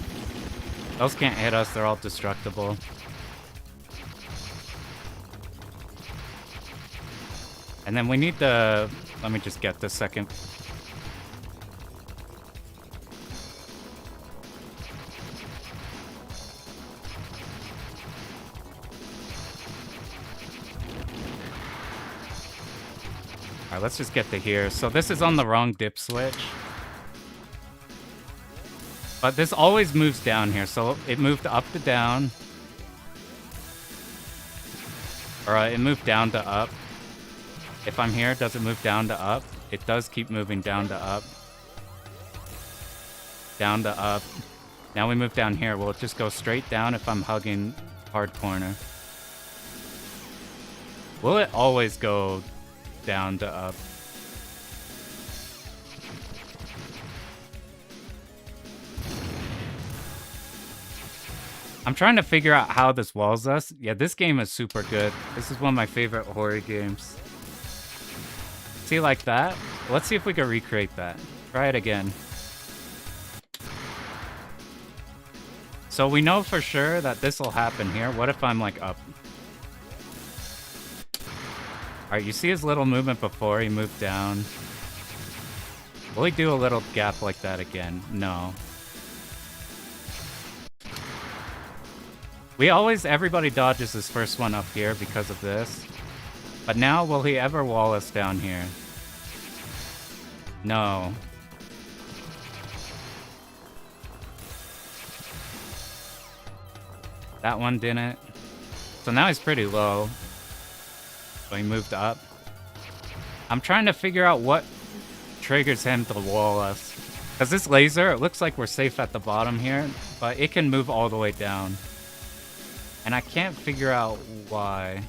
Those can't hit us, they're all destructible. And then we need the... Let me just get this second. Alright, let's just get to here. So this is on the wrong dip switch. But this always moves down here, so it moved up to down. Or it moved down to up. If I'm here, does it move down to up? It does keep moving down to up. Down to up. Now we move down here. Will it just go straight down if I'm hugging hard corner? Will it always go down to up? I'm trying to figure out how this walls us. Yeah, this game is super good. This is one of my favorite horror games. See, like that? Let's see if we can recreate that. Try it again. So we know for sure that this will happen here. What if I'm like up? Alright, you see his little movement before he moved down. Will he do a little gap like that again? No. Everybody dodges his first one up here because of this. But now, will he ever wall us down here? No. That one didn't. So now he's pretty low. So he moved up. I'm trying to figure out what triggers him to wall us. Because this laser, it looks like we're safe at the bottom here, but it can move all the way down. And I can't figure out why.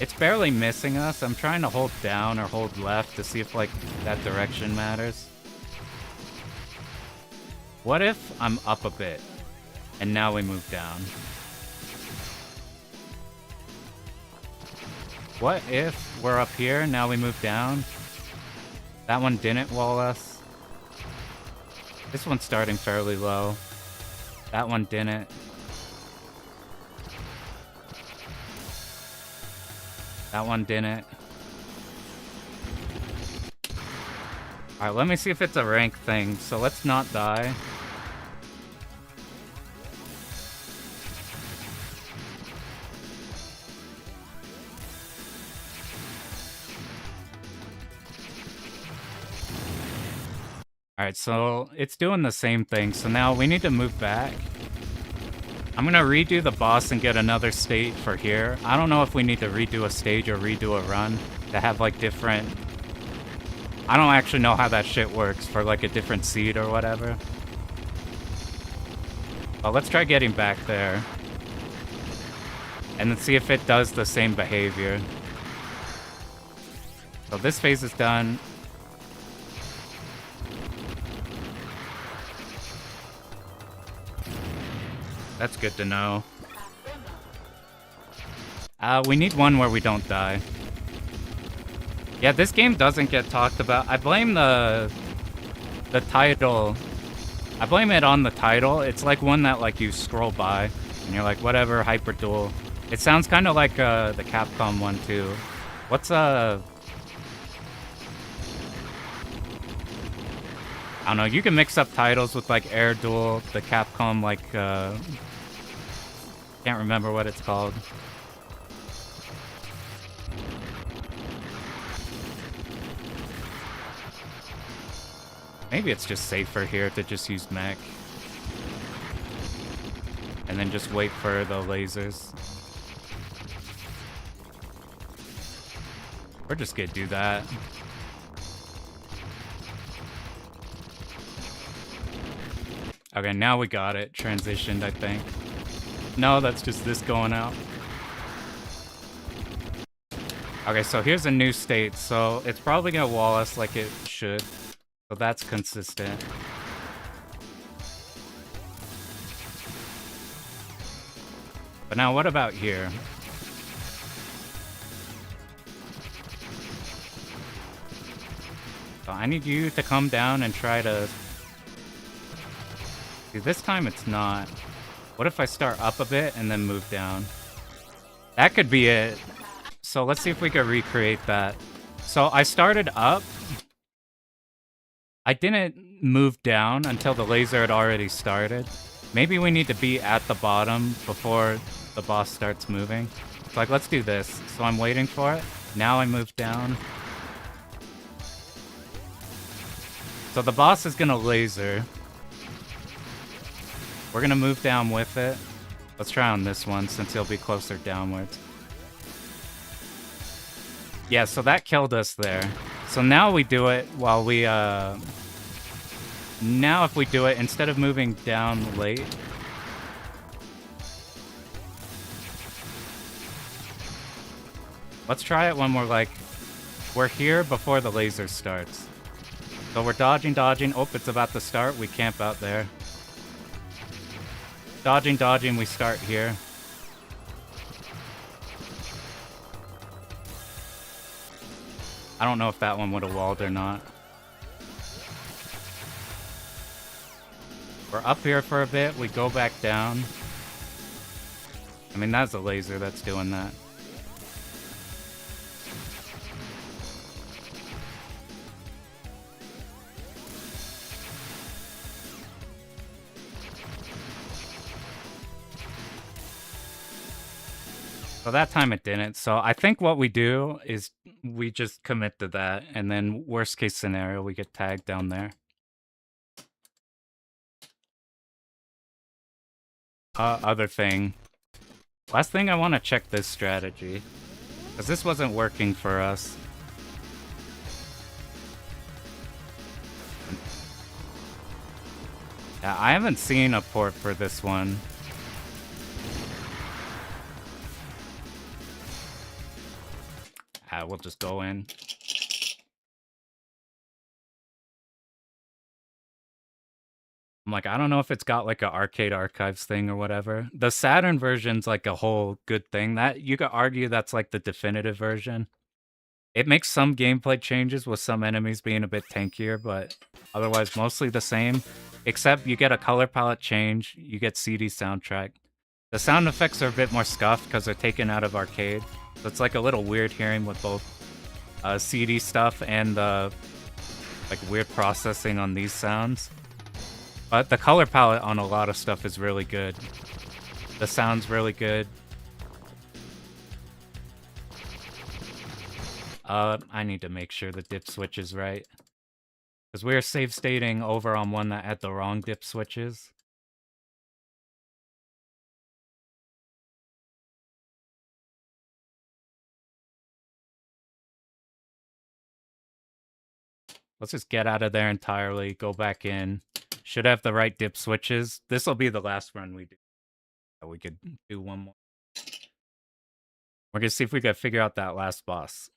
It's barely missing us. I'm trying to hold down or hold left to see if, like, that direction matters. What if I'm up a bit and now we move down? What if we're up here, now we move down? That one didn't wall us. This one's starting fairly low. That one didn't. That one didn't. Alright, let me see if it's a rank thing. So let's not die. Alright, so it's doing the same thing. So now we need to move back. I'm gonna redo the boss and get another state for here. I don't know if we need to redo a stage or redo a run to have like different... I don't actually know how that shit works for like a different seed or whatever. But let's try getting back there. And then see if it does the same behavior. So this phase is done. That's good to know. We need one where we don't die. Yeah, this game doesn't get talked about. I blame the title. I blame it on the title. It's like one that like you scroll by and you're like, whatever, Hyper Duel. It sounds kind of like the Capcom one too. What's I don't know. You can mix up titles with like Air Duel, the Capcom like can't remember what it's called. Maybe it's just safer here to just use mech. And then just wait for the lasers. We're just gonna do that. Okay, now we got it. Transitioned, I think. No, that's just this going out. Okay, so here's a new state. So it's probably gonna wall us like it should. So that's consistent. But now what about here? So I need you to come down and try to... See, this time it's not. What if I start up a bit and then move down? That could be it. So let's see if we could recreate that. So I started up. I didn't move down until the laser had already started. Maybe we need to be at the bottom before the boss starts moving. It's like, let's do this. So I'm waiting for it. Now I move down. So the boss is gonna laser. We're gonna move down with it. Let's try on this one since he'll be closer downwards. Yeah, so that killed us there. So now we do it while we, now if we do it, instead of moving down late... Let's try it when we're like... We're here before the laser starts. So we're dodging, dodging. Oh, it's about to start. We camp out there. Dodging, dodging. We start here. I don't know if that one would have walled or not. We're up here for a bit. We go back down. I mean, that's a laser that's doing that. So that time it didn't. So I think what we do is we just commit to that, and then worst case scenario, we get tagged down there. Other thing. Last thing, I want to check this strategy, because this wasn't working for us. Yeah, I haven't seen a port for this one. We'll just go in. I'm like, I don't know if it's got like an arcade archives thing or whatever. The Saturn version's like a whole good thing. That you could argue that's like the definitive version. It makes some gameplay changes with some enemies being a bit tankier, but otherwise mostly the same. Except you get a color palette change, you get CD soundtrack. The sound effects are a bit more scuffed because they're taken out of arcade. So it's like a little weird hearing with both CD stuff and like weird processing on these sounds. But the color palette on a lot of stuff is really good. The sound's really good. I need to make sure the dip switch is right. Because we were save stating over on one that had the wrong dip switches. Let's just get out of there entirely, go back in. Should have the right dip switches. This will be the last run we do. We could do one more. We're going to see if we can figure out that last boss.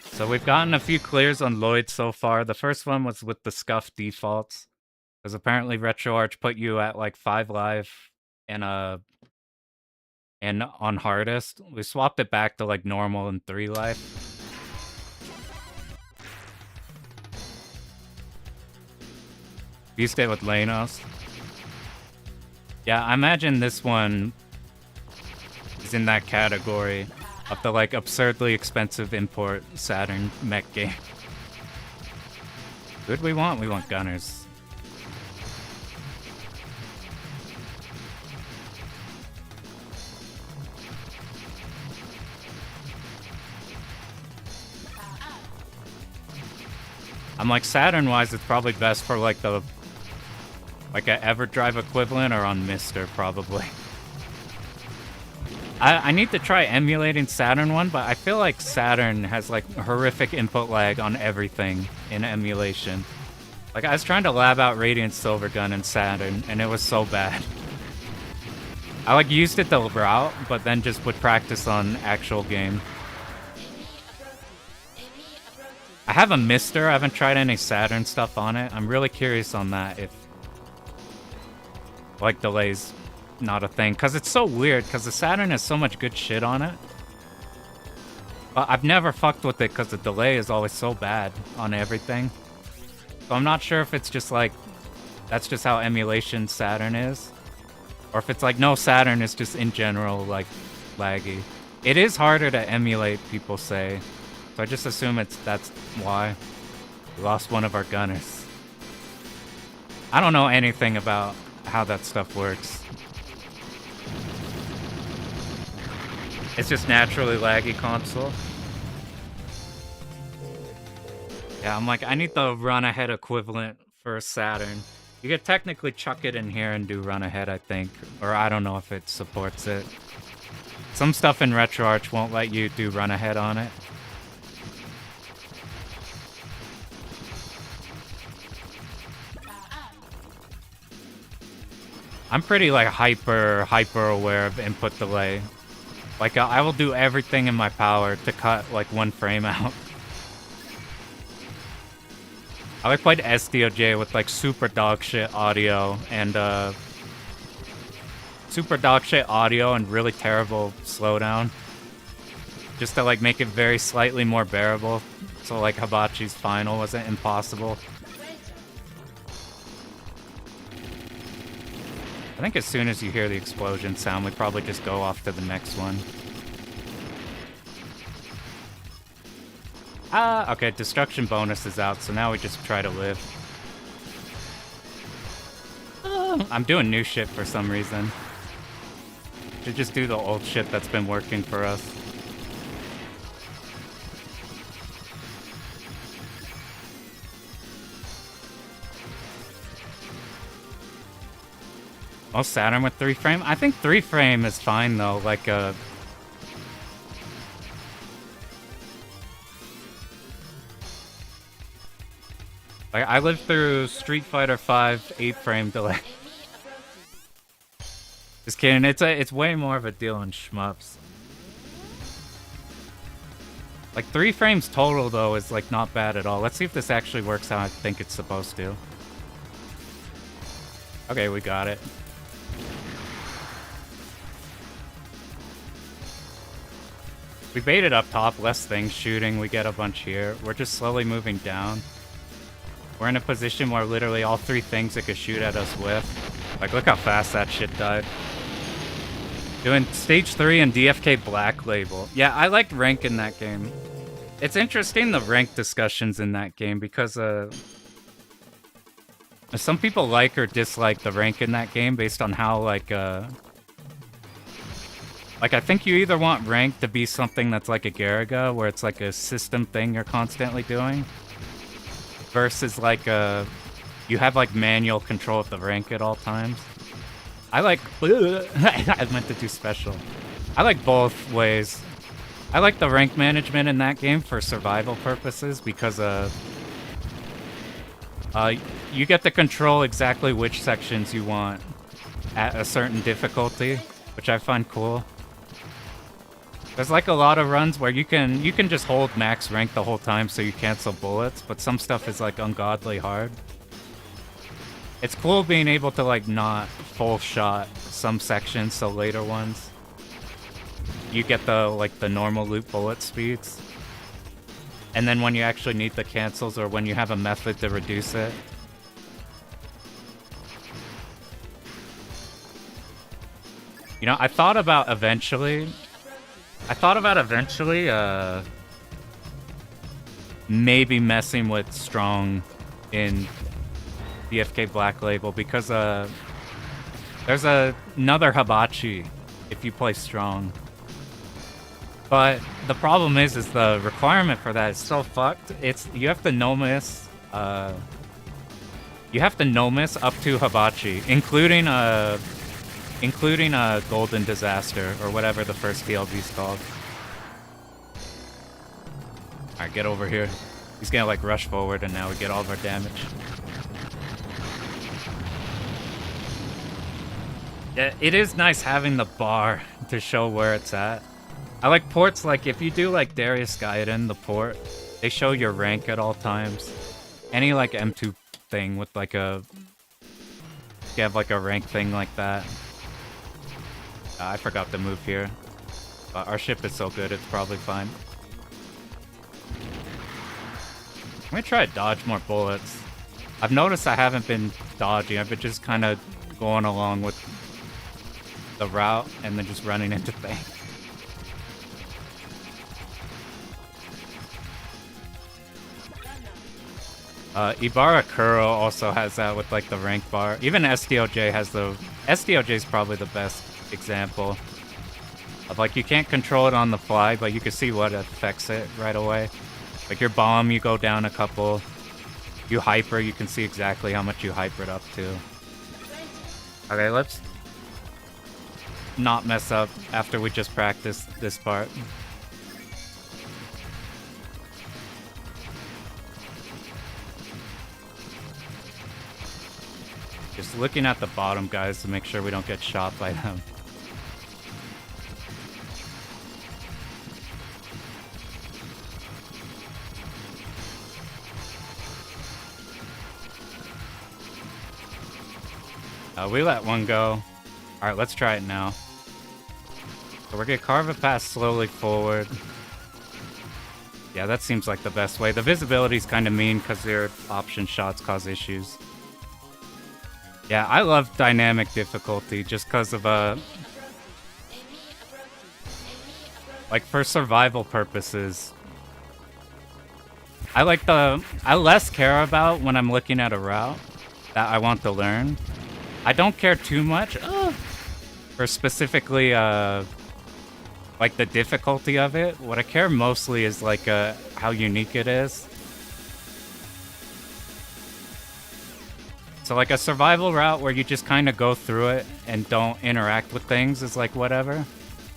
So we've gotten a few clears on Lloyd so far. The first one was with the scuffed defaults. Because apparently RetroArch put you at like 5 life and on hardest. We swapped it back to like normal and 3 life. Beast it with Lanos. Yeah, I imagine this one is in that category of the like absurdly expensive import Saturn mech game. Who do we want? We want gunners. I'm like, Saturn-wise, it's probably best for like the like a EverDrive equivalent or on Mister probably. I need to try emulating Saturn one, but I feel like Saturn has like horrific input lag on everything in emulation. Like I was trying to lab out Radiant Silvergun in Saturn, and it was so bad. I like used it to route, but then just would practice on actual game. I have a Mister. I haven't tried any Saturn stuff on it. I'm really curious on that if like delay's not a thing, because it's so weird because the Saturn has so much good shit on it. But I've never fucked with it because the delay is always so bad on everything. So I'm not sure if it's just like that's just how emulation Saturn is, or if it's like no, Saturn is just in general like laggy. It is harder to emulate, people say, so I just assume that's why. We lost one of our gunners. I don't know anything about how that stuff works. It's just naturally laggy console. Yeah, I'm like, I need the run ahead equivalent for Saturn. You could technically chuck it in here and do run ahead, I think. Or I don't know if it supports it. Some stuff in RetroArch won't let you do run ahead on it. I'm pretty like hyper aware of input delay. Like I will do everything in my power to cut like one frame out. I like played SDOJ with like super dog shit audio and really terrible slowdown, just to like make it very slightly more bearable. So like Hibachi's final wasn't impossible. I think as soon as you hear the explosion sound, we probably just go off to the next one. Okay, destruction bonus is out, so now we just try to live. I'm doing new shit for some reason. Should just do the old shit that's been working for us. Oh, Saturn with 3 frame? I think 3 frame is fine though, like I lived through Street Fighter V 8-frame delay. Just kidding. It's way more of a deal in shmups. Like 3 frames total though is like not bad at all. Let's see if this actually works how I think it's supposed to. Okay, we got it. We baited up top, less things shooting. We get a bunch here. We're just slowly moving down. We're in a position where literally all 3 things it could shoot at us with. Like, look how fast that shit died. Doing stage 3 and DFK Black Label. Yeah, I liked rank in that game. It's interesting, the rank discussions in that game, because some people like or dislike the rank in that game based on how, like, I think you either want rank to be something that's like a Garaga, where it's like a system thing you're constantly doing, versus like you have like manual control of the rank at all times. I like I meant to do special. I like both ways. I like the rank management in that game for survival purposes because you get to control exactly which sections you want at a certain difficulty, which I find cool. There's like a lot of runs where you can just hold max rank the whole time so you cancel bullets, but some stuff is like ungodly hard. It's cool being able to like not full shot some sections, so later ones you get the normal loot bullet speeds. And then when you actually need the cancels or when you have a method to reduce it. You know, I thought about eventually maybe messing with Strong in DFK Black Label because there's another Hibachi if you play Strong. But the problem is the requirement for that is so fucked. You have to no miss. You have to no miss up to Hibachi, including a Golden Disaster or whatever the first DLB's called. All right, get over here. He's gonna like rush forward, and now we get all of our damage. Yeah, it is nice having the bar to show where it's at. I like ports, like if you do like Darius Gaiden, the port, they show your rank at all times. Any like M2 thing with like a... You have like a rank thing like that. I forgot to move here. Our ship is so good, it's probably fine. I'm gonna try to dodge more bullets. I've noticed I haven't been dodging, I've been just kind of going along with the route and then just running into things. Ibarra Kuro also has that with like the rank bar. Even SDOJ has the... SDOJ is probably the best example of like you can't control it on the fly, but you can see what affects it right away. Like your bomb, you go down a couple. You hyper, you can see exactly how much you hyper it up to. Okay, let's not mess up after we just practiced this part. Just looking at the bottom, guys, to make sure we don't get shot by them. We let one go. Alright, let's try it now. So we're gonna carve a path slowly forward. Yeah, that seems like the best way. The visibility's kind of mean because their option shots cause issues. Yeah, I love dynamic difficulty just because of like for survival purposes. I less care about when I'm looking at a route that I want to learn. I don't care too much for specifically like the difficulty of it. What I care mostly is like how unique it is. So like a survival route where you just kind of go through it and don't interact with things is like whatever.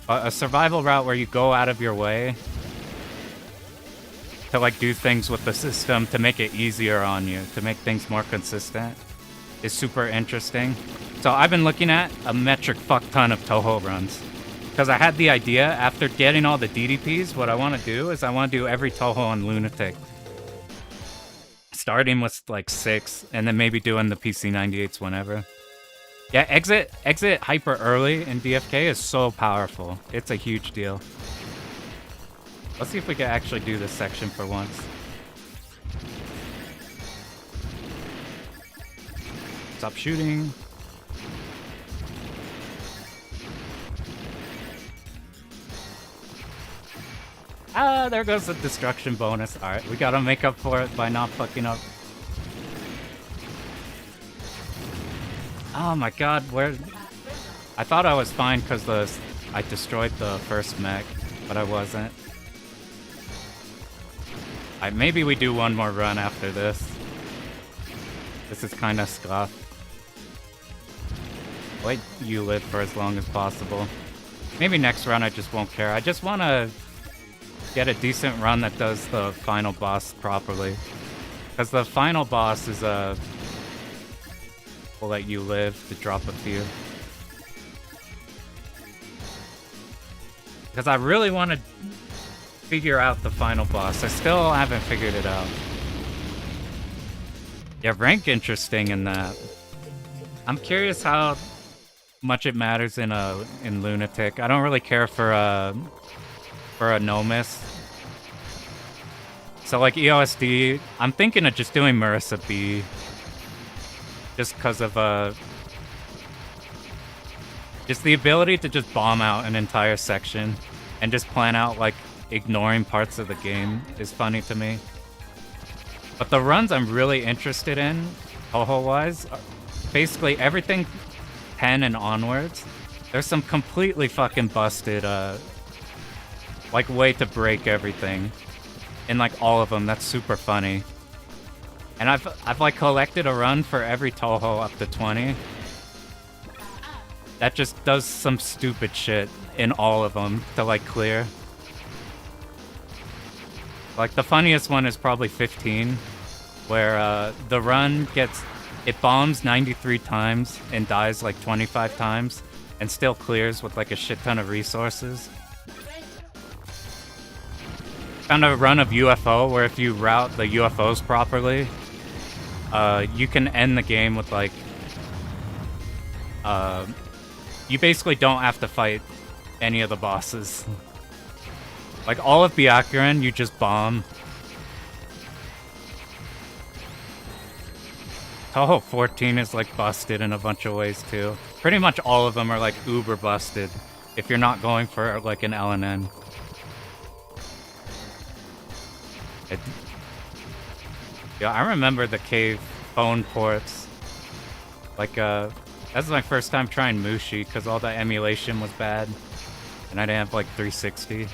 But a survival route where you go out of your way to like do things with the system to make it easier on you, to make things more consistent, is super interesting. So I've been looking at a metric fuck ton of Toho runs. Because I had the idea, after getting all the DDPs, what I want to do is I want to do every Toho on Lunatic. Starting with like 6, and then maybe doing the PC98s whenever. Yeah, exit hyper early in DFK is so powerful. It's a huge deal. Let's see if we can actually do this section for once. Stop shooting. Ah, there goes the destruction bonus. Alright, we gotta make up for it by not fucking up. Oh my god, where... I thought I was fine because I destroyed the first mech, but I wasn't. Alright, maybe we do one more run after this. This is kinda scuffed. Let you live for as long as possible. Maybe next run I just won't care. I just wanna get a decent run that does the final boss properly. Because the final boss is will let you live to drop a few. Because I really want to figure out the final boss. I still haven't figured it out. Yeah, rank interesting in that. I'm curious how much it matters in Lunatic. I don't really care for a Nomis. So like EOSD, I'm thinking of just doing Marissa B. Just because of just the ability to just bomb out an entire section and just plan out like ignoring parts of the game is funny to me. But the runs I'm really interested in, Toho-wise, are basically everything 10 and onwards. There's some completely fucking busted like way to break everything in like all of them. That's super funny. And I've like collected a run for every Toho up to 20 that just does some stupid shit in all of them to like clear. Like the funniest one is probably 15, where the run it bombs 93 times and dies like 25 times, and still clears with like a shit ton of resources. Found a run of UFO where if you route the UFOs properly, you can end the game with like, you basically don't have to fight any of the bosses. Like all of Byakuren, you just bomb. Toho 14 is like busted in a bunch of ways too. Pretty much all of them are like uber busted if you're not going for like an LNN. Yeah, I remember the cave phone ports. Like, that was my first time trying Mushi because all the emulation was bad. And I didn't have like 360.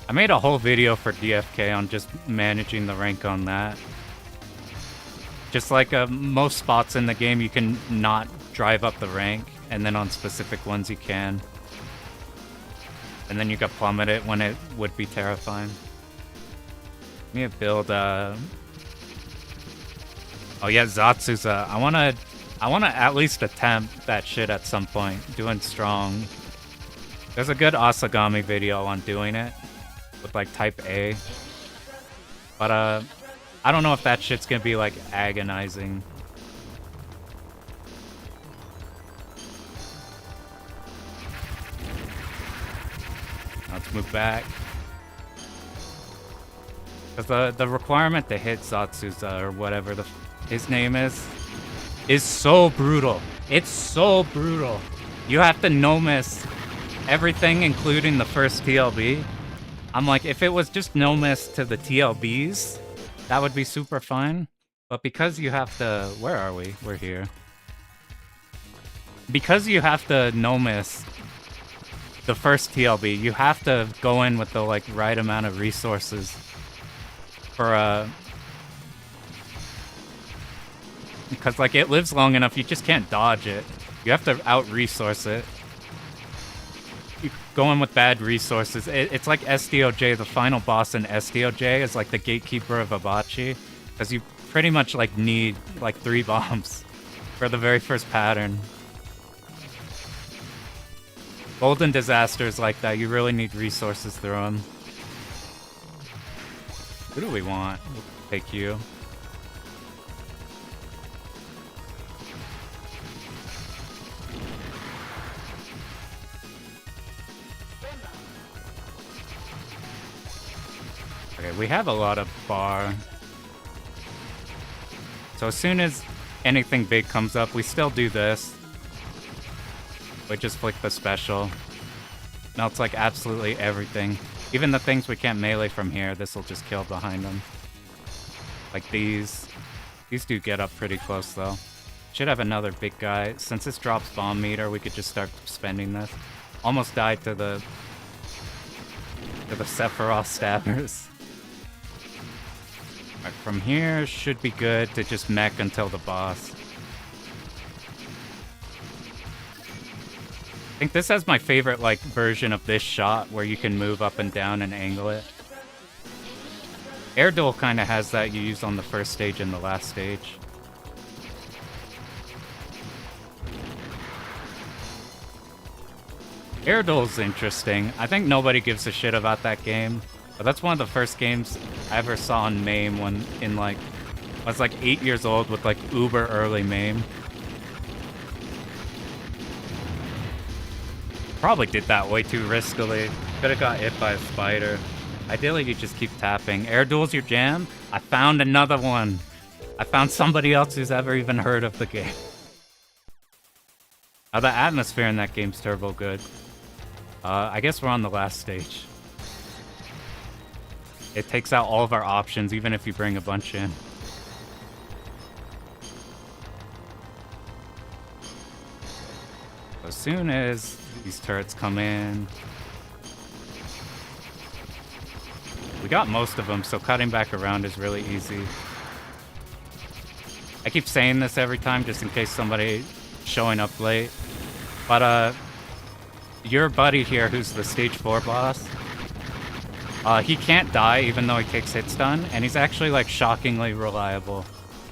I made a whole video for DFK on just managing the rank on that. Just like most spots in the game, you can not drive up the rank, and then on specific ones you can. And then you can plummet it when it would be terrifying. Let me build oh yeah, Zatsuza. I wanna at least attempt that shit at some point. Doing strong. There's a good Asagami video on doing it with like type A. But I don't know if that shit's gonna be like agonizing. Let's move back. Because the requirement to hit Zatsuza or whatever his name is so brutal. It's so brutal. You have to no-miss everything, including the first TLB. I'm like, if it was just no-miss to the TLBs, that would be super fine. But because you have to... Where are we? We're here. Because you have to no-miss the first TLB, you have to go in with the like right amount of resources for because like it lives long enough, you just can't dodge it. You have to out-resource it. You go in with bad resources. It's like SDOJ, the final boss in SDOJ is like the gatekeeper of Abachi, because you pretty much like need like 3 bombs for the very first pattern. Golden disasters like that, you really need resources through them. Who do we want? We'll take you. Okay, we have a lot of bar. So as soon as anything big comes up, we still do this. We just flick the special. Now it's like absolutely everything. Even the things we can't melee from here, this will just kill behind them. Like these. These do get up pretty close though. Should have another big guy. Since this drops bomb meter, we could just start spending this. Almost died to the Sephiroth stabbers. Right, from here should be good to just mech until the boss. I think this has my favorite like version of this shot where you can move up and down and angle it. Air Duel kind of has that you use on the first stage and the last stage. Air Duel's interesting. I think nobody gives a shit about that game, but that's one of the first games I ever saw on MAME when I was like 8 years old with like uber early MAME. Probably did that way too riskily. Could have got hit by a spider. Ideally, you just keep tapping. Air Duel's your jam? I found another one. I found somebody else who's ever even heard of the game. Oh, the atmosphere in that game's turbo good. I guess we're on the last stage. It takes out all of our options, even if you bring a bunch in. As soon as these turrets come in, we got most of them, so cutting back around is really easy. I keep saying this every time just in case somebody showing up late, but your buddy here who's the stage 4 boss, He can't die even though he takes hit stun, and he's actually like shockingly reliable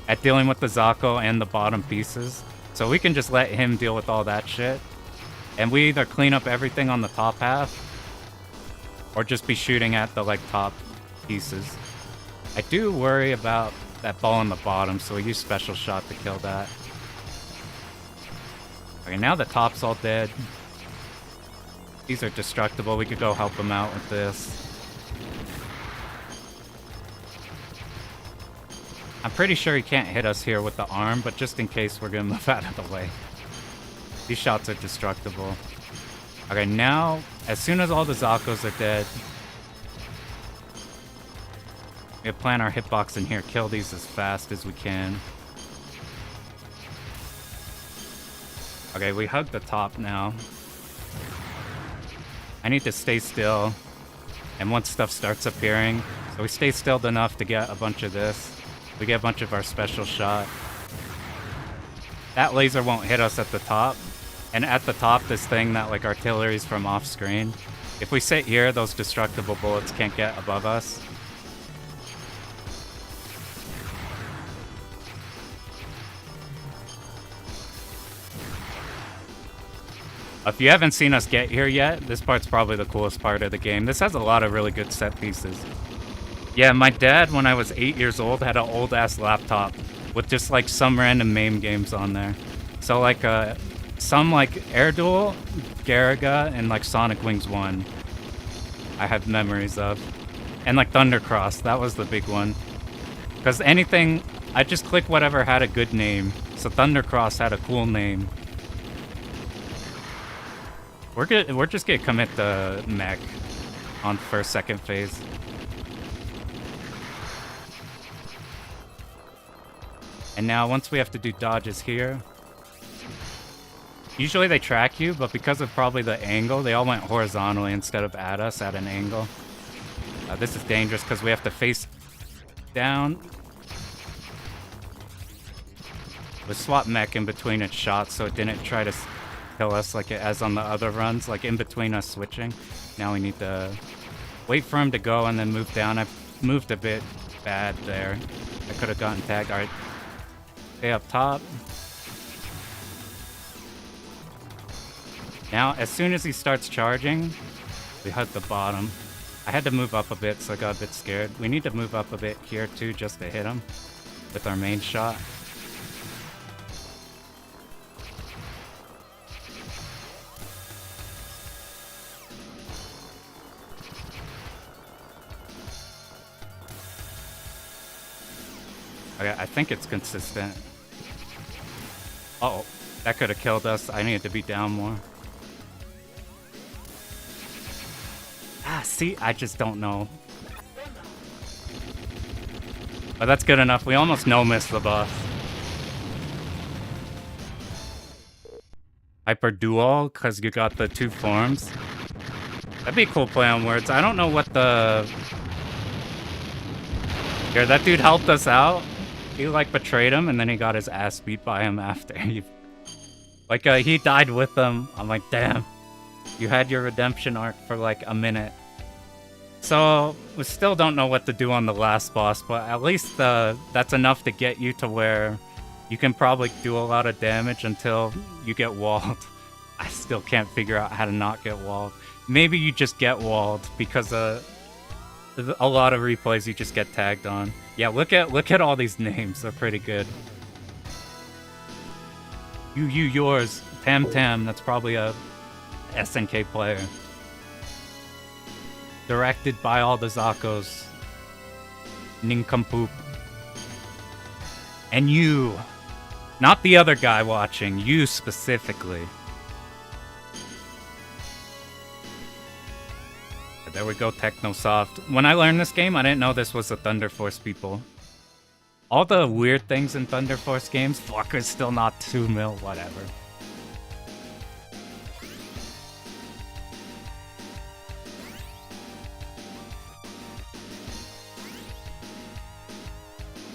at dealing with the Zako and the bottom pieces. So we can just let him deal with all that shit. And we either clean up everything on the top half, or just be shooting at the like top pieces. I do worry about that ball on the bottom, so we use special shot to kill that. Okay, now the top's all dead. These are destructible. We could go help him out with this. I'm pretty sure he can't hit us here with the arm, but just in case, we're gonna move out of the way. These shots are destructible. Okay, now, as soon as all the Zakos are dead, we plant our hitbox in here, kill these as fast as we can. Okay, we hug the top now. I need to stay still, and once stuff starts appearing, so we stay still enough to get a bunch of this. We get a bunch of our special shot. That laser won't hit us at the top. And at the top, this thing that like artillery's from off screen. If we sit here, those destructible bullets can't get above us. If you haven't seen us get here yet, this part's probably the coolest part of the game. This has a lot of really good set pieces. Yeah, my dad, when I was 8 years old, had an old-ass laptop with just, like, some random MAME games on there. So, like, some, like, Air Duel, Garaga, and, like, Sonic Wings 1. I have memories of. And, like, Thundercross, that was the big one. Because anything, I just click whatever had a good name. So Thundercross had a cool name. We're just gonna commit the mech on first, second phase. And now once we have to do dodges here, usually they track you, but because of probably the angle, they all went horizontally instead of at us at an angle. This is dangerous because we have to face down. We swap mech in between its shots so it didn't try to kill us like it has on the other runs, like in between us switching. Now we need to wait for him to go and then move down. I've moved a bit bad there. I could have gotten tagged. Alright. Stay up top. Now, as soon as he starts charging, we hug the bottom. I had to move up a bit, so I got a bit scared. We need to move up a bit here too, just to hit him with our main shot. Okay, I think it's consistent. Uh-oh, that could have killed us. I needed to be down more. Ah, see, I just don't know. But that's good enough. We almost no-missed the boss. Hyper Duel, because you got the two forms. That'd be a cool play on words. I don't know what the... Here, that dude helped us out. He, like, betrayed him, and then he got his ass beat by him after. Like, he died with them. I'm like, damn. You had your redemption arc for, like, a minute. So, we still don't know what to do on the last boss, but at least that's enough to get you to where you can probably do a lot of damage until you get walled. I still can't figure out how to not get walled. Maybe you just get walled because a lot of replays you just get tagged on. Yeah, look at all these names. They're pretty good. Yours. Tam, that's probably a SNK player. Directed by all the Zakos. Nincompoop. And you. Not the other guy watching. You specifically. There we go, Technosoft. When I learned this game, I didn't know this was the Thunder Force people. All the weird things in Thunder Force games, fucker's still not 2 mil, whatever.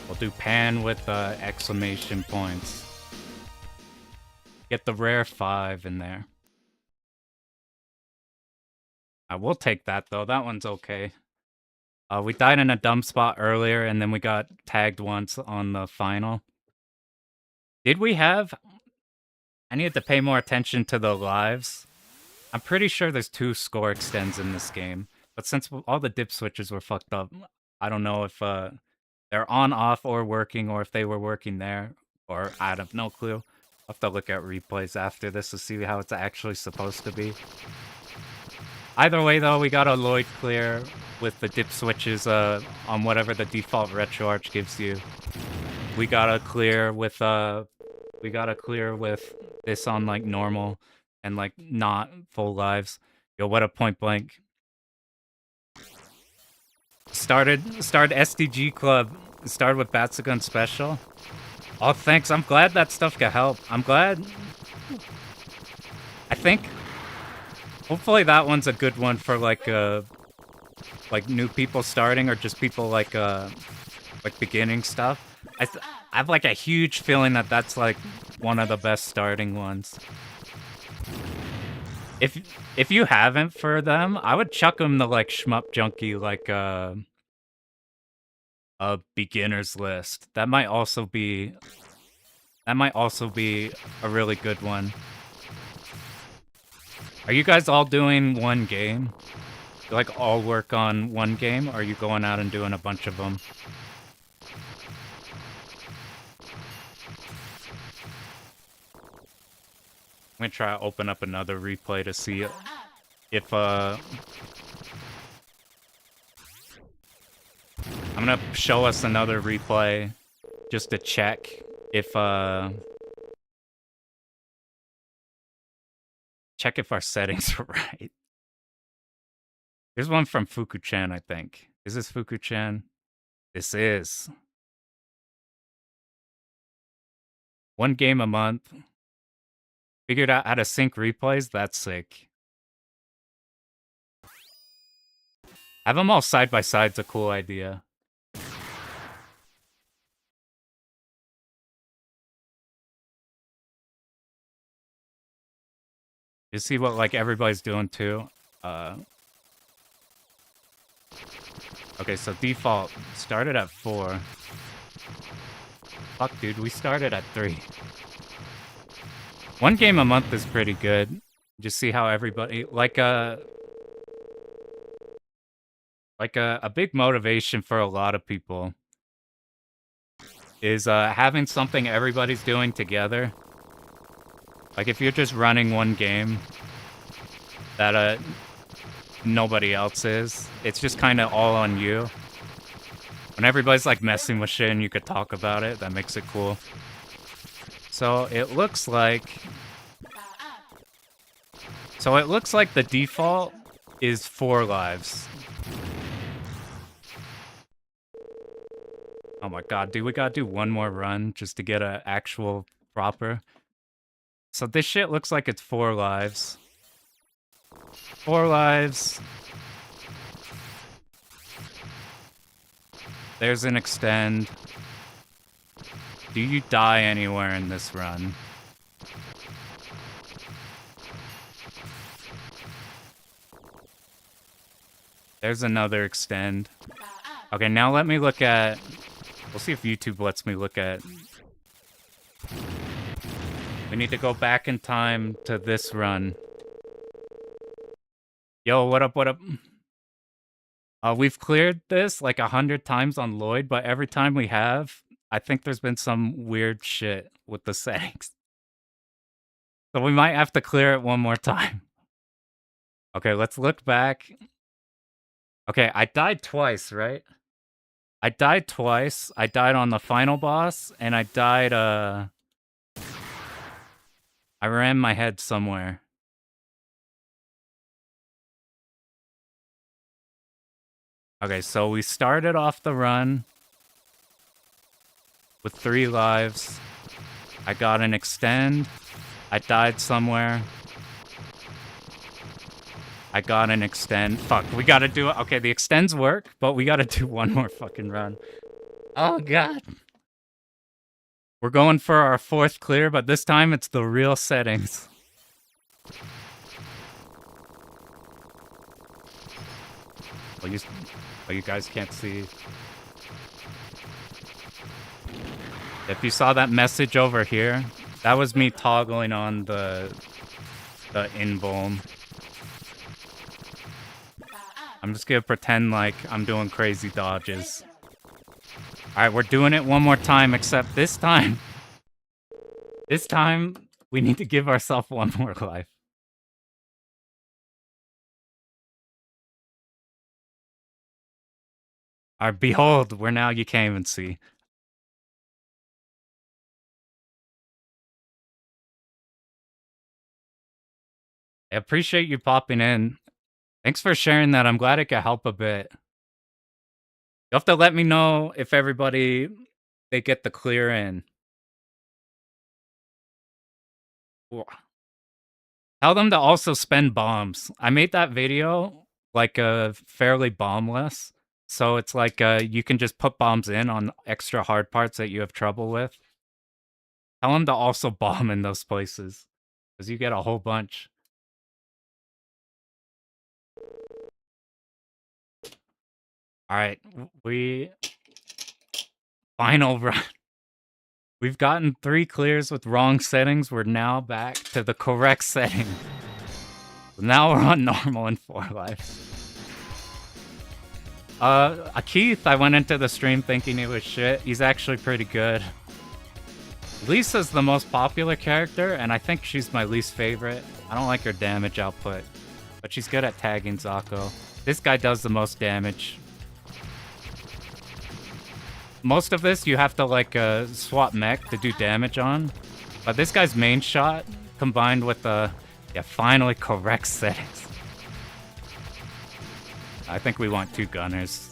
We'll do pan with exclamation points. Get the rare 5 in there. I will take that, though. That one's okay. We died in a dumb spot earlier, and then we got tagged once on the final. Did we have... I needed to pay more attention to the lives. I'm pretty sure there's 2 score extends in this game. But since all the dip switches were fucked up, I don't know if they're on, off, or working, or if they were working there. Or I have no clue. I'll have to look at replays after this to see how it's actually supposed to be. Either way, though, we got a Lloyd clear with the dip switches on whatever the default RetroArch gives you. We got a clear with this on like normal and like not full lives. Yo, what a point blank. Started SDG Club. Started with Batsugun Special. Oh, thanks. I'm glad that stuff could help. I'm glad. I think hopefully that one's a good one for like new people starting or just people like beginning stuff. I have like a huge feeling that that's like one of the best starting ones. If you haven't for them, I would chuck them the like shmup junkie like a beginner's list. That might also be a really good one. Are you guys all doing one game? You like all work on one game, or are you going out and doing a bunch of them? I'm gonna try to open up another replay to see if I'm gonna show us another replay just to check if our settings are right. Here's one from Fuku-chan, I think. Is this Fuku-chan? This is. 1 game a month. Figured out how to sync replays? That's sick. Have them all side by side's a cool idea. You see what like everybody's doing too? Okay, so default started at 4. Fuck, dude, we started at 3. 1 game a month is pretty good. Just see how everybody like a big motivation for a lot of people is having something everybody's doing together. Like if you're just running one game that nobody else is, it's just kind of all on you. When everybody's like messing with shit and you could talk about it, that makes it cool. So it looks like the default is 4 lives. Oh my god, dude, we gotta do one more run just to get an actual proper. So this shit looks like it's 4 lives. 4 lives. There's an extend. Do you die anywhere in this run? There's another extend. Okay, now let me look at... We'll see if YouTube lets me look at... We need to go back in time to this run. Yo, what up, what up? We've cleared this like 100 times on Lloyd, but every time we have, I think there's been some weird shit with the settings. So we might have to clear it one more time. Okay, let's look back. Okay, I died twice, right? I died twice. I died on the final boss, and I died, I ran my head somewhere. Okay, so we started off the run with 3 lives. I got an extend. I died somewhere. I got an extend. Fuck, we gotta do it. Okay, the extends work, but we gotta do one more fucking run. Oh, God. We're going for our 4th clear, but this time it's the real settings. You guys can't see. If you saw that message over here, that was me toggling on the invuln. I'm just gonna pretend like I'm doing crazy dodges. Alright, we're doing it one more time, except this time, we need to give ourselves one more life. Alright, behold, we're now, you can't even see. I appreciate you popping in. Thanks for sharing that. I'm glad it could help a bit. You'll have to let me know if everybody, they get the clear in. Tell them to also spend bombs. I made that video like fairly bombless. So it's like you can just put bombs in on extra hard parts that you have trouble with. Tell them to also bomb in those places, because you get a whole bunch. Alright, we... Final run. We've gotten 3 clears with wrong settings. We're now back to the correct setting. Now we're on normal and 4 lives. Keith, I went into the stream thinking he was shit. He's actually pretty good. Lisa's the most popular character, and I think she's my least favorite. I don't like her damage output, but she's good at tagging Zako. This guy does the most damage. Most of this you have to like swap mech to do damage on, but this guy's main shot combined with the finally correct settings. I think we want 2 gunners.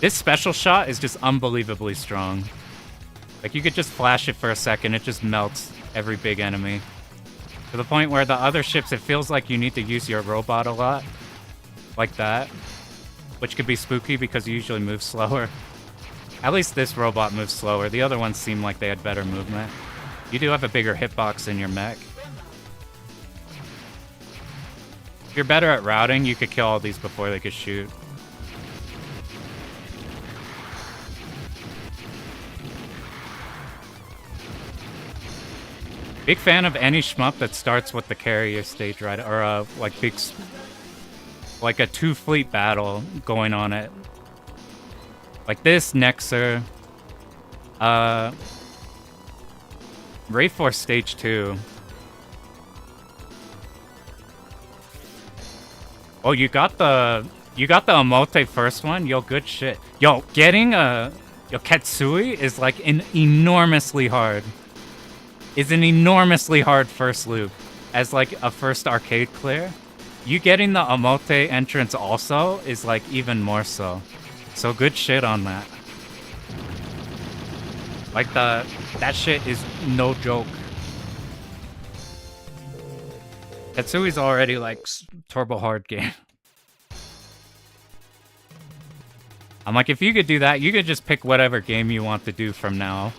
This special shot is just unbelievably strong. Like you could just flash it for a second, it just melts every big enemy. To the point where the other ships, it feels like you need to use your robot a lot. Like that. Which could be spooky because you usually move slower. At least this robot moves slower. The other ones seem like they had better movement. You do have a bigger hitbox in your mech. If you're better at routing, you could kill all these before they could shoot. Big fan of any shmup that starts with the carrier stage, right? Or like big, like a 2-fleet battle going on it. Like this, Nexer. Rayforce Stage 2. Oh, you got the Emote first one? Yo, good shit. Yo, getting Ketsui is like an enormously hard first loop. As like a first arcade clear. You getting the Emote entrance also is like even more so. So good shit on that. Like that shit is no joke. Tetsui's already like turbo hard game. I'm like, if you could do that, you could just pick whatever game you want to do from now.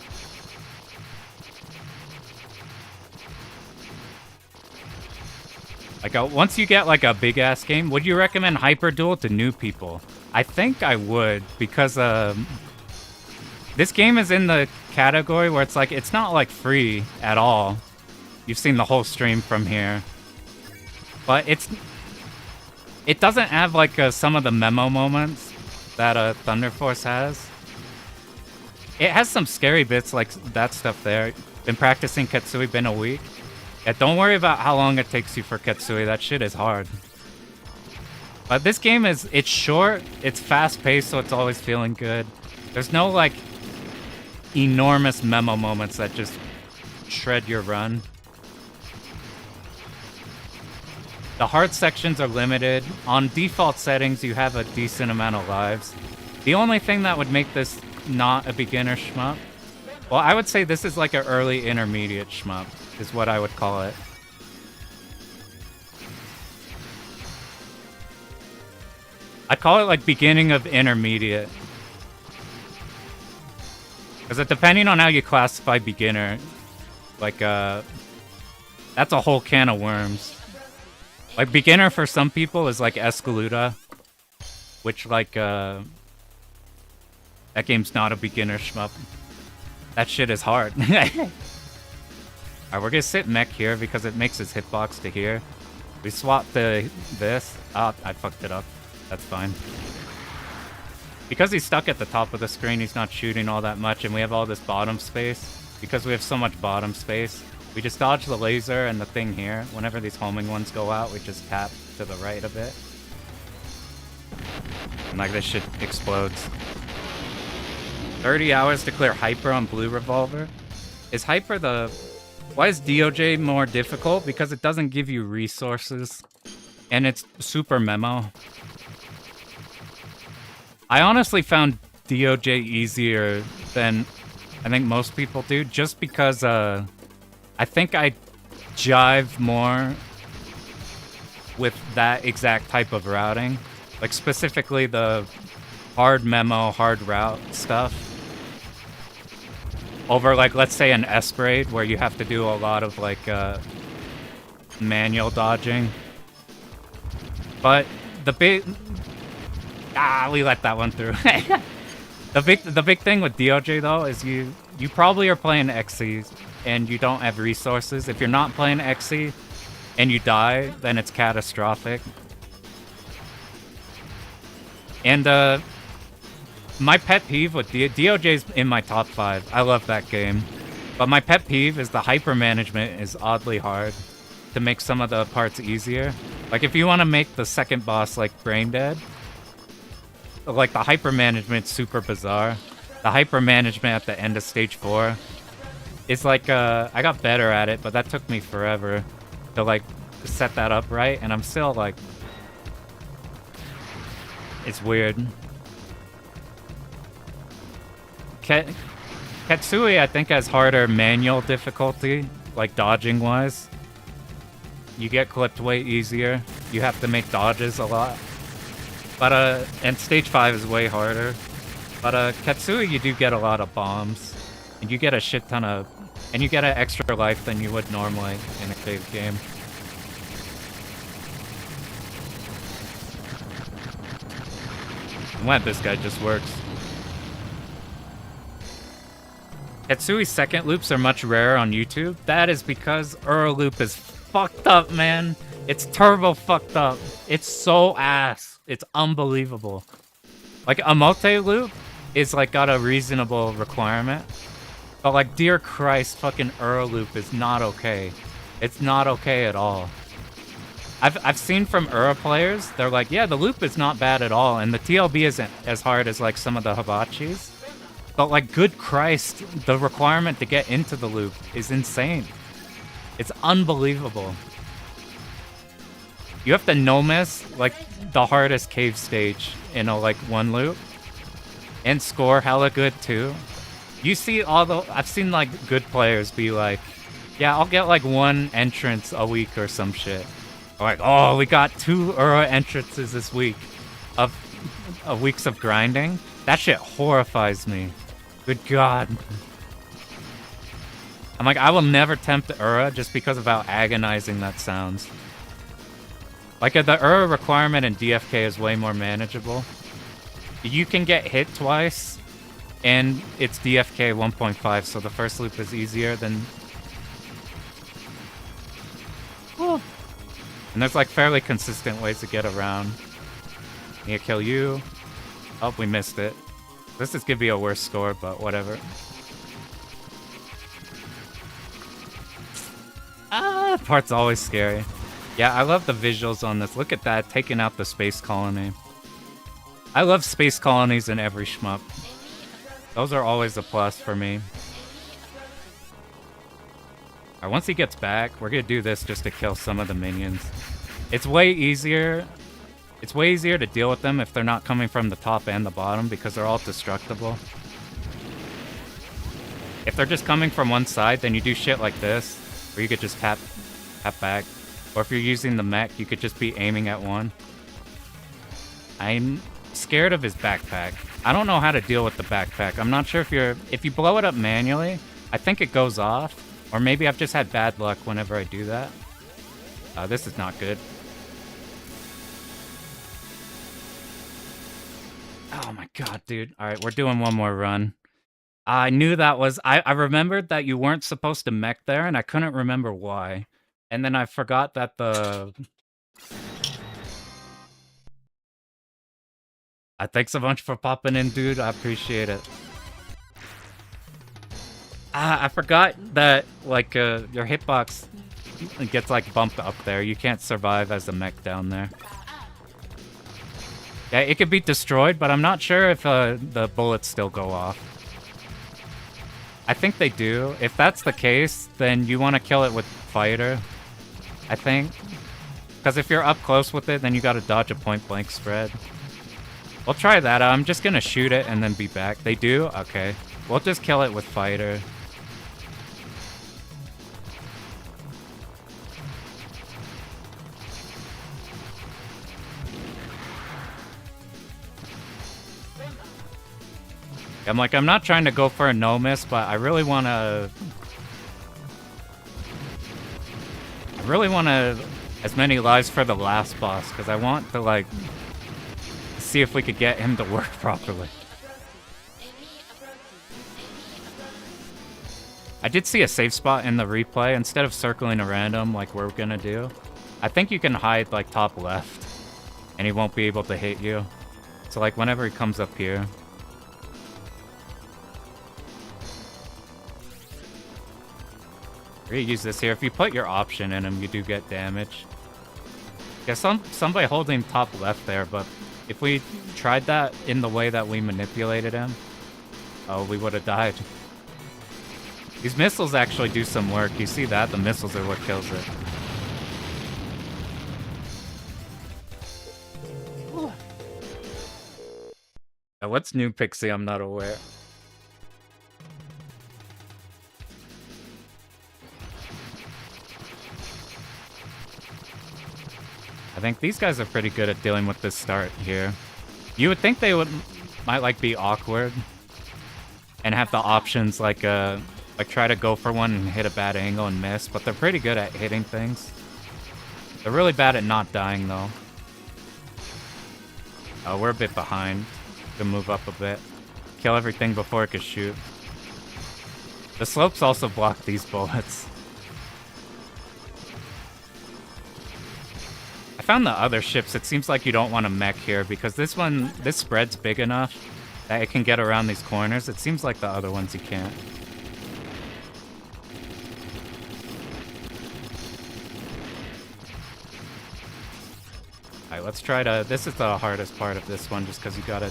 Like, once you get like a big ass game, would you recommend Hyper Duel to new people? I think I would, because this game is in the category where it's like, it's not like free at all. You've seen the whole stream from here. But it doesn't have like some of the memo moments that Thunder Force has. It has some scary bits like that stuff there. Been practicing Ketsui, been a week. Yeah, don't worry about how long it takes you for Ketsui. That shit is hard. But this game it's short, it's fast-paced, so it's always feeling good. There's no, like, enormous memo moments that just shred your run. The hard sections are limited. On default settings, you have a decent amount of lives. The only thing that would make this not a beginner shmup, well, I would say this is like an early intermediate shmup, is what I would call it. I'd call it like beginning of intermediate. Because depending on how you classify beginner, like, that's a whole can of worms. Like, beginner for some people is like Escaluda. which, like, that game's not a beginner shmup. That shit is hard. Alright, we're gonna sit mech here because it makes his hitbox to here. We swap this. Oh, I fucked it up. That's fine. Because he's stuck at the top of the screen, he's not shooting all that much, and we have all this bottom space. Because we have so much bottom space, we just dodge the laser and the thing here. Whenever these homing ones go out, we just tap to the right a bit. And like this shit explodes. 30 hours to clear Hyper on Blue Revolver. Is Hyper the... Why is DOJ more difficult? Because it doesn't give you resources. And it's super memo. I honestly found DOJ easier than I think most people do, just because I think I jive more with that exact type of routing. Like specifically the hard memo, hard route stuff. Over like, let's say an S-grade where you have to do a lot of like manual dodging. But the big... we let that one through. The big thing with DOJ though is you probably are playing XC and you don't have resources. If you're not playing XC and you die, then it's catastrophic. And my pet peeve with DOJ's in my top 5. I love that game. But my pet peeve is the hyper management is oddly hard to make some of the parts easier. Like if you want to make the second boss like brain dead, like the hyper management's super bizarre. The hyper management at the end of stage 4 is like I got better at it, but that took me forever to like set that up right, and I'm still like, it's weird. Katsui I think has harder manual difficulty, like dodging wise. You get clipped way easier. You have to make dodges a lot. But and stage 5 is way harder. But Katsui, you do get a lot of bombs, and you get a shit ton of, and you get an extra life than you would normally in a cave game. I'm glad this guy just works. Katsui's second loops are much rarer on YouTube. That is because loop is fucked up, man. It's turbo fucked up. It's so ass. It's unbelievable. Like, a multi-loop is, like, got a reasonable requirement. But, like, dear Christ, fucking loop is not okay. It's not okay at all. I've seen from players, they're like, yeah, the loop is not bad at all, and the TLB isn't as hard as, like, some of the hibachis. But, like, good Christ, the requirement to get into the loop is insane. It's unbelievable. You have to no-miss, like, the hardest cave stage in a, like, one loop. And score hella good, too. You see all the... I've seen, like, good players be like, yeah, I'll get, like, one entrance a week or some shit. Or like, oh, we got 2 entrances this week of weeks of grinding. That shit horrifies me. Good God. I'm like, I will never tempt just because of how agonizing that sounds. Like, the requirement in DFK is way more manageable. You can get hit twice, and it's DFK 1.5, so the first loop is easier than... Whew. And there's, like, fairly consistent ways to get around. Need to kill you. Oh, we missed it. This is gonna be a worse score, but whatever. Part's always scary. Yeah, I love the visuals on this. Look at that, taking out the space colony. I love space colonies in every shmup. Those are always a plus for me. Alright, once he gets back, we're gonna do this just to kill some of the minions. It's way easier. It's way easier to deal with them if they're not coming from the top and the bottom because they're all destructible. If they're just coming from one side, then you do shit like this, where you could just tap back. Or if you're using the mech, you could just be aiming at one. I'm scared of his backpack. I don't know how to deal with the backpack. I'm not sure if you blow it up manually, I think it goes off. Or maybe I've just had bad luck whenever I do that. This is not good. Oh my god, dude. Alright, we're doing one more run. I knew that was... I remembered that you weren't supposed to mech there, and I couldn't remember why. And then I forgot that the... Thanks a bunch for popping in, dude. I appreciate it. I forgot that, like, your hitbox gets, like, bumped up there. You can't survive as a mech down there. Yeah, it could be destroyed, but I'm not sure if the bullets still go off. I think they do. If that's the case, then you want to kill it with fighter, I think. Because if you're up close with it, then you gotta dodge a point-blank spread. We'll try that. I'm just gonna shoot it and then be back. They do? Okay. We'll just kill it with fighter. I'm not trying to go for a no miss, but I really want to as many lives for the last boss, because I want to, like, see if we could get him to work properly. I did see a safe spot in the replay. Instead of circling a random like we're gonna do, I think you can hide, like, top left, and he won't be able to hit you. So, like, whenever he comes up here... Use this here. If you put your option in him, you do get damage. Yeah, somebody holding top left there, but if we tried that in the way that we manipulated him, oh, we would have died. These missiles actually do some work. You see that? The missiles are what kills it. What's new, Pixie? I'm not aware. I think these guys are pretty good at dealing with this start here. You would think they might like be awkward and have the options like try to go for one and hit a bad angle and miss, but they're pretty good at hitting things. They're really bad at not dying though. Oh, we're a bit behind. To move up a bit. Kill everything before it could shoot. The slopes also block these bullets. I found the other ships, it seems like you don't want to mech here because this spread's big enough that it can get around these corners. It seems like the other ones you can't. Alright, let's try to... This is the hardest part of this one just because you gotta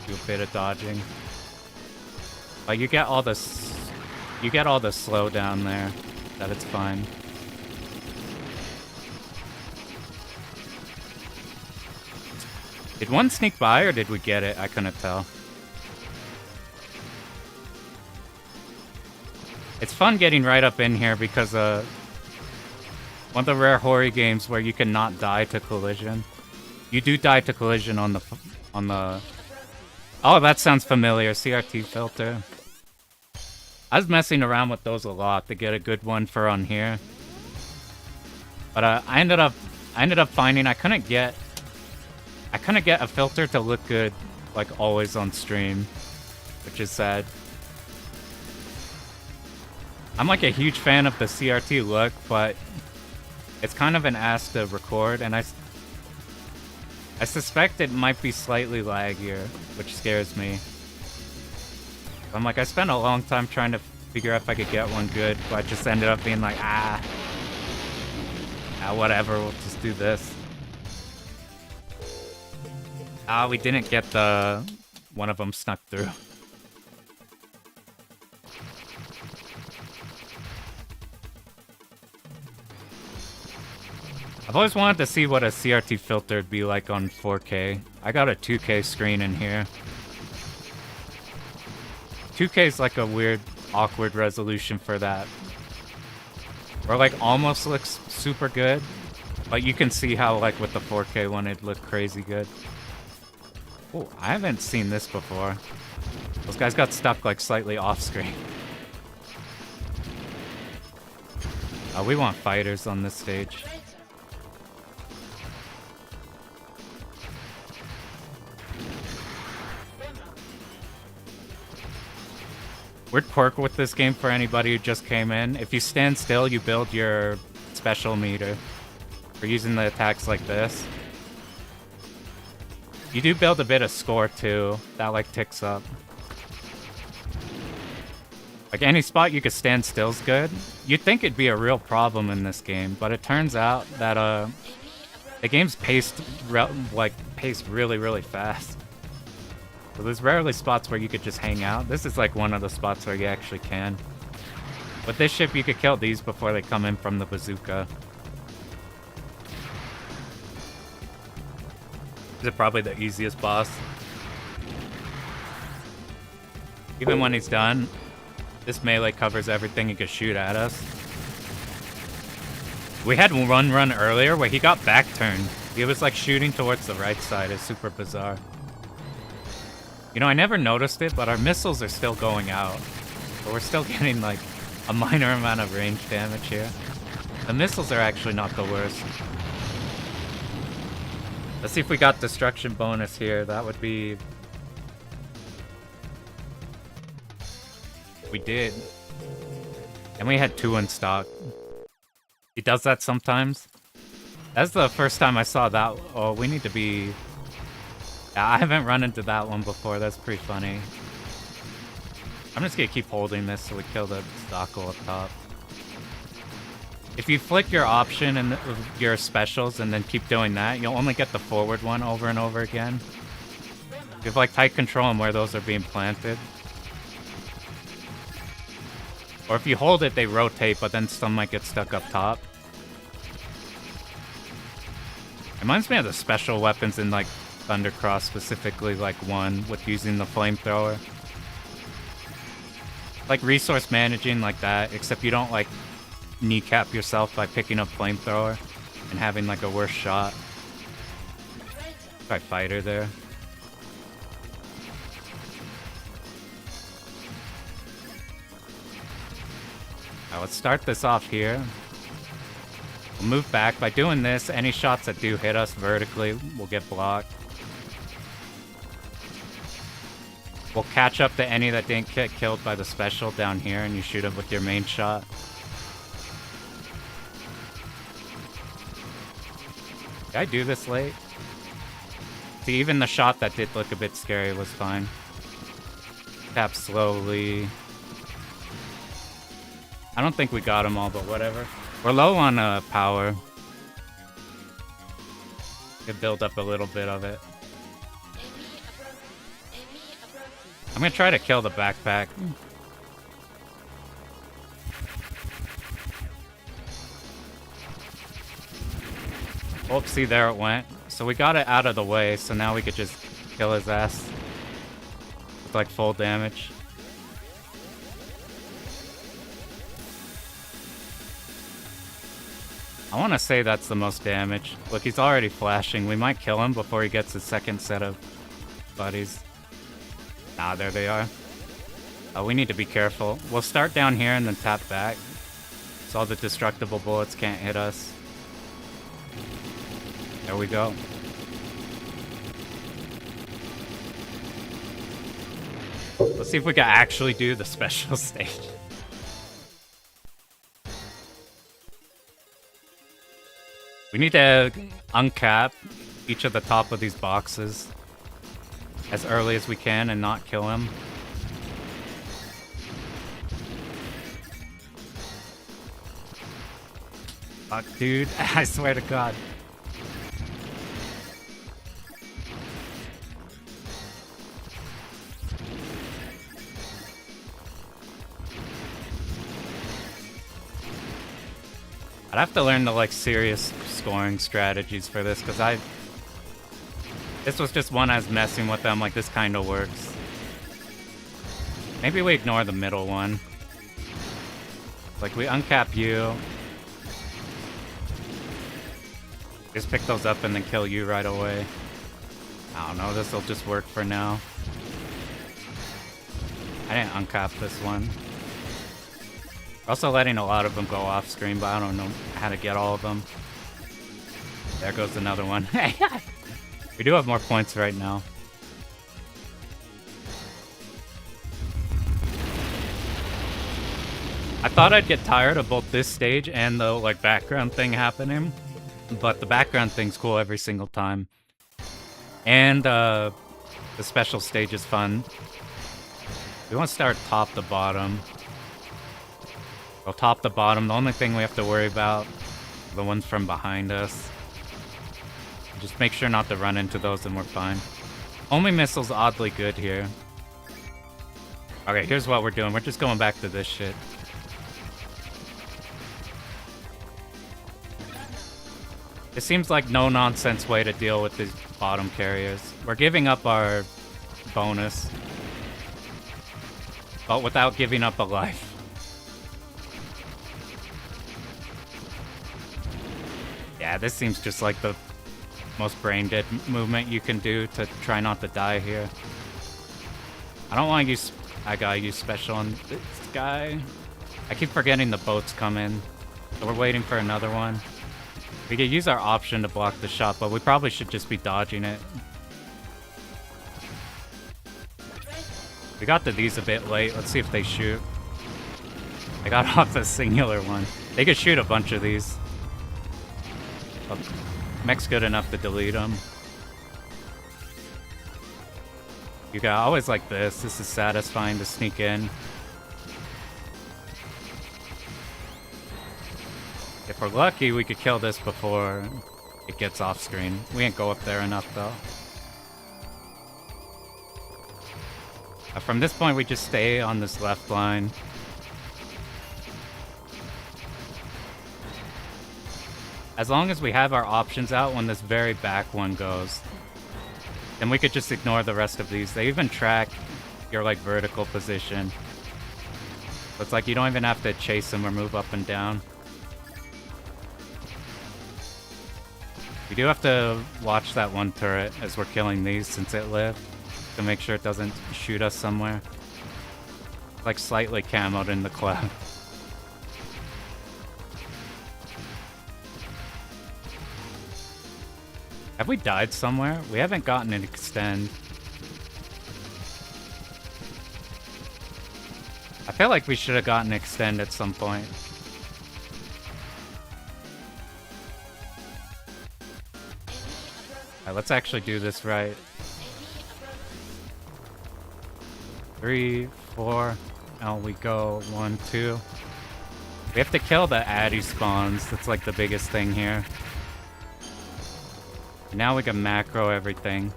do a bit of dodging. But you get all the slow down there. That it's fine. Did one sneak by or did we get it? I couldn't tell. It's fun getting right up in here because one of the rare horror games where you can not die to collision. You do die to collision on the... Oh, that sounds familiar. CRT filter. I was messing around with those a lot to get a good one for on here. But I ended up finding I couldn't get a filter to look good, like, always on stream, which is sad. I'm, like, a huge fan of the CRT look, but it's kind of an ass to record, and I suspect it might be slightly laggier, which scares me. I'm like, I spent a long time trying to figure out if I could get one good, but I just ended up being like, whatever, we'll just do this. We didn't get one of them snuck through. I've always wanted to see what a CRT filter would be like on 4K. I got a 2K screen in here. 2K is like a weird, awkward resolution for that. Or like almost looks super good, but you can see how like with the 4K one it'd look crazy good. Oh, I haven't seen this before. Those guys got stuck like slightly off screen. We want fighters on this stage. Weird quirk with this game for anybody who just came in. If you stand still, you build your special meter. For using the attacks like this. You do build a bit of score too. That like ticks up. Like any spot you could stand still's good. You'd think it'd be a real problem in this game, but it turns out that the game's paced really, really fast. So there's rarely spots where you could just hang out. This is like one of the spots where you actually can. With this ship, you could kill these before they come in from the bazooka. This is probably the easiest boss. Even when he's done, this melee covers everything he could shoot at us. We had one run earlier where he got back turned. He was like shooting towards the right side. It's super bizarre. You know, I never noticed it, but our missiles are still going out. So we're still getting like a minor amount of range damage here. The missiles are actually not the worst. Let's see if we got destruction bonus here. That would be... We did. And we had 2 in stock. He does that sometimes. That's the first time I saw that. Oh, we need to be... Yeah, I haven't run into that one before. That's pretty funny. I'm just gonna keep holding this so we kill the Stockel up top. If you flick your option and your specials and then keep doing that, you'll only get the forward one over and over again. You have like tight control on where those are being planted. Or if you hold it, they rotate, but then some might get stuck up top. Reminds me of the special weapons in like Thundercross, specifically like 1 with using the flamethrower. Like resource managing like that, except you don't like kneecap yourself by picking up flamethrower and having like a worse shot. Try fighter there. Alright, let's start this off here. We'll move back. By doing this, any shots that do hit us vertically will get blocked. We'll catch up to any that didn't get killed by the special down here, and you shoot them with your main shot. Did I do this late? See, even the shot that did look a bit scary was fine. Tap slowly. I don't think we got them all, but whatever. We're low on power. Could build up a little bit of it. I'm gonna try to kill the backpack. Oh, see, there it went. So we got it out of the way, so now we could just kill his ass with like full damage. I want to say that's the most damage. Look, he's already flashing. We might kill him before he gets his second set of buddies. Ah, there they are. We need to be careful. We'll start down here and then tap back, so all the destructible bullets can't hit us. There we go. Let's see if we can actually do the special stage. We need to uncap each of the top of these boxes as early as we can and not kill him. Fuck, dude. I swear to God. I'd have to learn the like serious scoring strategies for this, because this was just one I was messing with. I'm like, this kind of works. Maybe we ignore the middle one. Like, we uncap you. Just pick those up and then kill you right away. I don't know, this'll just work for now. I didn't uncap this one. We're also letting a lot of them go off screen, but I don't know how to get all of them. There goes another one. We do have more points right now. thought I'd get tired of both this stage and the like background thing happening, but the background thing's cool every single time. And the special stage is fun. We want to start top to bottom. Go top to bottom. The only thing we have to worry about are the ones from behind us. Just make sure not to run into those and we're fine. Homing missile's oddly good here. Okay, here's what we're doing. We're just going back to this shit. It seems like no-nonsense way to deal with these bottom carriers. We're giving up our bonus, but without giving up a life. Yeah, this seems just like the most brain-dead movement you can do to try not to die here. I don't want to use... I gotta use special on this guy. I keep forgetting the boats come in, so we're waiting for another one. We could use our option to block the shot, but we probably should just be dodging it. We got to these a bit late. Let's see if they shoot. I got off the singular one. They could shoot a bunch of these. But mech's good enough to delete them. You got always like this. This is satisfying to sneak in. If we're lucky, we could kill this before it gets off screen. We ain't go up there enough though. From this point, we just stay on this left line. As long as we have our options out when this very back one goes, then we could just ignore the rest of these. They even track your like vertical position. So it's like you don't even have to chase them or move up and down. We do have to watch that one turret as we're killing these since it lived, to make sure it doesn't shoot us somewhere. Like slightly camoed in the cloud. Have we died somewhere? We haven't gotten an extend. I feel like we should have gotten an extend at some point. Alright, let's actually do this right. 3, 4, out we go. 1, 2. We have to kill the Addy spawns. That's like the biggest thing here. And now we can macro everything.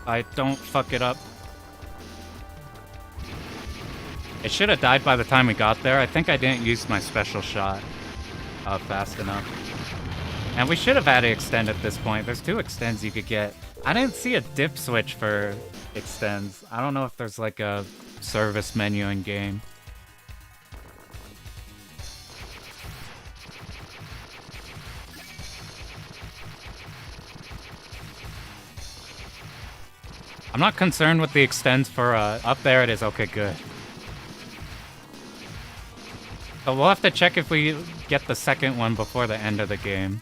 I don't fuck it up. It should have died by the time we got there. I think I didn't use my special shot fast enough. And we should have had an extend at this point. There's 2 extends you could get. I didn't see a dip switch for extends. I don't know if there's like a service menu in game. I'm not concerned with the extends for up there. It is okay, good. So we'll have to check if we get the second one before the end of the game.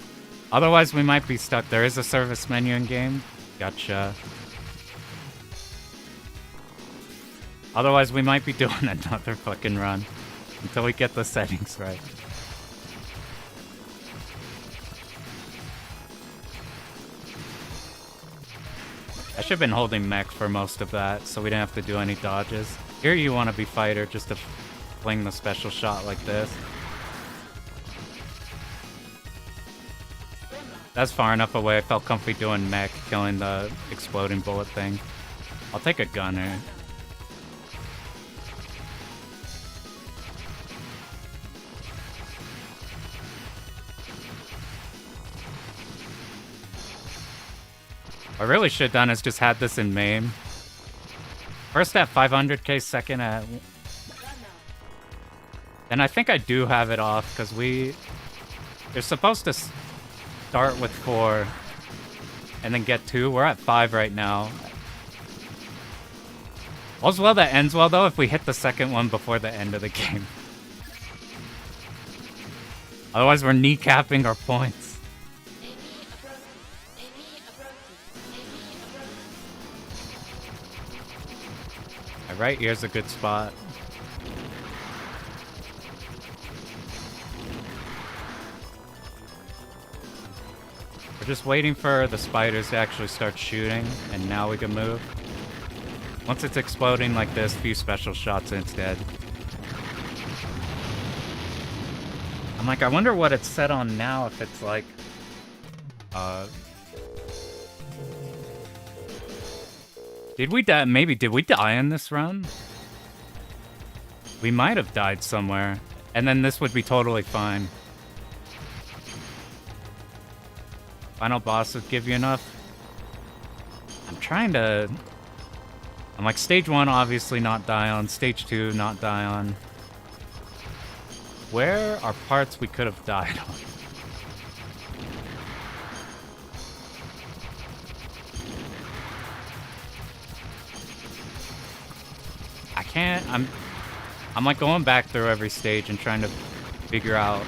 Otherwise, we might be stuck. There is a service menu in game. Gotcha. Otherwise, we might be doing another fucking run until we get the settings right. I should have been holding mech for most of that, so we didn't have to do any dodges. Here you want to be fighter, just to fling the special shot like this. That's far enough away. I felt comfy doing mech, killing the exploding bullet thing. I'll take a gunner. What I really should have done is just had this in main. First at 500k, second at... And I think I do have it off, because they're supposed to start with 4 and then get 2. We're at 5 right now. All's well that ends well, though, if we hit the second one before the end of the game. Otherwise, we're kneecapping our points. Right here's a good spot. just waiting for the spiders to actually start shooting, and now we can move. Once it's exploding like this, few special shots and it's dead. I'm like, I wonder what it's set on now, if it's like... Did we die? Maybe, did we die in this run? We might have died somewhere. And then this would be totally fine. Final boss would give you enough. I'm trying to... I'm like, stage 1, obviously not die on. Stage 2, not die on. Where are parts we could have died on? I can't... I'm like going back through every stage and trying to figure out...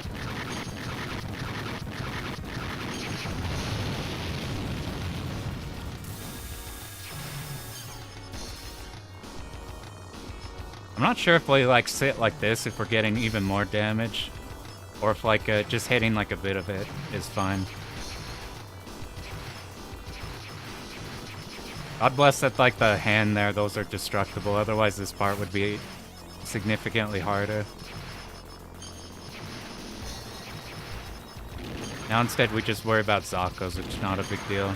I'm not sure if we like sit like this if we're getting even more damage, or if like just hitting like a bit of it is fine. God bless that like the hand there, those are destructible, otherwise this part would be significantly harder. Now instead we just worry about Zakos, which is not a big deal.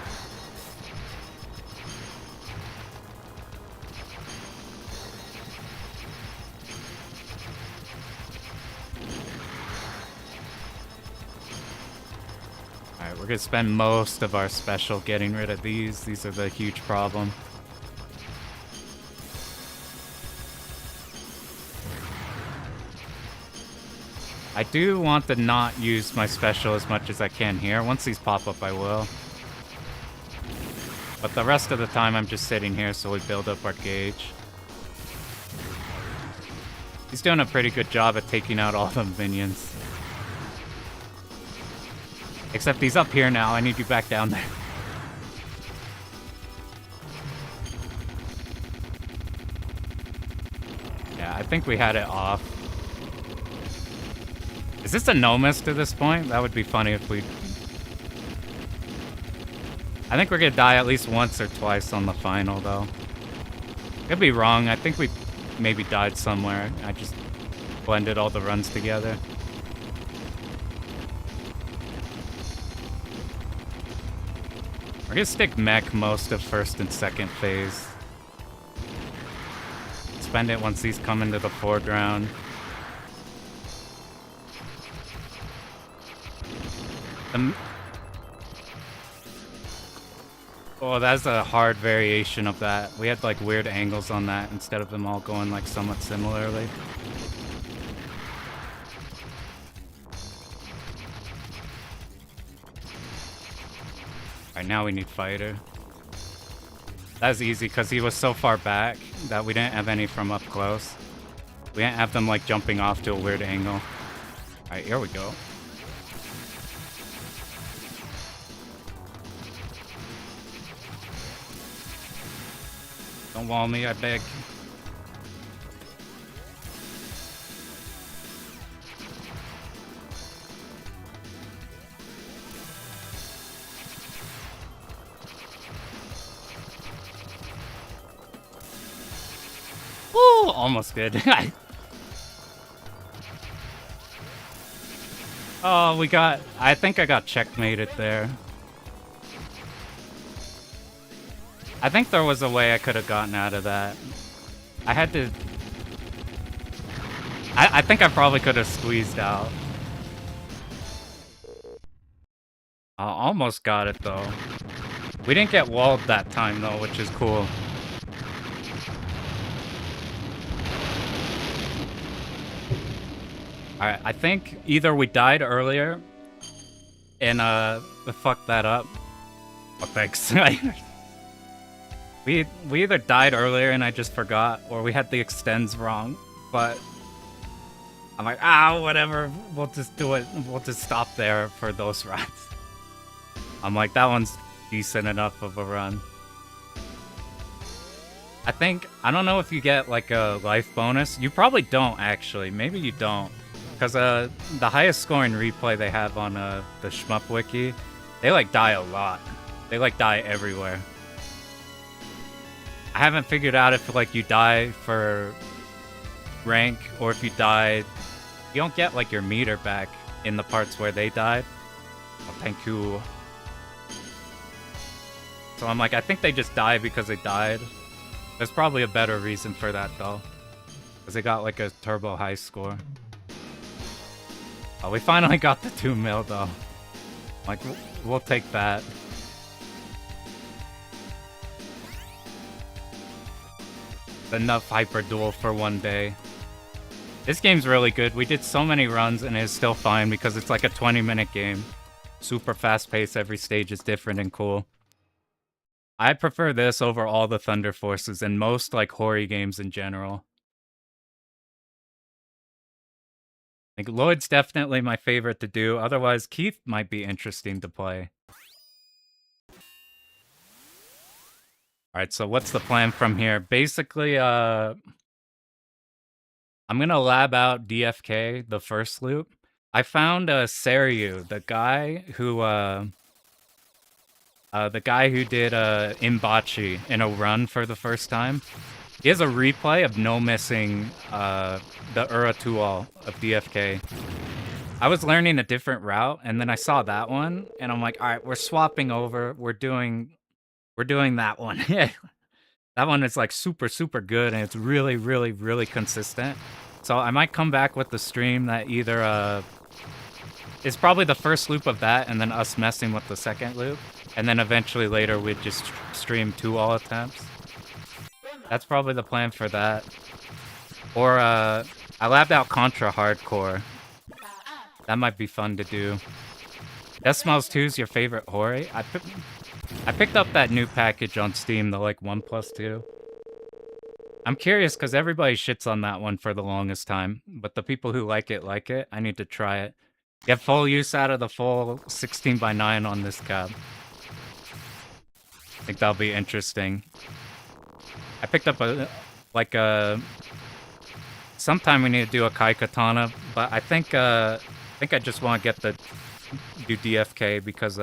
Alright, we're gonna spend most of our special getting rid of these. These are the huge problem. I do want to not use my special as much as I can here. Once these pop up, I will. But the rest of the time, I'm just sitting here so we build up our gauge. He's doing a pretty good job at taking out all the minions. Except he's up here now. I need you back down there. Yeah, I think we had it off. Is this a no-miss to this point? That would be funny if we... I think we're gonna die at least once or twice on the final, though. Could be wrong. I think we maybe died somewhere. I just blended all the runs together. We're gonna stick mech most of first and second phase. Spend it once these come into the foreground. Oh, that's a hard variation of that. We had like weird angles on that instead of them all going like somewhat similarly. Alright, now we need fighter. That's easy because he was so far back that we didn't have any from up close. We didn't have them like jumping off to a weird angle. Alright, here we go. Don't wall me, I beg. Ooh, almost good. Oh, we got... I think I got checkmated there. I think there was a way I could have gotten out of that. I had to... I think I probably could have squeezed out. I almost got it, though. We didn't get walled that time, though, which is cool. Alright, I think either we died earlier and, fucked that up. Oh, thanks. We either died earlier and I just forgot, or we had the extends wrong, but I'm like, whatever, we'll just do it, we'll just stop there for those runs. I'm like, that one's decent enough of a run. I don't know if you get like a life bonus. You probably don't, actually. Maybe you don't. Because the highest scoring replay they have on the shmup wiki They like die a lot. They like die everywhere. I haven't figured out if like you die for rank or if you die, you don't get like your meter back in the parts where they died. Oh, thank you. So I'm like, I think they just died because they died. There's probably a better reason for that though, because they got like a turbo high score. Oh, we finally got the 2 mil though. Like, we'll take that. Enough Hyper Duel for one day. This game's really good. We did so many runs and it's still fine because it's like a 20-minute game. Super fast paced, every stage is different and cool. I prefer this over all the Thunder Forces and most like Hori games in general. Like Lloyd's definitely my favorite to do. Otherwise, Keith might be interesting to play. Alright, so what's the plan from here? Basically, I'm gonna lab out DFK, the first loop. I found Seryu, the guy who did Imbachi in a run for the first time. He has a replay of no missing the Uratual of DFK. I was learning a different route, and then I saw that one, and I'm like, all right, we're swapping over. We're doing that one. That one is like super, super good, and it's really, really, really consistent. So I might come back with the stream that either is probably the first loop of that, and then us messing with the second loop, and then eventually later we'd just stream 2 all attempts. That's probably the plan for that. Or I labbed out Contra Hardcore. That might be fun to do. Death Smiles 2 is your favorite Hori? I picked up that new package on Steam, the like 1+2. I'm curious because everybody shits on that one for the longest time, but the people who like it. I need to try it. Get full use out of the full 16:9 on this cab. I think that'll be interesting. I picked up sometime we need to do a Kai Katana, but I think I just want to do DFK because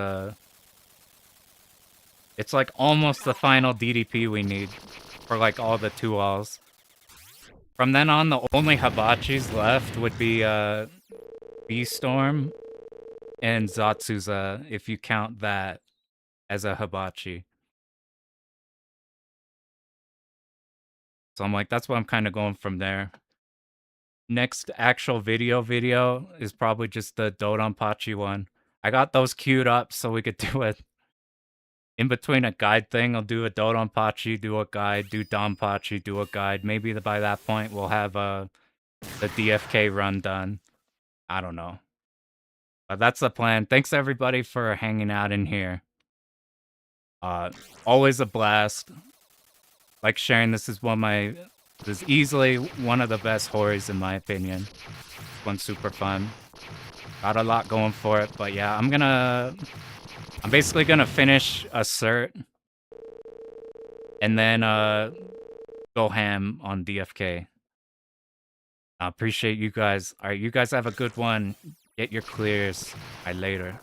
it's like almost the final DDP we need for like all the 2-alls. From then on, the only Hibachis left would be B-Storm and Zatsuza, if you count that as a Hibachi. So I'm like, that's what I'm kind of going from there. Next actual video is probably just the Dodonpachi one. I got those queued up so we could do it. In between a guide thing, I'll do a Dodonpachi, do a guide, do Donpachi, do a guide. Maybe by that point we'll have the DFK run done. I don't know. But that's the plan. Thanks everybody for hanging out in here. Always a blast. Like sharing, this is easily one of the best Horis in my opinion. One's super fun. Got a lot going for it, but yeah, I'm basically gonna finish a cert and then go ham on DFK. I appreciate you guys. Alright, you guys have a good one. Get your clears. Later.